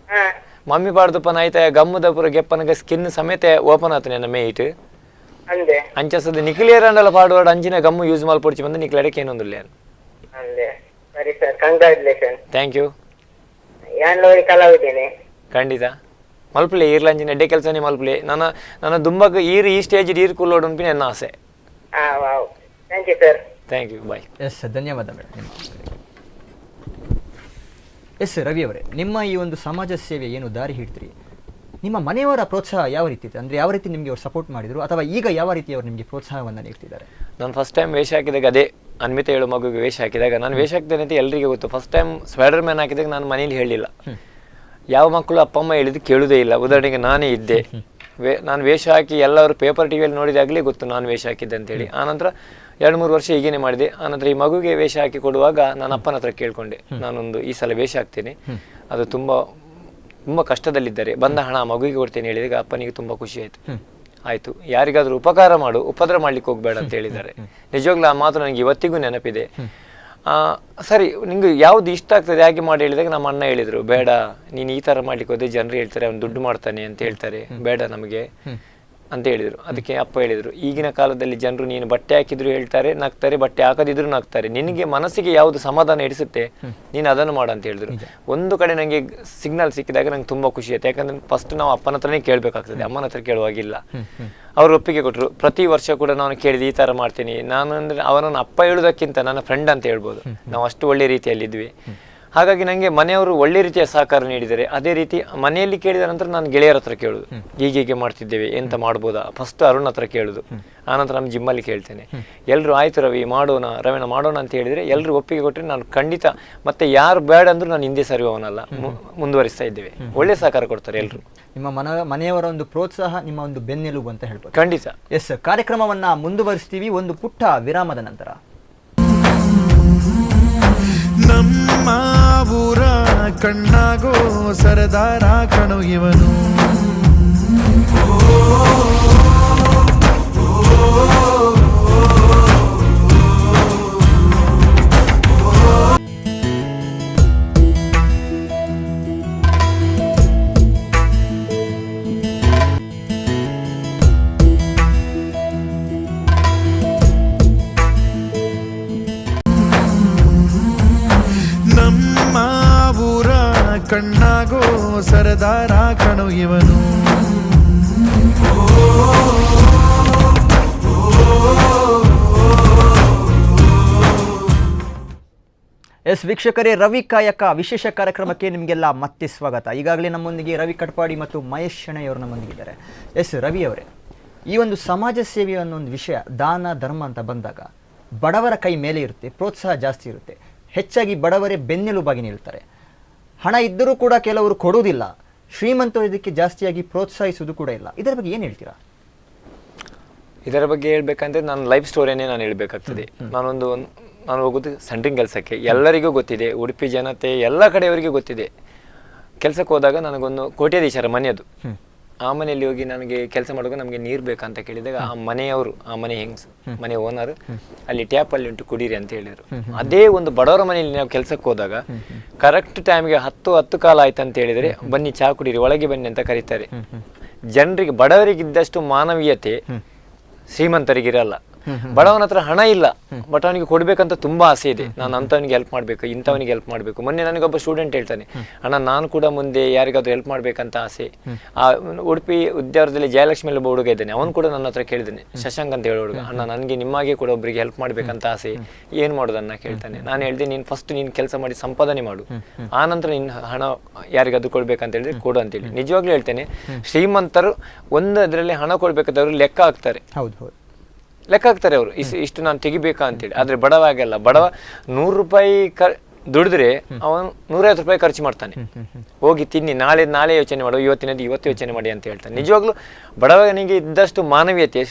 S4: ಮಮ್ಮಿ ಪಾಡ್ದಪ್ಪನ ಆಯ್ತಾ ಗಮ್ಮದ ಪುರ ಗೆಪ್ಪನಗ ಸ್ಕಿನ್ ಸಮೇತ ಓಪನ್ ಆತನೆ ನನ್ನ ಮೇಯ್ಟ್
S7: ಅಂದೆ
S4: ಅಂಚಸದ ನಿಕ್ಲಿಯರ್ ಅಂಡಲ ಪಾಡುವಾಡ ಅಂಚಿನ ಗಮ್ಮು ಯೂಸ್ ಮಾಡ್ಪೊಡ್ಚಿ ಬಂದು ನಿಕ್ಲೆಡಕ್ಕೆ ಏನೊಂದಿಲ್ಲ.
S7: ಅಂದೆ ಸರಿ ಸರ್, ಕಂಗ್ರಾಚುಲೇಷನ್.
S4: Thank you.
S7: ಯಾನ್ಲೋರಿ ಕಲಾವಿದೇನೆ
S4: ಖಂಡಿತ ಮಲ್ಪಲೆ ಈರ್ಲಂಚಿನ ಎಡ್ಡೆ ಕೆಲಸನೇ ಮಲ್ಪಲೆ ನನ್ನ ದುಂಬಕ್ಕೆ ಈ ಸ್ಟೇಜ್ ಈರ್ ಕೂಲೋಡು ಅನ್ಪಿನ ನನ್ನ ಆಸೆ.
S7: Wow, thank you sir.
S4: Thank you, bye.
S2: Yes, ಧನ್ಯವಾದ ಮೇಡಮ್ ನಿಮ್ಮ. ಎಸ್ ರವಿ ಅವರೇ, ನಿಮ್ಮ ಈ ಒಂದು ಸಮಾಜ ಸೇವೆ ಏನು ದಾರಿ ಹಿಡ್ತೀರಿ, ನಿಮ್ಮ ಮನೆಯವರ ಪ್ರೋತ್ಸಾಹ ಯಾವ ರೀತಿ ಇದೆ? ಅಂದರೆ ಯಾವ ರೀತಿ ನಿಮಗೆ ಅವ್ರು ಸಪೋರ್ಟ್ ಮಾಡಿದರು, ಅಥವಾ ಈಗ ಯಾವ ರೀತಿ ಅವರು ನಿಮಗೆ ಪ್ರೋತ್ಸಾಹವನ್ನು ನೀಡ್ತಿದ್ದಾರೆ?
S4: ನಾನು ಫಸ್ಟ್ ಟೈಮ್ ವೇಷ ಹಾಕಿದಾಗ ಅದೇ ಅನ್ವಿತ ಹೇಳೋ ಮಗುಗೆ ವೇಷ ಹಾಕಿದಾಗ ನಾನು ವೇಷ ಹಾಕ್ತೇನೆ ಅಂತ ಎಲ್ಲರಿಗೂ ಗೊತ್ತು. ಫಸ್ಟ್ ಟೈಮ್ ಸ್ಪೈಡರ್ ಮ್ಯಾನ್ ಹಾಕಿದಾಗ ನಾನು ಮನೇಲಿ ಹೇಳಿಲ್ಲ. ಯಾವ ಮಕ್ಕಳು ಅಪ್ಪ ಅಮ್ಮ ಹೇಳಿದ್ದು ಕೇಳುವುದೇ ಇಲ್ಲ. ಉದಾಹರಣೆಗೆ ನಾನೇ ಇದ್ದೆ, ನಾನು ವೇಷ ಹಾಕಿ ಎಲ್ಲರೂ ಪೇಪರ್ ಟಿವಿಯಲ್ಲಿ ನೋಡಿದಾಗಲೇ ಗೊತ್ತು ನಾನು ವೇಷ ಹಾಕಿದ್ದೆ ಅಂತೇಳಿ. ಆನಂತರ 2-3 ವರ್ಷ ಹೀಗೇನೆ ಮಾಡಿದೆ. ಆನಂತರ ಈ ಮಗುಗೆ ವೇಷ ಹಾಕಿ ಕೊಡುವಾಗ ನಾನು ಅಪ್ಪನ ಹತ್ರ ಕೇಳ್ಕೊಂಡೆ, ನಾನೊಂದು ಈ ಸಲ ವೇಷ ಹಾಕ್ತೇನೆ, ಅದು ತುಂಬ ಕಷ್ಟದಲ್ಲಿದ್ದಾರೆ, ಬಂದ ಹಣ ಮಗುವಿಗೆ ಕೊಡ್ತೇನೆ ಹೇಳಿದಾಗ ಅಪ್ಪನಿಗೆ ತುಂಬ ಖುಷಿ ಆಯಿತು. ಆಯಿತು, ಯಾರಿಗಾದರೂ ಉಪಕಾರ ಮಾಡು, ಉಪದ್ರ ಮಾಡ್ಲಿಕ್ಕೆ ಹೋಗ್ಬೇಡ ಅಂತ ಹೇಳಿದ್ದಾರೆ. ನಿಜವಾಗ್ಲೂ ಆ ಮಾತು ನನಗೆ ಇವತ್ತಿಗೂ ನೆನಪಿದೆ. ಸರಿ, ನಿಂಗೆ ಯಾವ್ದು ಇಷ್ಟ ಆಗ್ತದೆ ಹಾಗೆ ಮಾಡಿ ಹೇಳಿದಾಗ ನಮ್ಮ ಅಣ್ಣ ಹೇಳಿದರು, ಬೇಡ ನೀನು ಈ ಥರ ಮಾಡ್ಲಿಕ್ಕೆ ಹೋದ್ರೆ ಜನರು ಹೇಳ್ತಾರೆ ಅವ್ನು ದುಡ್ಡು ಮಾಡ್ತಾನೆ ಅಂತ ಹೇಳ್ತಾರೆ, ಬೇಡ ನಮಗೆ ಅಂತ ಹೇಳಿದರು. ಅದಕ್ಕೆ ಅಪ್ಪ ಹೇಳಿದರು, ಈಗಿನ ಕಾಲದಲ್ಲಿ ಜನರು ನೀನು ಬಟ್ಟೆ ಹಾಕಿದ್ರು ಹೇಳ್ತಾರೆ ನಗ್ತಾರೆ, ಬಟ್ಟೆ ಹಾಕದಿದ್ರು ನಗ್ತಾರೆ, ನಿನಗೆ ಮನಸ್ಸಿಗೆ ಯಾವುದು ಸಮಾಧಾನ ಇಡಿಸುತ್ತೆ ನೀನು ಅದನ್ನು ಮಾಡು ಅಂತ ಹೇಳಿದ್ರು. ಒಂದು ಕಡೆ ನನಗೆ ಸಿಗ್ನಲ್ ಸಿಕ್ಕಿದಾಗ ನಂಗೆ ತುಂಬ ಖುಷಿ ಆಯ್ತು. ಯಾಕಂದ್ರೆ ಫಸ್ಟ್ ನಾವು ಅಪ್ಪನ ಹತ್ರನೇ ಕೇಳಬೇಕಾಗ್ತದೆ, ಅಮ್ಮನ ಹತ್ರ ಕೇಳುವಾಗಿಲ್ಲ. ಅವರು ಒಪ್ಪಿಗೆ ಕೊಟ್ಟರು. ಪ್ರತಿ ವರ್ಷ ಕೂಡ ನಾನು ಕೇಳಿದೆ ಈ ಥರ ಮಾಡ್ತೀನಿ ನಾನು. ಅಂದರೆ ಅವನನ್ನು ಅಪ್ಪ ಹೇಳೋದಕ್ಕಿಂತ ನನ್ನ ಫ್ರೆಂಡ್ ಅಂತ ಹೇಳ್ಬೋದು, ನಾವು ಅಷ್ಟು ಒಳ್ಳೆ ರೀತಿಯಲ್ಲಿದ್ವಿ. ಹಾಗಾಗಿ ನನಗೆ ಮನೆಯವರು ಒಳ್ಳೆ ರೀತಿಯ ಸಹಕಾರ ನೀಡಿದ್ದಾರೆ. ಅದೇ ರೀತಿ ಮನೆಯಲ್ಲಿ ಕೇಳಿದ ನಂತರ ನಾನು ಗೆಳೆಯರ ಹತ್ರ ಕೇಳೋದು, ಹೀಗೆ ಮಾಡ್ತಿದ್ದೇವೆ ಎಂತ ಮಾಡ್ಬೋದಾ, ಫಸ್ಟ್ ಅರುಣ್ ಹತ್ರ ಕೇಳೋದು, ಆನಂತರ ನಮ್ಮ ಜಿಮ್ಮಲ್ಲಿ ಕೇಳ್ತೇನೆ. ಎಲ್ಲರೂ ಆಯ್ತು ರವಿ ಮಾಡೋಣ, ರವೀಣ ಮಾಡೋಣ ಅಂತ ಹೇಳಿದರೆ ಎಲ್ಲರೂ ಒಪ್ಪಿಗೆ ಕೊಟ್ಟರೆ ನಾನು ಖಂಡಿತ ಮತ್ತೆ ಯಾರು ಬೇಡ ಅಂದರೂ ನಾನು ಹಿಂದೆ ಸರಿಯುವವನಲ್ಲ, ಮುಂದುವರಿಸ್ತಾ ಇದ್ದೇವೆ. ಒಳ್ಳೆ ಸಹಕಾರ ಕೊಡ್ತಾರೆ ಎಲ್ಲರೂ.
S2: ನಿಮ್ಮ ಮನೆಯವರ ಒಂದು ಪ್ರೋತ್ಸಾಹ ನಿಮ್ಮ ಒಂದು ಬೆನ್ನೆಲುಬು ಅಂತ ಹೇಳ್ಬೋದು.
S4: ಖಂಡಿತ.
S2: ಎಸ್, ಕಾರ್ಯಕ್ರಮವನ್ನ ಮುಂದುವರಿಸ್ತೀವಿ ಒಂದು ಪುಟ್ಟ ವಿರಾಮದ ನಂತರ.
S1: ನಮ್ಮ ಊರ ಕಣ್ಣಾಗೋ ಸರದಾರ ಕಣು ಇವನು. ನಮ್ಮ ಊರ ಕಣ್ಣಾಗೋ ಸರದಾರ ಕಣು ಇವನು.
S2: ಎಸ್ ವೀಕ್ಷಕರೇ, ರವಿ ಕಾಯಕ ವಿಶೇಷ ಕಾರ್ಯಕ್ರಮಕ್ಕೆ ನಿಮಗೆಲ್ಲ ಮತ್ತೆ ಸ್ವಾಗತ. ಈಗಾಗಲೇ ನಮ್ಮೊಂದಿಗೆ ರವಿ ಕಟಪಾಡಿ ಮತ್ತು ಮಹೇಶ್ ಶೆಣೈ ಅವರು ನಮ್ಮೊಂದಿಗಿದ್ದಾರೆ. ಎಸ್ ರವಿ ಅವರೇ, ಈ ಒಂದು ಸಮಾಜ ಸೇವೆ ಅನ್ನೋ ಒಂದು ವಿಷಯ, ದಾನ ಧರ್ಮ ಅಂತ ಬಂದಾಗ ಬಡವರ ಕೈ ಮೇಲೆ ಇರುತ್ತೆ, ಪ್ರೋತ್ಸಾಹ ಜಾಸ್ತಿ ಇರುತ್ತೆ. ಹೆಚ್ಚಾಗಿ ಬಡವರೇ ಬೆನ್ನೆಲುಬಾಗಿ ನಿಲ್ತಾರೆ. ಹಣ ಇದ್ದರೂ ಕೂಡ ಕೆಲವರು ಕೊಡುವುದಿಲ್ಲ, ಶ್ರೀಮಂತರು ಇದಕ್ಕೆ ಜಾಸ್ತಿಯಾಗಿ ಪ್ರೋತ್ಸಾಹಿಸುವುದು ಕೂಡ ಇಲ್ಲ. ಇದರ ಬಗ್ಗೆ ಏನು ಹೇಳ್ತೀರಾ?
S4: ಇದರ ಬಗ್ಗೆ ಹೇಳ್ಬೇಕಂದ್ರೆ ನನ್ನ ಲೈಫ್ ಸ್ಟೋರಿಯನ್ನೇ ನಾನು ಹೇಳ್ಬೇಕಾಗ್ತದೆ. ನಾನು ಹೋಗೋದು ಸೆಂಟ್ರಿಂಗ್ ಕೆಲಸಕ್ಕೆ, ಎಲ್ಲರಿಗೂ ಗೊತ್ತಿದೆ, ಉಡುಪಿ ಜನತೆ ಎಲ್ಲ ಕಡೆಯವರಿಗೂ ಗೊತ್ತಿದೆ. ಕೆಲಸಕ್ಕೆ ಹೋದಾಗ ನನಗೊಂದು ಕೋಟ್ಯಾಧೀಶರ ಮನೆಯದು, ಆ ಮನೆಯಲ್ಲಿ ಹೋಗಿ ನನಗೆ ಕೆಲಸ ಮಾಡುವಾಗ ನಮಗೆ ನೀರು ಬೇಕಂತ ಕೇಳಿದಾಗ ಆ ಮನೆಯವರು, ಆ ಮನೆ ಹೆಂಗ್ಸ್, ಮನೆ ಓನರ್ ಅಲ್ಲಿ ಟ್ಯಾಪ್ ಅಲ್ಲಿ ಉಂಟು ಕುಡೀರಿ ಅಂತ ಹೇಳಿದ್ರು. ಅದೇ ಒಂದು ಬಡವರ ಮನೆಯಲ್ಲಿ ನಾವು ಕೆಲಸಕ್ಕೆ ಹೋದಾಗ ಕರೆಕ್ಟ್ ಟೈಮ್ಗೆ 10 ಕಾಲ ಆಯ್ತು ಅಂತ ಹೇಳಿದ್ರೆ ಬನ್ನಿ ಚಹಾ ಕುಡೀರಿ, ಒಳಗೆ ಬನ್ನಿ ಅಂತ ಕರೀತಾರೆ. ಜನರಿಗೆ ಬಡವರಿಗಿದ್ದಷ್ಟು ಮಾನವೀಯತೆ ಶ್ರೀಮಂತರಿಗಿರಲ್ಲ. ಬಡವನ ಹತ್ರ ಹಣ ಇಲ್ಲ, ಬಟ್ ಅವನಿಗೆ ಕೊಡ್ಬೇಕಂತ ತುಂಬಾ ಆಸೆ ಇದೆ. ನಾನು ಅಂತವನಿಗೆ ಹೆಲ್ಪ್ ಮಾಡ್ಬೇಕು, ಇಂಥವನಿಗೆ ಹೆಲ್ಪ್ ಮಾಡ್ಬೇಕು. ಮೊನ್ನೆ ನನಗೊಬ್ಬ ಸ್ಟೂಡೆಂಟ್ ಹೇಳ್ತಾನೆ, ಅಣ್ಣ ನಾನು ಕೂಡ ಮುಂದೆ ಯಾರಿಗಾದ್ರೂ ಹೆಲ್ಪ್ ಮಾಡ್ಬೇಕಂತ ಆಸೆ. ಆ ಉಡುಪಿ ಉದ್ಯಾವರದಲ್ಲಿ ಜಯಲಕ್ಷ್ಮಿ ಒಬ್ಬ ಹುಡುಗ ಇದ್ದಾನೆ, ಅವನು ಕೂಡ ನನ್ನ ಹತ್ರ ಕೇಳಿದ್ದಾನೆ, ಶಶಾಂಕ್ ಅಂತ ಹೇಳೋ ಹುಡುಗ, ಅಣ್ಣ ನನಗೆ ನಿಮ್ಮಾಗೆ ಕೂಡ ಒಬ್ಬರಿಗೆ ಹೆಲ್ಪ್ ಮಾಡ್ಬೇಕಂತ ಆಸೆ, ಏನ್ ಮಾಡೋದನ್ನ ಕೇಳ್ತಾನೆ. ನಾನು ಹೇಳ್ದೆ, ನೀನು ಫಸ್ಟ್ ನೀನು ಕೆಲಸ ಮಾಡಿ ಸಂಪಾದನೆ ಮಾಡು, ಆ ನಂತರ ನಿನ್ನ ಹಣ ಯಾರಿಗಾದ್ರೂ ಕೊಡ್ಬೇಕಂತ ಹೇಳಿದ್ರೆ ಕೊಡು ಅಂತೇಳಿ. ನಿಜವಾಗ್ಲೂ ಹೇಳ್ತೇನೆ, ಶ್ರೀಮಂತರು ಒಂದದ್ರಲ್ಲಿ ಹಣ ಕೊಡ್ಬೇಕಾದವರು ಲೆಕ್ಕ ಹಾಕ್ತಾರೆ. ಲೆಕ್ಕ ಹಾಕ್ತಾರೆ ಅವರು, ಇಷ್ಟು ನಾನು ತೆಗಿಬೇಕಾ ಅಂತೇಳಿ. ಆದ್ರೆ ಬಡವ ಆಗಲ್ಲ. ಬಡವ 100 ರೂಪಾಯಿ ದುಡಿದ್ರೆ ಅವನು 150 ರೂಪಾಯಿ ಖರ್ಚು ಮಾಡ್ತಾನೆ. ಹೋಗಿ ತಿನ್ನಿ, ನಾಳೆ ಯೋಚನೆ ಮಾಡು, ಇವತ್ತಿನದ್ದು ಇವತ್ತು ಯೋಚನೆ ಮಾಡಿ ಅಂತ ಹೇಳ್ತಾನೆ. ನಿಜವಾಗ್ಲೂ ಬಡವನಿಗೆ ಇದ್ದಷ್ಟು ಮಾನವೀಯತೆ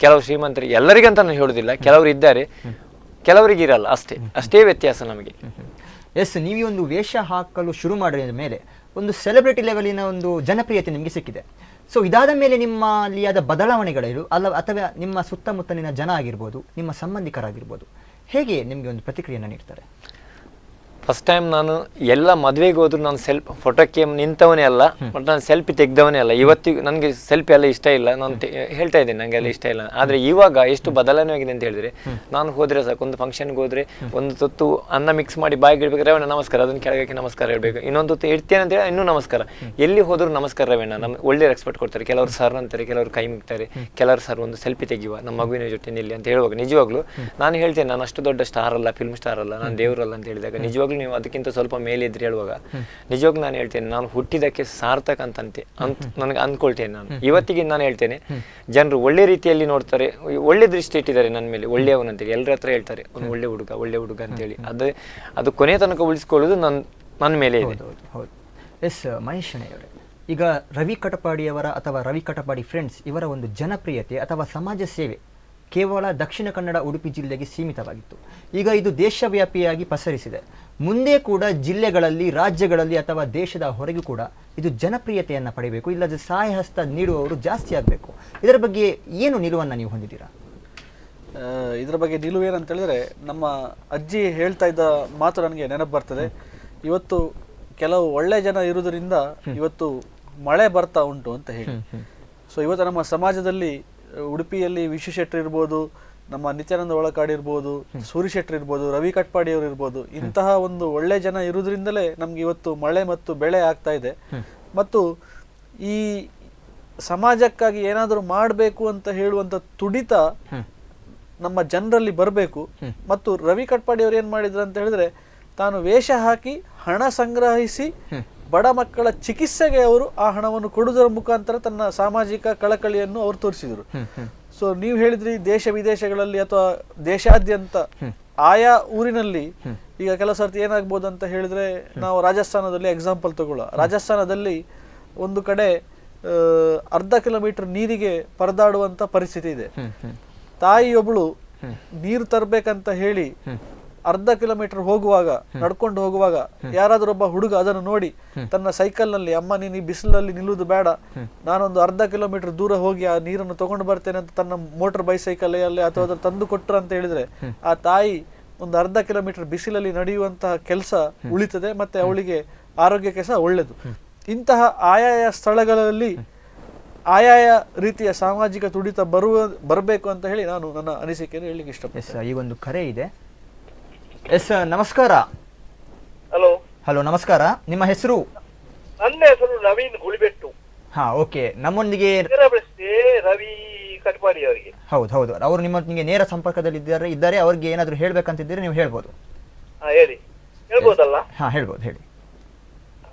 S4: ಕೆಲವು ಶ್ರೀಮಂತರಿಗೆ, ಎಲ್ಲರಿಗಂತ ನಾನು ಹೇಳುದಿಲ್ಲ, ಕೆಲವರು ಇದ್ದಾರೆ, ಕೆಲವರಿಗೆ ಇರಲ್ಲ, ಅಷ್ಟೇ ವ್ಯತ್ಯಾಸ ನಮಗೆ.
S2: ಎಸ್, ನೀವು ಒಂದು ವೇಷ ಹಾಕಲು ಶುರು ಮಾಡಿದ ಮೇಲೆ ಒಂದು ಸೆಲೆಬ್ರಿಟಿ ಲೆವೆಲಿನ ಒಂದು ಜನಪ್ರಿಯತೆ ನಿಮಗೆ ಸಿಕ್ಕಿದೆ. ಸೊ ಇದಾದ ಮೇಲೆ ನಿಮ್ಮಲ್ಲಿ ಆದ ಬದಲಾವಣೆಗಳು ಅಥವಾ ನಿಮ್ಮ ಸುತ್ತಮುತ್ತಲಿನ ಜನ ಆಗಿರ್ಬೋದು, ನಿಮ್ಮ ಸಂಬಂಧಿಕರಾಗಿರ್ಬೋದು, ಹೇಗೆ ನಿಮಗೆ ಒಂದು ಪ್ರತಿಕ್ರಿಯೆಯನ್ನು ನೀಡ್ತಾರೆ?
S4: ಫಸ್ಟ್ ಟೈಮ್ ನಾನು ಎಲ್ಲ ಮದುವೆಗೆ ಹೋದ್ರು ನಾನು ಫೋಟೋಕ್ಕೆ ನಿಂತವನೇ ಅಲ್ಲ, ಬಟ್ ನಾನು ಸೆಲ್ಫಿ ತೆಗ್ದವನೇ ಅಲ್ಲ. ಇವತ್ತಿಗೂ ನನಗೆ ಸೆಲ್ಫಿ ಎಲ್ಲ ಇಷ್ಟ ಇಲ್ಲ, ನಾನು ಹೇಳ್ತಾ ಇದ್ದೇನೆ ನನಗೆ ಎಲ್ಲ ಇಷ್ಟ ಇಲ್ಲ. ಆದರೆ ಇವಾಗ ಎಷ್ಟು ಬದಲಾವಣೆ ಆಗಿದೆ ಅಂತ ಹೇಳಿದ್ರೆ, ನಾನು ಹೋದ್ರೆ ಸಾಕು, ಒಂದು ಫಂಕ್ಷನ್ಗೆ ಹೋದ್ರೆ ಒಂದು ತುತ್ತು ಅನ್ನ ಮಿಕ್ಸ್ ಮಾಡಿ ಬಾಯಿಗೆ ಇಡ್ಬೇಕು, ರವಣ್ಣ ನಮಸ್ಕಾರ, ಅದನ್ನು ಕೆಳಗೆ ನಮಸ್ಕಾರ ಹೇಳ್ಬೇಕು, ಇನ್ನೊಂದು ತುತ್ತು ಇಡ್ತೇನೆ ಅಂತ ಹೇಳಿ ಇನ್ನೂ ನಮಸ್ಕಾರ. ಎಲ್ಲಿ ಹೋದ್ರು ನಮಸ್ಕಾರ ರವಣ್ಣ, ನಮ್ಮ ಒಳ್ಳೆ ರೆಸ್ಪೆಕ್ಟ್ ಕೊಡ್ತಾರೆ. ಕೆಲವರು ಸರ್ ಅಂತಾರೆ, ಕೆಲವರು ಕೈ ಮುಗ್ತಾರೆ, ಕೆಲವರು ಸರ್ ಒಂದು ಸೆಲ್ಫಿ ತೆಗಿಯುವ ನಮ್ಮ ಮಗುವಿನ ಜೊತೆ ನಿಲ್ಲಿ ಅಂತ ಹೇಳುವಾಗ ನಿಜವಾಗ್ಲೂ ನಾನು ಹೇಳ್ತೇನೆ, ನಾನು ಅಷ್ಟು ದೊಡ್ಡ ಸ್ಟಾರ್ ಅಲ್ಲ, ಫಿಲ್ಮ್ ಸ್ಟಾರ್ ಅಲ್ಲ, ನಾನು ದೇವರಲ್ಲ ಅಂತ ಹೇಳಿದಾಗ ನಿಜವಾಗ್ಲೂ ನೀವು ಅದಕ್ಕಿಂತ ಸ್ವಲ್ಪ ಮೇಲೆ ಇದ್ರೆ ಹೇಳುವಾಗ ನಿಜವಾಗ್ಲೂ ನಾನು ಹೇಳ್ತೇನೆ, ನಾನು ಹುಟ್ಟಿದಕ್ಕೆ ಸಾರ್ಥಕ ಅಂತ ನನಗೆ ಅಂದ್ಕೊಳ್ತೇನೆ. ನಾನು ಇವತ್ತಿಗೆ ನಾನು ಹೇಳ್ತೇನೆ, ಜನರು ಒಳ್ಳೆ ರೀತಿಯಲ್ಲಿ ನೋಡ್ತಾರೆ, ಒಳ್ಳೆ ದೃಷ್ಟಿ ಇಟ್ಟಿದ್ದಾರೆ ನನ್ನ ಮೇಲೆ, ಒಳ್ಳೆಯವನಂತೇಳಿ ಎಲ್ಲರ ಹತ್ರ ಹೇಳ್ತಾರೆ, ಒಂದು ಒಳ್ಳೆ ಹುಡುಗ ಅಂತೇಳಿ. ಅದು ಕೊನೆ ತನಕ ಉಳಿಸ್ಕೊಳ್ಳೋದು ನನ್ನ ಮೇಲೆ ಇದೆ.
S2: ಹೌದು. ಎಸ್ ಮಹೇಶ್ ಅವರೇ, ಈಗ ರವಿ ಕಟಪಾಡಿಯವರ ಅಥವಾ ರವಿ ಕಟಪಾಡಿ ಫ್ರೆಂಡ್ಸ್ ಇವರ ಒಂದು ಜನಪ್ರಿಯತೆ ಅಥವಾ ಸಮಾಜ ಸೇವೆ ಕೇವಲ ದಕ್ಷಿಣ ಕನ್ನಡ ಉಡುಪಿ ಜಿಲ್ಲೆಗೆ ಸೀಮಿತವಾಗಿತ್ತು. ಈಗ ಇದು ದೇಶವ್ಯಾಪಿಯಾಗಿ ಪಸರಿಸಿದೆ. ಮುಂದೆ ಕೂಡ ಜಿಲ್ಲೆಗಳಲ್ಲಿ, ರಾಜ್ಯಗಳಲ್ಲಿ ಅಥವಾ ದೇಶದ ಹೊರಗೂ ಕೂಡ ಇದು ಜನಪ್ರಿಯತೆಯನ್ನು ಪಡೆಯಬೇಕು, ಇಲ್ಲದೆ ಸಹಾಯ ಹಸ್ತ ನೀಡುವವರು ಜಾಸ್ತಿ ಆಗಬೇಕು. ಇದರ ಬಗ್ಗೆ ಏನು ನಿಲುವನ್ನು ನೀವು ಹೊಂದಿದ್ದೀರಾ?
S5: ಇದರ ಬಗ್ಗೆ ನಿಲುವು ಏನಂತ ಹೇಳಿದ್ರೆ, ನಮ್ಮ ಅಜ್ಜಿ ಹೇಳ್ತಾ ಇದ್ದ ಮಾತು ನನಗೆ ನೆನಪು ಬರ್ತದೆ. ಇವತ್ತು ಕೆಲವು ಒಳ್ಳೆ ಜನ ಇರುವುದರಿಂದ ಇವತ್ತು ಮಳೆ ಬರ್ತಾ ಉಂಟು ಅಂತ ಹೇಳಿ. ಸೊ ಇವತ್ತು ನಮ್ಮ ಸಮಾಜದಲ್ಲಿ ಉಡುಪಿಯಲ್ಲಿ ವಿಶ್ವ ಶೆಟ್ಟಿ ಇರ್ಬೋದು, ನಮ್ಮ ನಿತ್ಯಾನಂದ ಒಳಕಾಡಿ ಇರ್ಬೋದು, ಸೂರಿ ಶೆಟ್ಟಿ ಇರ್ಬೋದು, ರವಿ ಕಟ್ಪಾಡಿಯವರು ಇರ್ಬೋದು, ಇಂತಹ ಒಂದು ಒಳ್ಳೆ ಜನ ಇರುವುದರಿಂದಲೇ ನಮ್ಗೆ ಇವತ್ತು ಮಳೆ ಮತ್ತು ಬೆಳೆ ಆಗ್ತಾ ಇದೆ. ಮತ್ತು ಈ ಸಮಾಜಕ್ಕಾಗಿ ಏನಾದರೂ ಮಾಡಬೇಕು ಅಂತ ಹೇಳುವಂತ ತುಡಿತ ನಮ್ಮ ಜನರಲ್ಲಿ ಬರಬೇಕು. ಮತ್ತು ರವಿ ಕಟ್ಪಾಡಿಯವರು ಏನ್ ಮಾಡಿದ್ರು ಅಂತ ಹೇಳಿದ್ರೆ, ತಾನು ವೇಷ ಹಾಕಿ ಹಣ ಸಂಗ್ರಹಿಸಿ ಬಡ ಮಕ್ಕಳ ಚಿಕಿತ್ಸೆಗೆ ಅವರು ಆ ಹಣವನ್ನು ಕೊಡುವುದರ ಮುಖಾಂತರ ತನ್ನ ಸಾಮಾಜಿಕ ಕಳಕಳಿಯನ್ನು ಅವರು ತೋರಿಸಿದರು. ಸೊ ನೀವು ಹೇಳಿದ್ರಿ, ದೇಶ ವಿದೇಶಗಳಲ್ಲಿ ಅಥವಾ ದೇಶಾದ್ಯಂತ ಆಯಾ ಊರಿನಲ್ಲಿ ಈಗ ಕೆಲವು ಸರ್ತಿ ಏನಾಗ್ಬೋದು ಅಂತ ಹೇಳಿದ್ರೆ, ನಾವು ರಾಜಸ್ಥಾನದಲ್ಲಿ ಎಕ್ಸಾಂಪಲ್ ತಗೊಳ್ಳುವ. ರಾಜಸ್ಥಾನದಲ್ಲಿ ಒಂದು ಕಡೆ 1/2 ಕಿಲೋಮೀಟರ್ ನೀರಿಗೆ ಪರದಾಡುವಂತ ಪರಿಸ್ಥಿತಿ ಇದೆ. ತಾಯಿಯೊಬ್ಬಳು ನೀರು ತರಬೇಕಂತ ಹೇಳಿ 1/2 ಕಿಲೋಮೀಟರ್ ಹೋಗುವಾಗ, ನಡ್ಕೊಂಡು ಹೋಗುವಾಗ, ಯಾರಾದ್ರೂ ಒಬ್ಬ ಹುಡುಗ ಅದನ್ನು ನೋಡಿ ತನ್ನ ಸೈಕಲ್ ನಲ್ಲಿ, ಅಮ್ಮ ನೀನು ಈ ಬಿಸಿಲಲ್ಲಿ ನಿಲ್ಲುವುದು ಬೇಡ, ನಾನೊಂದು 1/2 ಕಿಲೋಮೀಟರ್ ದೂರ ಹೋಗಿ ಆ ನೀರನ್ನು ತಗೊಂಡು ಬರ್ತೇನೆ ಅಂತ ತನ್ನ ಮೋಟರ್ ಬೈಸೈಕಲ್ ಅಲ್ಲಿ ಅಥವಾ ಅದನ್ನು ತಂದು ಕೊಟ್ರು ಅಂತ ಹೇಳಿದ್ರೆ, ಆ ತಾಯಿ ಒಂದು 1/2 ಕಿಲೋಮೀಟರ್ ಬಿಸಿಲಲ್ಲಿ ನಡೆಯುವಂತಹ ಕೆಲಸ ಉಳಿತದೆ, ಮತ್ತೆ ಅವಳಿಗೆ ಆರೋಗ್ಯಕ್ಕೆ ಸಹ ಒಳ್ಳೆದು. ಇಂತಹ ಆಯಾಯ ಸ್ಥಳಗಳಲ್ಲಿ ಆಯಾಯ ರೀತಿಯ ಸಾಮಾಜಿಕ ತುಡಿತ ಬರಬೇಕು ಅಂತ ಹೇಳಿ ನಾನು ನನ್ನ ಅನಿಸಿಕೆಯನ್ನು ಹೇಳಲಿಕ್ಕೆ ಇಷ್ಟಪಡ್ತೇನೆ.
S2: ಈ ಒಂದು ಕರೆ ಇದೆ. ಎಸ್ ನಮಸ್ಕಾರ. ಹಲೋ ನಮಸ್ಕಾರ, ನಿಮ್ಮ ಹೆಸರು?
S8: ನನ್ನ ಹೆಸರು ನವೀನ್ ಗುಳಿಬೆಟ್ಟು.
S2: ಹಾ ಓಕೆ, ನಮ್ಮೊಂದಿಗೆ
S8: ರವಿ ಕಟ್ಪಾಡಿ ಅವರಿಗೆ.
S2: ಹೌದು, ಅವರು ನಿಮ್ಮೊಂದಿಗೆ ನೇರ ಸಂಪರ್ಕದಲ್ಲಿ ಇದ್ದಾರೆ. ಅವ್ರಿಗೆ ಏನಾದ್ರು ಹೇಳ್ಬೇಕಂತಿದ್ದೀರಿ ನೀವು ಹೇಳ್ಬೋದು.
S8: ಹೇಳಿ. ಹೇಳ್ಬೋದಲ್ಲ?
S2: ಹಾ ಹೇಳ್ಬೋದು, ಹೇಳಿ.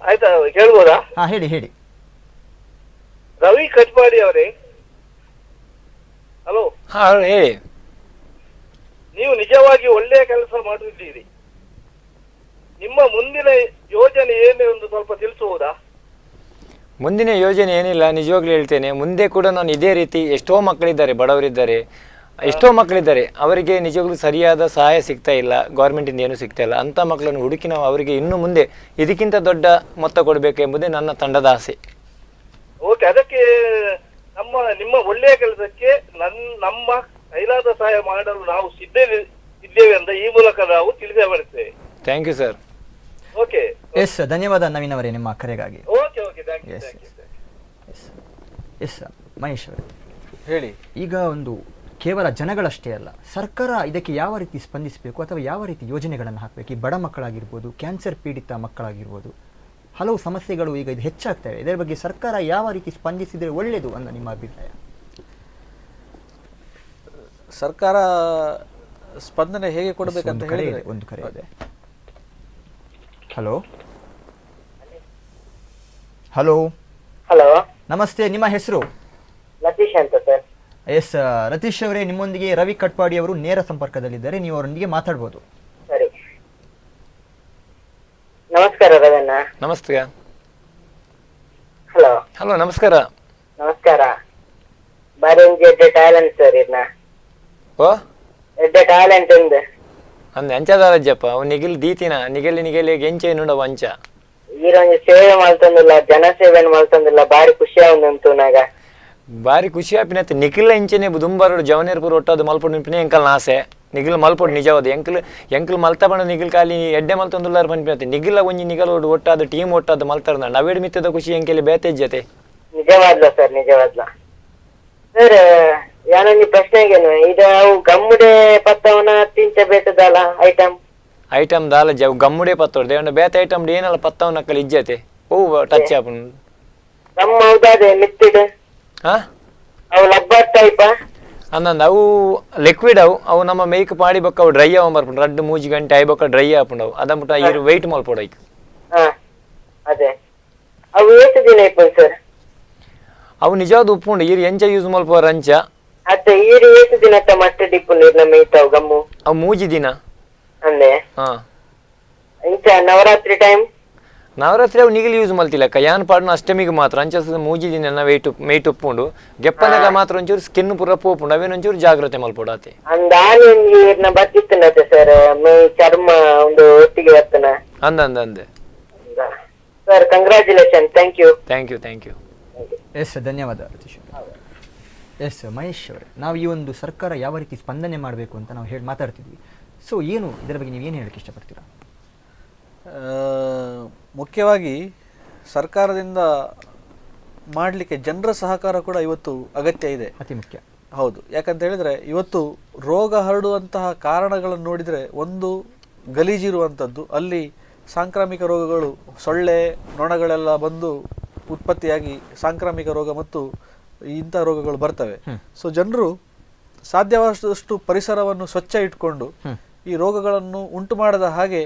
S8: ಆಯ್ತಾ, ಹೇಳ್ಬೋದಾ?
S2: ಹಾ ಹೇಳಿ.
S8: ರವಿ ಕಟ್ಪಾಡಿ ಅವರೇ, ಹಲೋ.
S4: ಹಾ ಹೇಳಿ.
S8: ನೀವು ನಿಜವಾಗಿ ಒಳ್ಳೆಯ ಕೆಲಸ ಮಾಡುತ್ತಿದ್ದೀರಿ. ನಿಮ್ಮ ಮುಂದಿನ ಯೋಜನೆ ಏನು ಎಂದು ಸ್ವಲ್ಪ ತಿಳಿಸುವುದಾ?
S4: ಮುಂದಿನ ಯೋಜನೆ ಏನಿಲ್ಲ, ನಿಜವಾಗ್ಲೂ ಹೇಳ್ತೇನೆ. ಮುಂದೆ ಕೂಡ ನಾನು ಇದೇ ರೀತಿ, ಎಷ್ಟೋ ಮಕ್ಕಳಿದ್ದಾರೆ, ಬಡವರಿದ್ದಾರೆ, ಎಷ್ಟೋ ಮಕ್ಕಳಿದ್ದಾರೆ, ಅವರಿಗೆ ನಿಜವಾಗ್ಲೂ ಸರಿಯಾದ ಸಹಾಯ ಸಿಗ್ತಾ ಇಲ್ಲ, ಗೌರ್ಮೆಂಟಿಂದ ಏನೂ ಸಿಗ್ತಾ ಇಲ್ಲ. ಅಂಥ ಮಕ್ಕಳನ್ನು ಹುಡುಕಿ ನಾವು ಅವರಿಗೆ ಇನ್ನು ಮುಂದೆ ಇದಕ್ಕಿಂತ ದೊಡ್ಡ ಮೊತ್ತ ಕೊಡಬೇಕು ಎಂಬುದೇ ನನ್ನ ತಂಡದ ಆಸೆ.
S8: ಓಕೆ, ಅದಕ್ಕೆ ನಿಮ್ಮ ಒಳ್ಳೆಯ ಕೆಲಸಕ್ಕೆ ನಮ್ಮ ಕೈಲಾದ ಸಹಾಯ ಮಾಡಲು ನಾವು ಇದ್ದೇವೆ ಅಂತ ಈ ಮೂಲಕ ನಾವು ತಿಳಿಸಬರುತ್ತೇವೆ.
S4: Thank you sir.
S8: Okay
S2: yes, ಧನ್ಯವಾದ ನವೀನ್ ಅವರೇ ನಿಮ್ಮ ಕರೆಗಾಗಿ.
S8: Okay okay, thank you.
S2: Yes Mahesh ಅವರೇ,
S5: ಹೇಳಿ.
S2: ಈಗ ಒಂದು ಕೇವಲ ಜನಗಳಷ್ಟೇ ಅಲ್ಲ, ಸರ್ಕಾರ ಇದಕ್ಕೆ ಯಾವ ರೀತಿ ಸ್ಪಂದಿಸಬೇಕು ಅಥವಾ ಯಾವ ರೀತಿ ಯೋಜನೆಗಳನ್ನು ಹಾಕಬೇಕು? ಈ ಬಡ ಮಕ್ಕಳಾಗಿರ್ಬೋದು, ಕ್ಯಾನ್ಸರ್ ಪೀಡಿತ ಮಕ್ಕಳಾಗಿರ್ಬೋದು, ಹಲವು ಸಮಸ್ಯೆಗಳು ಈಗ ಇದು ಹೆಚ್ಚಾಗ್ತವೆ. ಇದರ ಬಗ್ಗೆ ಸರ್ಕಾರ ಯಾವ ರೀತಿ ಸ್ಪಂದಿಸಿದರೆ ಒಳ್ಳೆಯದು ಅಂತ ನಿಮ್ಮ ಅಭಿಪ್ರಾಯ?
S5: ಸರ್ಕಾರ ಸ್ಪಂದನೆ ಹೇಗೆ ಕೊಡಬೇಕಂತ ಹೇಳಿದ್ರೆ,
S2: ಒಂದು ಕರೆ ಇದೆ. ಹಲೋ ಹಲೋ
S9: ಹಲೋ,
S2: ನಮಸ್ತೆ, ನಿಮ್ಮ ಹೆಸರು?
S9: ಲತೀಶ್ ಅಂತ ಸರ್.
S2: ಎಸ್ ರತೀಶ್ ಅವರೇ, ನಿಮ್ಮೊಂದಿಗೆ ರವಿ ಕಟ್ಪಾಡಿ ಅವರು ನೇರ ಸಂಪರ್ಕದಲ್ಲಿದ್ದಾರೆ, ನೀವು ಅವರೊಂದಿಗೆ ಮಾತಾಡ್ಬೋದು.
S9: ಸರಿ, ನಮಸ್ಕಾರ ರವಣ್ಣ.
S4: ನಮಸ್ತೆ.
S9: ಹಲೋ
S4: ಹಲೋ, ನಮಸ್ಕಾರ.
S9: ನಮಸ್ಕಾರ. ಬಾರಿ ಎಡ್ಡೆ ಟ್ಯಾಲೆಂಟ್ ಸರ್ ಇದನ್ನ
S4: ಓ
S9: ಎಡ್ಡೆ ಟ್ಯಾಲೆಂಟ್ ഉണ്ട്.
S4: ಅಂದ ಎಂಚದಾರಜ್ಜಪ್ಪ ಅವ್ ನಿಗಿಲ್ ದೀತಿನ ನಿಗಲಿ ಎಂಚೆ ನೋಡವ ಅಂಚ
S9: ಈರೊಂದು ಸೇವೆ ಮಾಡ್ತಂದಿಲ್ಲ, ಜನ ಸೇವೆ ಮಾಡ್ತಂದಿಲ್ಲ, ಬಾರಿ ಖುಷಿ ಆಗುಂಟು ನಾಗ.
S4: ಬಾರಿ ಖುಷಿ ಆಪಿನತ್ತೆ ನಿಖಿಲ್ ಎಂಚೆನೆ ದುಂಬಾರೋಡು ಜವನೇರ್ಪುರ ಒಟ್ಟದು ಮಲ್ಪೊಡು ನಿಂಪಿನ ಎಂಕಲ್ ನಾಸೆ ನಿಗಿಲ್ ಮಲ್ಪೊಡು ನಿಜವಾದ ಎಂಕಲ್ ಮಲ್ತ ಬಣ್ಣ ನಿಗಿಲ್ ಕಾಲಿ ಎಡ್ಡೆ ಮಲ್ತೊಂದುಲ್ಲಾರ ಪನ್ಪಿನತ್ತೆ ನಿಗಿಲ್ಲ ಒಂಜಿ ನಿಗಲೋಡು ಒಟ್ಟಾದ ಟೀಮ್ ಒಟ್ಟಾದ ಮಲ್ತಾರ ನವೇಡ್ ಮಿತ್ತದ ಖುಷಿ ಎಂಕೆಲಿ ಬೇತೆಜ್ಜತೆ.
S9: ನಿಜವಾದ್ಲ ಸರ್, ನಿಜವಾದ್ಲ ಸರ್. ಯಾನೊಂದು ಪ್ರಶ್ನೆಗೇನು ಇದು ಅವು ಗಮ್ಮುಡೆ ಪತ್ತವನ ತಿಂಚ ಬೇತದಲ್ಲ
S4: ಐಟಮ್ ದಾಲ ಜವ್ ಗಮ್ಮುಡೆ ಪತ್ತೋಡು ದೇವಂಡ ಬೇತೆ ಐಟಮ್ ಏನಲ್ಲ ಪತ್ತವನ ಅಕ್ಕಲ್ ಇಜ್ಜತೆ ಓ ಟಚ್ ಆಪನ್
S9: ಗಮ್ಮ ಹೌದಾದೆ ಮಿತ್ತಿಡ್
S4: ಹಾ
S9: ಅವು ಲಬ್ಬರ್ ಟೈಪ್
S4: ಅಂದಂದ ಅವು ಲಿಕ್ವಿಡ್ ಅವು ನಮ್ಮ ಮೇಕ್ ಪಾಡಿ ಬಕ್ಕ ಅವು ಡ್ರೈ ಆವ ಬರ್ಪುಂಡು ರಡ್ಡು 3 ಗಂಟೆ ಆಯ್ ಬಕ್ಕ ಡ್ರೈ ಆಪುಂಡು ಅವು ಅದನ್ಬಿಟ್ಟು ಇರು ವೆಯ್ಟ್ ಮಲ್ಪೋಡು ಐಕ್.
S9: ಹಾ ಅದೇ ಅವು ಎಷ್ಟು ದಿನ ಇಪ್ಪು ಸರ್?
S4: ಅವು ನಿಜವಾದ ಉಪ್ಪುಂಡು ಈರು ಎಂಚ ಯೂಸ್ ಮಲ್ಪೋರ ಅಂಚ
S9: ಅತ್ತೆ ಈರು ಎಷ್ಟು ದಿನ ಮತ್ತೆ ಡಿಪ್ಪು ನೀರ್ನ ಮೇಯ್ತಾವ್ ಗಮ್ಮು
S4: ಅವು 3 ದಿನ
S9: ಅಂದೆ.
S4: ಹಾ
S9: ಇಂಚ ನವರಾತ್ರಿ ಟೈಮ್
S4: ನವರಾತ್ರಿ ಅವು ನಿಗಿಲ್ ಯೂಸ್ ಮಲ್ತಿಲ್ಲಕ್ಕ ಯಾನ್ ಪಾಡ್ನ ಅಷ್ಟಮಿಗೆ ಮಾತ್ರ ಅಂಚ 3 ದಿನ ಮೇಯ್ಟ್ ಉಪ್ಪುಂಡು ಗೆಪ್ಪನೆಲ್ಲ ಮಾತ್ರ ಒಂಚೂರು ಸ್ಕಿನ್ ಪೂರ ಪೋಪುಂಡು ಅವೇನೊಂಚೂರು ಜಾಗ್ರತೆ ಮಲ್ಪೋಡಾತೆ.
S9: ಅಂದಾನಿ ನೀರ್ನ ಬತ್ತಿತ್ತನತೆ ಸರ್, ಮೈ ಚರ್ಮ ಒಂದು ಒಟ್ಟಿಗೆ ಬರ್ತನ
S4: ಅಂದೆ
S9: sir. Congratulation, thank you.
S4: Thank you.
S2: Yes, ಧನ್ಯವಾದ ರತೀಶ್. ಎಸ್ ಮಹೇಶ್ ಅವರೇ, ನಾವು ಈ ಒಂದು ಸರ್ಕಾರ ಯಾವ ರೀತಿ ಸ್ಪಂದನೆ ಮಾಡಬೇಕು ಅಂತ ನಾವು ಮಾತಾಡ್ತಿದ್ವಿ. ಸೊ ಏನು ಇದರ ಬಗ್ಗೆ ನೀವು ಏನು ಹೇಳಕ್ಕೆ ಇಷ್ಟಪಡ್ತೀರಾ?
S5: ಮುಖ್ಯವಾಗಿ ಸರ್ಕಾರದಿಂದ ಮಾಡಲಿಕ್ಕೆ ಜನರ ಸಹಕಾರ ಕೂಡ ಇವತ್ತು ಅಗತ್ಯ ಇದೆ,
S2: ಅತಿ ಮುಖ್ಯ.
S5: ಹೌದು. ಯಾಕಂತ ಹೇಳಿದರೆ ಇವತ್ತು ರೋಗ ಹರಡುವಂತಹ ಕಾರಣಗಳನ್ನು ನೋಡಿದರೆ ಒಂದು ಗಲೀಜಿರುವಂಥದ್ದು, ಅಲ್ಲಿ ಸಾಂಕ್ರಾಮಿಕ ರೋಗಗಳು ಸೊಳ್ಳೆ ನೊಣಗಳೆಲ್ಲ ಬಂದು ಉತ್ಪತ್ತಿಯಾಗಿ ಸಾಂಕ್ರಾಮಿಕ ರೋಗ ಮತ್ತು ಇಂಥ ರೋಗಗಳು ಬರ್ತವೆ. ಸೊ ಜನರು ಸಾಧ್ಯವಾದಷ್ಟು ಪರಿಸರವನ್ನು ಸ್ವಚ್ಛ ಇಟ್ಕೊಂಡು ಈ ರೋಗಗಳನ್ನು ಉಂಟು ಮಾಡದ ಹಾಗೆ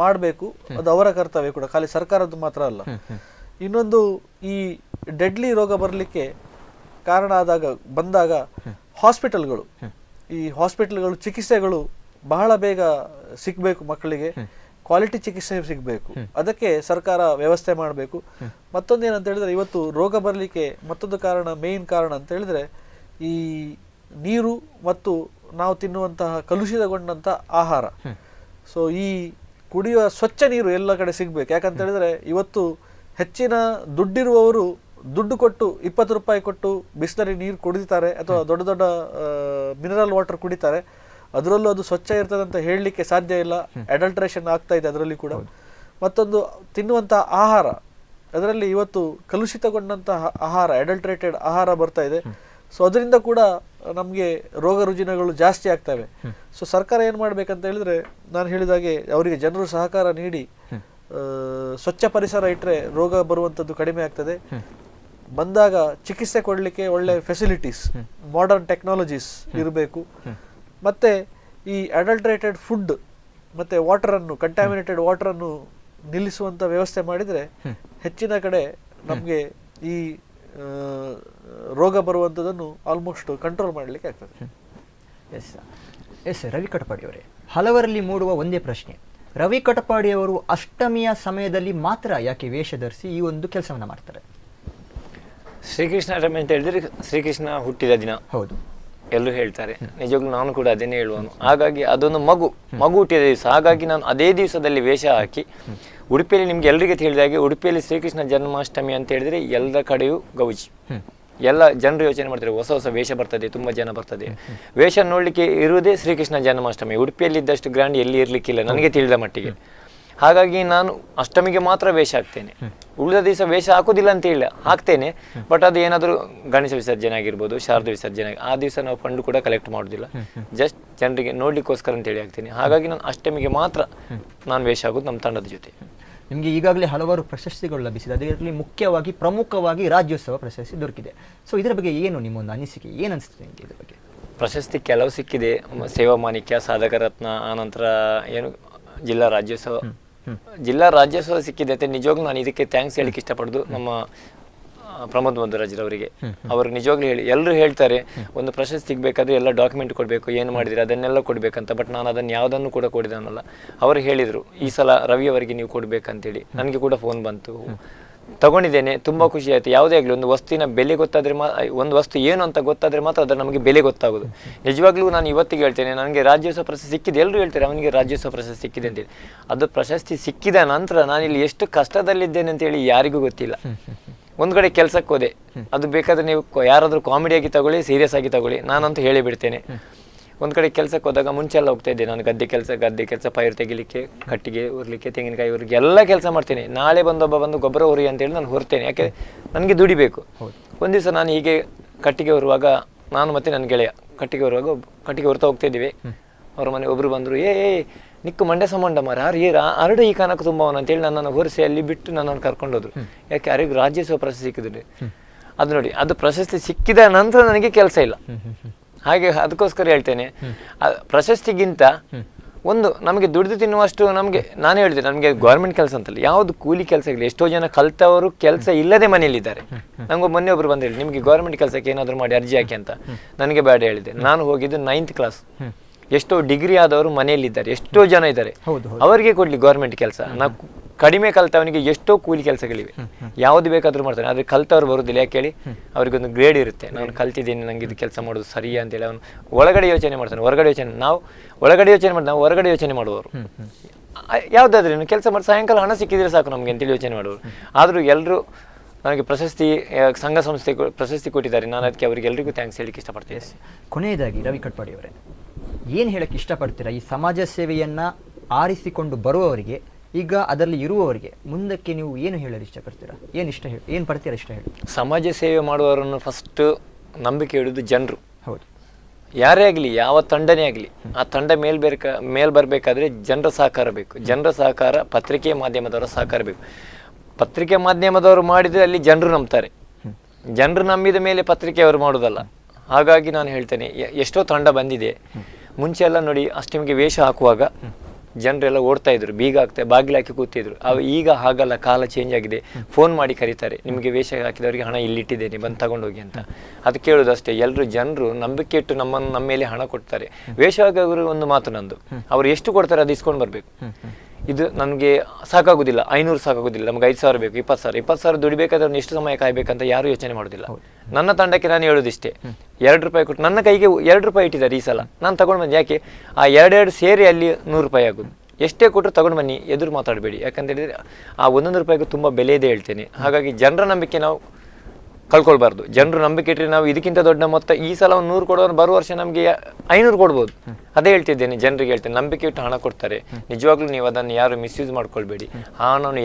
S5: ಮಾಡಬೇಕು, ಅದು ಅವರ ಕರ್ತವ್ಯ ಕೂಡ, ಖಾಲಿ ಸರ್ಕಾರದ್ದು ಮಾತ್ರ ಅಲ್ಲ. ಇನ್ನೊಂದು, ಈ ಡೆಡ್ಲಿ ರೋಗ ಬರಲಿಕ್ಕೆ ಕಾರಣ ಬಂದಾಗ ಹಾಸ್ಪಿಟಲ್ಗಳು, ಈ ಹಾಸ್ಪಿಟಲ್ಗಳು ಚಿಕಿತ್ಸೆಗಳು ಬಹಳ ಬೇಗ ಸಿಗಬೇಕು, ಮಕ್ಕಳಿಗೆ ಕ್ವಾಲಿಟಿ ಚಿಕಿತ್ಸೆ ಸಿಗಬೇಕು, ಅದಕ್ಕೆ ಸರ್ಕಾರ ವ್ಯವಸ್ಥೆ ಮಾಡಬೇಕು. ಮತ್ತೊಂದು ಏನಂತ ಹೇಳಿದ್ರೆ, ಇವತ್ತು ರೋಗ ಬರಲಿಕ್ಕೆ ಮತ್ತೊಂದು ಕಾರಣ, ಮೇನ್ ಕಾರಣ ಅಂತ ಹೇಳಿದ್ರೆ ಈ ನೀರು ಮತ್ತು ನಾವು ತಿನ್ನುವಂತಹ ಕಲುಷಿತಗೊಂಡಂಥ ಆಹಾರ. ಸೊ ಈ ಕುಡಿಯುವ ಸ್ವಚ್ಛ ನೀರು ಎಲ್ಲ ಕಡೆ ಸಿಗಬೇಕು. ಯಾಕಂತ ಹೇಳಿದ್ರೆ ಇವತ್ತು ಹೆಚ್ಚಿನ ದುಡ್ಡಿರುವವರು ದುಡ್ಡು ಕೊಟ್ಟು 20 ರೂಪಾಯಿ ಕೊಟ್ಟು ಬಿಸ್ಲರಿ ನೀರು ಕುಡಿತಾರೆ ಅಥವಾ ದೊಡ್ಡ ದೊಡ್ಡ ಮಿನರಲ್ ವಾಟರ್ ಕುಡಿತಾರೆ. ಅದರಲ್ಲೂ ಅದು ಸ್ವಚ್ಛ ಇರ್ತದೆ ಅಂತ ಹೇಳಲಿಕ್ಕೆ ಸಾಧ್ಯ ಇಲ್ಲ, ಅಡಲ್ಟ್ರೇಷನ್ ಆಗ್ತಾ ಇದೆ ಅದರಲ್ಲಿ ಕೂಡ. ಮತ್ತೊಂದು, ತಿನ್ನುವಂತಹ ಆಹಾರ, ಅದರಲ್ಲಿ ಇವತ್ತು ಕಲುಷಿತಗೊಂಡಂತಹ ಆಹಾರ, ಅಡಲ್ಟ್ರೇಟೆಡ್ ಆಹಾರ ಬರ್ತಾ ಇದೆ. ಸೊ ಅದರಿಂದ ಕೂಡ ನಮಗೆ ರೋಗ ರುಜಿನಗಳು ಜಾಸ್ತಿ ಆಗ್ತವೆ. ಸೊ ಸರ್ಕಾರ ಏನು ಮಾಡಬೇಕಂತ ಹೇಳಿದ್ರೆ, ನಾನು ಹೇಳಿದಾಗೆ ಅವರಿಗೆ ಜನರು ಸಹಕಾರ ನೀಡಿ ಸ್ವಚ್ಛ ಪರಿಸರ ಇಟ್ಟರೆ ರೋಗ ಬರುವಂಥದ್ದು ಕಡಿಮೆ ಆಗ್ತದೆ. ಬಂದಾಗ ಚಿಕಿತ್ಸೆ ಕೊಡಲಿಕ್ಕೆ ಒಳ್ಳೆ ಫೆಸಿಲಿಟೀಸ್, ಮಾಡರ್ನ್ ಟೆಕ್ನಾಲಜೀಸ್ ಇರಬೇಕು. ಮತ್ತು ಈ ಅಡಲ್ಟ್ರೇಟೆಡ್ ಫುಡ್ ಮತ್ತು ವಾಟರನ್ನು, ಕಂಟ್ಯಾಮಿನೇಟೆಡ್ ವಾಟರನ್ನು ನಿಲ್ಲಿಸುವಂಥ ವ್ಯವಸ್ಥೆ ಮಾಡಿದರೆ ಹೆಚ್ಚಿನ ಕಡೆ ನಮಗೆ ಈ ರೋಗ ಬರುವಂಥದ್ದನ್ನು ಆಲ್ಮೋಸ್ಟ್ ಕಂಟ್ರೋಲ್ ಮಾಡಲಿಕ್ಕೆ ಆಗ್ತದೆ.
S2: ಎಸ್ ರವಿ ಕಟಪಾಡಿ ಅವರೇ, ಹಲವರಲ್ಲಿ ಮೂಡುವ ಒಂದೇ ಪ್ರಶ್ನೆ, ರವಿ ಕಟಪಾಡಿ ಅವರು ಅಷ್ಟಮಿಯ ಸಮಯದಲ್ಲಿ ಮಾತ್ರ ಯಾಕೆ ವೇಷ ಧರಿಸಿ ಈ ಒಂದು ಕೆಲಸವನ್ನು ಮಾಡ್ತಾರೆ?
S4: ಶ್ರೀಕೃಷ್ಣ ಅಷ್ಟಮಿ ಅಂತ ಹೇಳಿದ್ರೆ ಶ್ರೀಕೃಷ್ಣ ಹುಟ್ಟಿದ ದಿನ.
S2: ಹೌದು.
S4: ಎಲ್ಲರೂ ಹೇಳ್ತಾರೆ, ನಿಜವಾಗ್ಲೂ ನಾನು ಕೂಡ ಅದನ್ನೇ ಹೇಳುವನು. ಹಾಗಾಗಿ ಅದೊಂದು ಮಗು ಹುಟ್ಟಿದ ದಿವಸ, ಹಾಗಾಗಿ ನಾನು ಅದೇ ದಿವಸದಲ್ಲಿ ವೇಷ ಹಾಕಿ ಉಡುಪಿಯಲ್ಲಿ, ನಿಮ್ಗೆ ಎಲ್ರಿಗೆ ತಿಳಿದಾಗೆ ಉಡುಪಿಯಲ್ಲಿ ಶ್ರೀಕೃಷ್ಣ ಜನ್ಮಾಷ್ಟಮಿ ಅಂತ ಹೇಳಿದ್ರೆ ಎಲ್ಲ ಕಡೆಯೂ ಗೌಜಿ, ಎಲ್ಲ ಜನರು ಯೋಚನೆ ಮಾಡ್ತಾರೆ ಹೊಸ ಹೊಸ ವೇಷ ಬರ್ತದೆ, ತುಂಬಾ ಜನ ಬರ್ತದೆ. ವೇಷ ನೋಡ್ಲಿಕ್ಕೆ ಇರುವುದೇ ಶ್ರೀಕೃಷ್ಣ ಜನ್ಮಾಷ್ಟಮಿ. ಉಡುಪಿಯಲ್ಲಿ ಇದ್ದಷ್ಟು ಗ್ರ್ಯಾಂಡ್ ಎಲ್ಲಿ ಇರ್ಲಿಕ್ಕಿಲ್ಲ ನನಗೆ ತಿಳಿದ ಮಟ್ಟಿಗೆ. ಹಾಗಾಗಿ ನಾನು ಅಷ್ಟಮಿಗೆ ಮಾತ್ರ ವೇಷ ಹಾಕ್ತೇನೆ, ಉಳಿದ ದಿವಸ ವೇಷ ಹಾಕುದಿಲ್ಲ ಅಂತ ಹೇಳಿ ಹಾಕ್ತೇನೆ. ಬಟ್ ಅದು ಏನಾದರೂ ಗಣೇಶ ವಿಸರ್ಜನೆ ಆಗಿರ್ಬೋದು, ಶಾರದಾ ವಿಸರ್ಜನೆ, ಆ ದಿವಸ ನಾವು ಫಂಡ್ ಕೂಡ ಕಲೆಕ್ಟ್ ಮಾಡೋದಿಲ್ಲ, ಜಸ್ಟ್ ಜನರಿಗೆ ನೋಡ್ಲಿಕ್ಕೋಸ್ಕರ ಅಂತೇಳಿ ಹಾಕ್ತೇನೆ. ಹಾಗಾಗಿ ನಾನು ಅಷ್ಟಮಿಗೆ ಮಾತ್ರ ನಾನು ವೇಷ ಹಾಕೋದು ನಮ್ಮ ತಂಡದ ಜೊತೆ.
S2: ನಿಮಗೆ ಈಗಾಗಲೇ ಹಲವಾರು ಪ್ರಶಸ್ತಿಗಳು ಲಭಿಸಿದೆ, ಅದರಲ್ಲಿ ಮುಖ್ಯವಾಗಿ ಪ್ರಮುಖವಾಗಿ ರಾಜ್ಯೋತ್ಸವ ಪ್ರಶಸ್ತಿ ದೊರಕಿದೆ. ಸೊ ಇದರ ಬಗ್ಗೆ ಏನು ನಿಮ್ಮೊಂದು ಅನಿಸಿಕೆ, ಏನು ಅನಿಸ್ತದೆ ನಿಮಗೆ ಇದ್ರ ಬಗ್ಗೆ?
S4: ಪ್ರಶಸ್ತಿ ಕೆಲವು ಸಿಕ್ಕಿದೆ, ಸೇವಾ ಮಾಣಿಕ್ಯ, ಸಾಧಕ ರತ್ನ, ಆನಂತರ ಏನು ಜಿಲ್ಲಾ ರಾಜ್ಯೋತ್ಸವ ಸಿಕ್ಕಿದೆ ಅಂತ ನಿಜವಾಗ್ಲೂ ನಾನು ಇದಕ್ಕೆ ಥ್ಯಾಂಕ್ಸ್ ಹೇಳಿಕ್ಕೆ ಇಷ್ಟಪಡೋದು ನಮ್ಮ ಪ್ರಮೋದ್ ಮಧುರಾಜ್ರವರಿಗೆ. ಅವರು ನಿಜವಾಗ್ಲೂ ಎಲ್ಲರೂ ಹೇಳ್ತಾರೆ ಒಂದು ಪ್ರಶಸ್ತಿ ಸಿಗಬೇಕಾದ್ರೆ ಎಲ್ಲ ಡಾಕ್ಯುಮೆಂಟ್ ಕೊಡಬೇಕು, ಏನು ಮಾಡಿದ್ರೆ ಅದನ್ನೆಲ್ಲ ಕೊಡಬೇಕಂತ. ಬಟ್ ನಾನು ಅದನ್ನು ಯಾವುದನ್ನು ಕೂಡ ಕೊಡಿದಾನಲ್ಲ. ಅವರು ಹೇಳಿದರು ಈ ಸಲ ರವಿ ಅವರಿಗೆ ನೀವು ಕೊಡಬೇಕಂತೇಳಿ. ನನಗೆ ಕೂಡ ಫೋನ್ ಬಂತು, ತಗೊಂಡಿದ್ದೇನೆ, ತುಂಬ ಖುಷಿ ಆಯಿತು. ಯಾವುದೇ ಆಗಲಿ ಒಂದು ವಸ್ತುವಿನ ಬೆಲೆ ಗೊತ್ತಾದರೆ ಒಂದು ವಸ್ತು ಏನು ಅಂತ ಗೊತ್ತಾದರೆ ಮಾತ್ರ ಅದರ ನಮಗೆ ಬೆಲೆ ಗೊತ್ತಾಗೋದು. ನಿಜವಾಗ್ಲೂ ನಾನು ಇವತ್ತಿಗೆ ಹೇಳ್ತೇನೆ, ನನಗೆ ರಾಜ್ಯೋತ್ಸವ ಪ್ರಶಸ್ತಿ ಸಿಕ್ಕಿದೆ. ಎಲ್ಲರೂ ಹೇಳ್ತಾರೆ ಅವನಿಗೆ ರಾಜ್ಯೋತ್ಸವ ಪ್ರಶಸ್ತಿ ಸಿಕ್ಕಿದೆ ಅಂತೇಳಿ. ಅದು ಪ್ರಶಸ್ತಿ ಸಿಕ್ಕಿದ ನಂತರ ನಾನಿಲ್ಲಿ ಎಷ್ಟು ಕಷ್ಟದಲ್ಲಿದ್ದೇನೆ ಅಂತೇಳಿ ಯಾರಿಗೂ ಗೊತ್ತಿಲ್ಲ. ಒಂದು ಕಡೆ ಕೆಲಸಕ್ಕೆ ಹೋದೆ, ಅದು ಬೇಕಾದರೆ ನೀವು ಯಾರಾದರೂ ಕಾಮಿಡಿಯಾಗಿ ತಗೊಳ್ಳಿ, ಸೀರಿಯಸ್ ಆಗಿ ತಗೊಳ್ಳಿ, ನಾನಂತೂ ಹೇಳಿಬಿಡ್ತೇನೆ. ಒಂದು ಕಡೆ ಕೆಲಸಕ್ಕೆ ಹೋದಾಗ ಮುಂಚೆ ಎಲ್ಲ ಹೋಗ್ತಾ ಇದ್ದೆ ನಾನು, ಗದ್ದೆ ಕೆಲಸ, ಪೈರು ತೆಗಿಲಿಕ್ಕೆ, ಕಟ್ಟಿಗೆ ಉರ್ಲಿಕ್ಕೆ, ತೆಂಗಿನಕಾಯಿ ಉರ್ಲಿಕ್ಕೆ ಎಲ್ಲ ಕೆಲಸ ಮಾಡ್ತೇನೆ. ನಾಳೆ ಬಂದು ಗೊಬ್ಬರ ಉರಿ ಅಂತೇಳಿ ನಾನು ಹೊರ್ತೇನೆ, ಯಾಕೆ ನನಗೆ ದುಡಿಬೇಕು. ಒಂದು ದಿವಸ ನಾನು ಹೀಗೆ ಕಟ್ಟಿಗೆ ಹೊರುವಾಗ, ನಾನು ಮತ್ತೆ ನನ್ನ ಗೆಳೆಯ ಕಟ್ಟಿಗೆ ಹೊರ್ತಾ ಹೋಗ್ತಾ ಇದ್ದೀವಿ. ಅವ್ರ ಮನೆ ಒಬ್ರು ಬಂದರು, ನಿಕ್ಕು ಮಂಡ್ಯ ಸಂಬಂಧ ಮಾರ ಅರಡು ಈ ಕಾನಕ್ಕೆ ತುಂಬವನು ಅಂತೇಳಿ ನನ್ನನ್ನು ಹೊರಿಸಿ ಅಲ್ಲಿ ಬಿಟ್ಟು ನನ್ನನ್ನು ಕರ್ಕೊಂಡೋದ್ರು. ಯಾಕೆ ಯಾರಿಗೂ ರಾಜ್ಯೋತ್ಸವ ಪ್ರಶಸ್ತಿ ಸಿಕ್ಕಿದ್ರು. ಅದು ನೋಡಿ, ಅದು ಪ್ರಶಸ್ತಿ ಸಿಕ್ಕಿದ ನಂತರ ನನಗೆ ಕೆಲಸ ಇಲ್ಲ. ಹಾಗೆ ಅದಕ್ಕೋಸ್ಕರ ಹೇಳ್ತೇನೆ, ಪ್ರಶಸ್ತಿಗಿಂತ ಒಂದು ನಮಗೆ ದುಡಿದು ತಿನ್ನುವಷ್ಟು ನಮಗೆ, ನಾನು ಹೇಳಿದೆ ನಮಗೆ ಗೌರ್ಮೆಂಟ್ ಕೆಲಸ ಅಂತಲ್ಲ, ಯಾವುದು ಕೂಲಿ ಕೆಲಸ ಇಲ್ಲ. ಎಷ್ಟೋ ಜನ ಕಲ್ತವರು ಕೆಲಸ ಇಲ್ಲದೆ ಮನೆಯಲ್ಲಿದ್ದಾರೆ. ನಂಗೆ ಮೊನ್ನೆ ಒಬ್ರು ಬಂದು ಹೇಳಿ, ನಿಮಗೆ ಗೌರ್ಮೆಂಟ್ ಕೆಲಸಕ್ಕೆ ಏನಾದರೂ ಮಾಡಿ ಅರ್ಜಿ ಹಾಕಿ ಅಂತ. ನನಗೆ ಬೇಡ ಹೇಳಿದೆ. ನಾನು ಹೋಗಿದ್ದು 9th ಕ್ಲಾಸ್. ಎಷ್ಟೋ ಡಿಗ್ರಿ ಆದವರು ಮನೆಯಲ್ಲಿದ್ದಾರೆ, ಎಷ್ಟೋ ಜನ ಇದ್ದಾರೆ, ಅವರಿಗೆ ಕೊಡ್ಲಿ ಗೌರ್ಮೆಂಟ್ ಕೆಲಸ. ನಾವು ಕಡಿಮೆ ಕಲ್ತವನಿಗೆ ಎಷ್ಟೋ ಕೂಲಿ ಕೆಲಸಗಳಿವೆ, ಯಾವುದು ಬೇಕಾದ್ರೂ ಮಾಡ್ತಾನೆ. ಆದರೆ ಕಲ್ತವ್ರು ಬರೋದಿಲ್ಲ. ಯಾಕೆ ಹೇಳಿ, ಅವ್ರಿಗೊಂದು ಗ್ರೇಡ್ ಇರುತ್ತೆ. ನಾನು ಕಲ್ತಿದ್ದೀನಿ, ನಂಗೆ ಇದು ಕೆಲಸ ಮಾಡೋದು ಸರಿಯಾ ಅಂತೇಳಿ ಅವನು ಒಳಗಡೆ ಯೋಚನೆ ಮಾಡ್ತಾನೆ, ಹೊರಗಡೆ ಯೋಚನೆ. ನಾವು ಒಳಗಡೆ ಯೋಚನೆ ಮಾಡ್ತಾನೆ, ನಾವು ಹೊರಗಡೆ ಯೋಚನೆ ಮಾಡುವವರು. ಯಾವುದಾದ್ರೂ ಕೆಲಸ ಮಾಡಿ ಸಾಯಂಕಾಲ ಹಣ ಸಿಕ್ಕಿದ್ರೆ ಸಾಕು ನಮಗೆ ಅಂತೇಳಿ ಯೋಚನೆ ಮಾಡುವರು. ಆದರೂ ಎಲ್ಲರೂ ನನಗೆ ಪ್ರಶಸ್ತಿ, ಸಂಘ ಸಂಸ್ಥೆ ಪ್ರಶಸ್ತಿ ಕೊಟ್ಟಿದ್ದಾರೆ. ನಾನು ಅದಕ್ಕೆ ಅವರಿಗೆ ಎಲ್ಲರಿಗೂ ಥ್ಯಾಂಕ್ಸ್ ಹೇಳಲಿಕ್ಕೆ ಇಷ್ಟಪಡ್ತೇನೆ.
S2: ಕೊನೆಯದಾಗಿ ರವಿ ಕಟ್ಪಾಡಿ ಅವರೇ, ಏನು ಹೇಳಕ್ಕೆ ಇಷ್ಟಪಡ್ತೀರಾ ಈ ಸಮಾಜ ಸೇವೆಯನ್ನು ಆರಿಸಿಕೊಂಡು ಬರುವವರಿಗೆ, ಈಗ ಅದರಲ್ಲಿ ಇರುವವರಿಗೆ ಮುಂದಕ್ಕೆ ನೀವು ಏನು ಹೇಳಲು ಇಷ್ಟಪಡ್ತೀರಾ? ಏನು ಪಡ್ತೀರಾ ಇಷ್ಟ ಹೇಳಿ?
S4: ಸಮಾಜ ಸೇವೆ ಮಾಡುವವರನ್ನು ಫಸ್ಟ್ ನಂಬಿಕೆ ಇಡುವುದು ಜನರು.
S2: ಹೌದು,
S4: ಯಾರೇ ಆಗಲಿ, ಯಾವ ತಂಡನೇ ಆಗಲಿ, ಆ ತಂಡ ಮೇಲ್ ಬರಬೇಕಾದ್ರೆ ಜನರ ಸಹಕಾರ ಬೇಕು. ಜನರ ಸಹಕಾರ, ಪತ್ರಿಕೆ ಮಾಧ್ಯಮದವರ ಸಹಕಾರ ಬೇಕು. ಪತ್ರಿಕೆ ಮಾಧ್ಯಮದವರು ಮಾಡಿದರೆ ಅಲ್ಲಿ ಜನರು ನಂಬ್ತಾರೆ. ಜನರು ನಂಬಿದ ಮೇಲೆ ಪತ್ರಿಕೆಯವರು ಮಾಡೋದಲ್ಲ. ಹಾಗಾಗಿ ನಾನು ಹೇಳ್ತೇನೆ, ಎಷ್ಟೋ ತಂಡ ಬಂದಿದೆ. ಮುಂಚೆ ಎಲ್ಲ ನೋಡಿ, ಅಷ್ಟಮಿಗೆ ವೇಷ ಹಾಕುವಾಗ ಜನರೆಲ್ಲ ಓಡ್ತಾ ಇದ್ರು, ಬಾಗಿಲು ಹಾಕಿ ಕೂತಿದ್ರು. ಈಗ ಹಾಗಲ್ಲ, ಕಾಲ ಚೇಂಜ್ ಆಗಿದೆ. ಫೋನ್ ಮಾಡಿ ಕರೀತಾರೆ, ನಿಮಗೆ ವೇಷ ಹಾಕಿದವರಿಗೆ ಹಣ ಇಲ್ಲಿಟ್ಟಿದ್ದೇನೆ, ಬಂದು ತಗೊಂಡೋಗಿ ಅಂತ. ಅದು ಕೇಳೋದು ಅಷ್ಟೇ. ಜನರು ನಂಬಿಕೆ ಇಟ್ಟು ನಮ್ಮ ಮೇಲೆ ಹಣ ಕೊಡ್ತಾರೆ. ವೇಷ ಹಾಕೋರು ಒಂದು ಮಾತು ನಂದು, ಅವ್ರು ಎಷ್ಟು ಕೊಡ್ತಾರೆ ಅದು ಇಸ್ಕೊಂಡು ಬರಬೇಕು. ಇದು ನನಗೆ ಸಾಕಾಗೋದಿಲ್ಲ, 500 ಸಾಕಾಗೋದಿಲ್ಲ, ನಮ್ಗೆ 5,000 ಬೇಕು, 20,000 ದುಡಿಬೇಕಾದ್ರೆ ಎಷ್ಟು ಸಮಯ ಕಾಯ್ಬೇಕಂತ ಯಾರು ಯೋಚನೆ ಮಾಡೋದಿಲ್ಲ. ನನ್ನ ತಂಡಕ್ಕೆ ನಾನು ಹೇಳೋದಿಷ್ಟೇ, 2 ರೂಪಾಯಿ ಕೊಟ್ಟು ನನ್ನ ಕೈಗೆ 2 ರೂಪಾಯಿ ಇಟ್ಟಿದ್ದಾರೆ ಈ ಸಲ, ನಾನು ತಗೊಂಡು ಬಂದು. ಯಾಕೆ ಆ 2 ಸೇರಿ ಅಲ್ಲಿ 100 ರೂಪಾಯಿ ಆಗೋದು. ಎಷ್ಟೇ ಕೊಟ್ಟರು ತಗೊಂಡು ಬನ್ನಿ, ಎದುರು ಮಾತಾಡಬೇಡಿ. ಯಾಕಂತ ಹೇಳಿದ್ರೆ ಆ 1 ರೂಪಾಯಿಗೂ ತುಂಬ ಬೆಲೆ ಇದೆ ಹೇಳ್ತೇನೆ. ಹಾಗಾಗಿ ಜನರ ನಂಬಿಕೆ ನಾವು ಕಳ್ಕೊಳ್ಬಾರ್ದು. ಜನರು ನಂಬಿಕೆ ಇಟ್ಟರೆ ನಾವು ಇದಕ್ಕಿಂತ ದೊಡ್ಡ ಮೊತ್ತ, ಈ ಸಲ 100 ಕೊಡೋರು ಬರುವ ವರ್ಷ ನಮಗೆ 500 ಕೊಡ್ಬೋದು. ಅದೇ ಹೇಳ್ತಿದ್ದೇನೆ, ಜನರಿಗೆ ಹೇಳ್ತೇನೆ, ನಂಬಿಕೆ ಇಟ್ಟು ಹಣ ಕೊಡ್ತಾರೆ. ನಿಜವಾಗ್ಲೂ ನೀವು ಅದನ್ನು ಯಾರು ಮಿಸ್ಯೂಸ್ ಮಾಡ್ಕೊಳ್ಬೇಡಿ. ಹಣವನ್ನು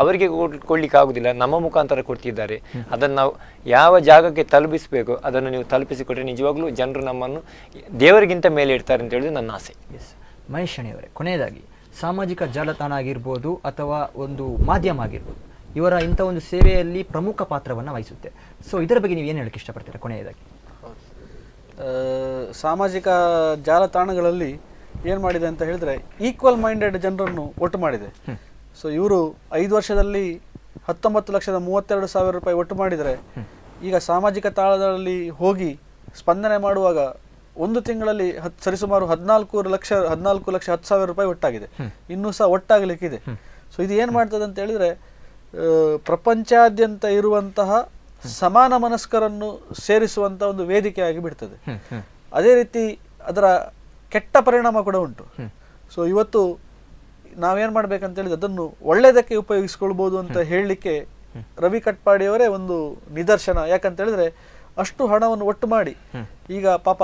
S4: ಅವರಿಗೆ ಕೊಡ್ಲಿಕ್ಕೆ ಆಗುದಿಲ್ಲ, ನಮ್ಮ ಮುಖಾಂತರ ಕೊಡ್ತಿದ್ದಾರೆ. ಅದನ್ನು ನಾವು ಯಾವ ಜಾಗಕ್ಕೆ ತಲುಪಿಸಬೇಕು ಅದನ್ನು ನೀವು ತಲುಪಿಸಿಕೊಟ್ರೆ ನಿಜವಾಗ್ಲೂ ಜನರು ನಮ್ಮನ್ನು ದೇವರಿಗಿಂತ ಮೇಲೆ ಇಡ್ತಾರೆ ಅಂತ ಹೇಳಿದ್ರೆ ನನ್ನ ಆಸೆ.
S2: ಮಹೇಶ್ ಅವರೇ, ಕೊನೆಯದಾಗಿ ಸಾಮಾಜಿಕ ಜಾಲತಾಣ ಆಗಿರ್ಬೋದು ಅಥವಾ ಒಂದು ಮಾಧ್ಯಮ ಆಗಿರ್ಬೋದು, ಇವರ ಇಂಥ ಒಂದು ಸೇವೆಯಲ್ಲಿ ಪ್ರಮುಖ ಪಾತ್ರವನ್ನು ವಹಿಸುತ್ತೆ. ಸೊ ಇದರ ಬಗ್ಗೆ ನೀವು ಏನು ಹೇಳಕ್ಕೆ ಇಷ್ಟಪಡ್ತೀರಾ ಕೊನೆಯದಾಗಿ?
S5: ಸಾಮಾಜಿಕ ಜಾಲತಾಣಗಳಲ್ಲಿ ಏನು ಮಾಡಿದೆ ಅಂತ ಹೇಳಿದ್ರೆ, ಈಕ್ವಲ್ ಮೈಂಡೆಡ್ ಜನರನ್ನು ಒಟ್ಟು ಮಾಡಿದೆ. ಸೊ ಇವರು 5 ವರ್ಷದಲ್ಲಿ 19,32,000 ರೂಪಾಯಿ ಒಟ್ಟು ಮಾಡಿದರೆ, ಈಗ ಸಾಮಾಜಿಕ ತಾಳದಲ್ಲಿ ಹೋಗಿ ಸ್ಪಂದನೆ ಮಾಡುವಾಗ ಒಂದು ತಿಂಗಳಲ್ಲಿ ಸರಿಸುಮಾರು 14,10,000 ರೂಪಾಯಿ ಒಟ್ಟಾಗಿದೆ. ಇನ್ನೂ ಸಹ ಒಟ್ಟಾಗಲಿಕ್ಕಿದೆ. ಸೊ ಇದು ಏನು ಮಾಡ್ತದೆ ಅಂತ ಹೇಳಿದ್ರೆ, ಪ್ರಪಂಚಾದ್ಯಂತ ಇರುವಂತಹ ಸಮಾನ ಮನಸ್ಕರನ್ನು ಸೇರಿಸುವಂತಹ ಒಂದು ವೇದಿಕೆಯಾಗಿ ಬಿಡ್ತದೆ. ಅದೇ ರೀತಿ ಅದರ ಕೆಟ್ಟ ಪರಿಣಾಮ ಕೂಡ ಉಂಟು. ಸೊ ಇವತ್ತು ನಾವೇನು ಮಾಡ್ಬೇಕಂತ ಹೇಳಿದ್ರೆ ಅದನ್ನು ಒಳ್ಳೆಯದಕ್ಕೆ ಉಪಯೋಗಿಸ್ಕೊಳ್ಬೋದು ಅಂತ ಹೇಳಲಿಕ್ಕೆ ರವಿ ಕಟ್ಪಾಡಿಯವರೇ ಒಂದು ನಿದರ್ಶನ. ಯಾಕಂತ ಹೇಳಿದ್ರೆ ಅಷ್ಟು ಹಣವನ್ನು ಒಟ್ಟು ಮಾಡಿ ಈಗ ಪಾಪ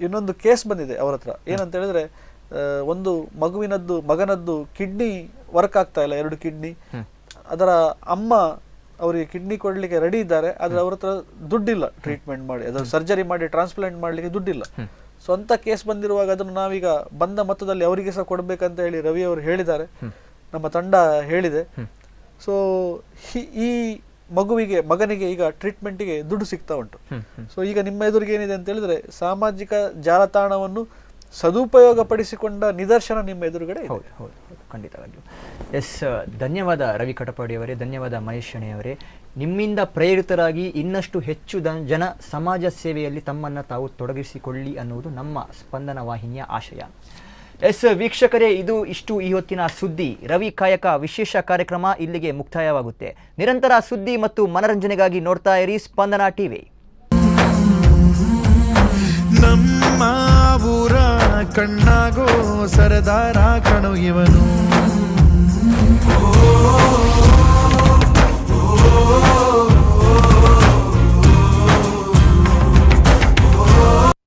S5: ಇನ್ನೊಂದು ಕೇಸ್ ಬಂದಿದೆ ಅವರ ಹತ್ರ. ಏನಂತ ಹೇಳಿದ್ರೆ ಒಂದು ಮಗನದ್ದು ಕಿಡ್ನಿ ವರ್ಕ್ ಆಗ್ತಾ ಇಲ್ಲ, 2 ಕಿಡ್ನಿ. ಅದರ ಅಮ್ಮ ಅವರಿಗೆ ಕಿಡ್ನಿ ಕೊಡ್ಲಿಕ್ಕೆ ರೆಡಿ ಇದ್ದಾರೆ, ಆದ್ರೆ ಅವ್ರ ಹತ್ರ ದುಡ್ಡಿಲ್ಲ ಟ್ರೀಟ್ಮೆಂಟ್ ಮಾಡಿ, ಅದರ ಸರ್ಜರಿ ಮಾಡಿ ಟ್ರಾನ್ಸ್ಪ್ಲಾಂಟ್ ಮಾಡ್ಲಿಕ್ಕೆ ದುಡ್ಡಿಲ್ಲ. ಸ್ವಂತ ಕೇಸ್ ಬಂದಿರುವಾಗ ಅದನ್ನು ನಾವೀಗ ಬಂದ ಮೊತ್ತದಲ್ಲಿ ಅವರಿಗೆ ಸಹ ಕೊಡ್ಬೇಕಂತ ಹೇಳಿ ರವಿ ಅವರು ಹೇಳಿದ್ದಾರೆ, ನಮ್ಮ ತಂಡ ಹೇಳಿದೆ. ಸೊ ಈ ಮಗನಿಗೆ ಈಗ ಟ್ರೀಟ್ಮೆಂಟ್ಗೆ ದುಡ್ಡು ಸಿಗ್ತಾ ಉಂಟು. ಸೊ ಈಗ ನಿಮ್ಮ ಎದುರಿಗೆ ಏನಿದೆ ಅಂತ ಹೇಳಿದ್ರೆ ಸಾಮಾಜಿಕ ಜಾಲತಾಣವನ್ನು ಸದುಪಯೋಗ ಪಡಿಸಿಕೊಂಡ ನಿದರ್ಶನ ನಿಮ್ಮ ಎದುರುಗಡೆ ಇದೆ.
S2: ಹೌದು, ಖಂಡಿತವಾಗಿಯೂ. ಎಸ್, ಧನ್ಯವಾದ ರವಿ ಕಟಪಾಡಿಯವರೇ, ಧನ್ಯವಾದ ಮಹೇಶ್ ಶೆಣೆಯವರೇ. ನಿಮ್ಮಿಂದ ಪ್ರೇರಿತರಾಗಿ ಇನ್ನಷ್ಟು ಹೆಚ್ಚು ಜನ ಸಮಾಜ ಸೇವೆಯಲ್ಲಿ ತಮ್ಮನ್ನು ತಾವು ತೊಡಗಿಸಿಕೊಳ್ಳಿ ಅನ್ನುವುದು ನಮ್ಮ ಸ್ಪಂದನ ವಾಹಿನಿಯ ಆಶಯ. ಎಸ್ ವೀಕ್ಷಕರೇ, ಇಷ್ಟು ಈ ಹೊತ್ತಿನ ಸುದ್ದಿ. ರವಿ ಕಾಯಕ ವಿಶೇಷ ಕಾರ್ಯಕ್ರಮ ಇಲ್ಲಿಗೆ ಮುಕ್ತಾಯವಾಗುತ್ತೆ. ನಿರಂತರ ಸುದ್ದಿ ಮತ್ತು ಮನರಂಜನೆಗಾಗಿ ನೋಡ್ತಾ ಇರಿ ಸ್ಪಂದನ ಟಿವಿ.
S1: ನಮ್ಮ ಊರ ಕಣ್ಣಾಗೋ ಸರದಾರ ಕಣೋ ಇವನು.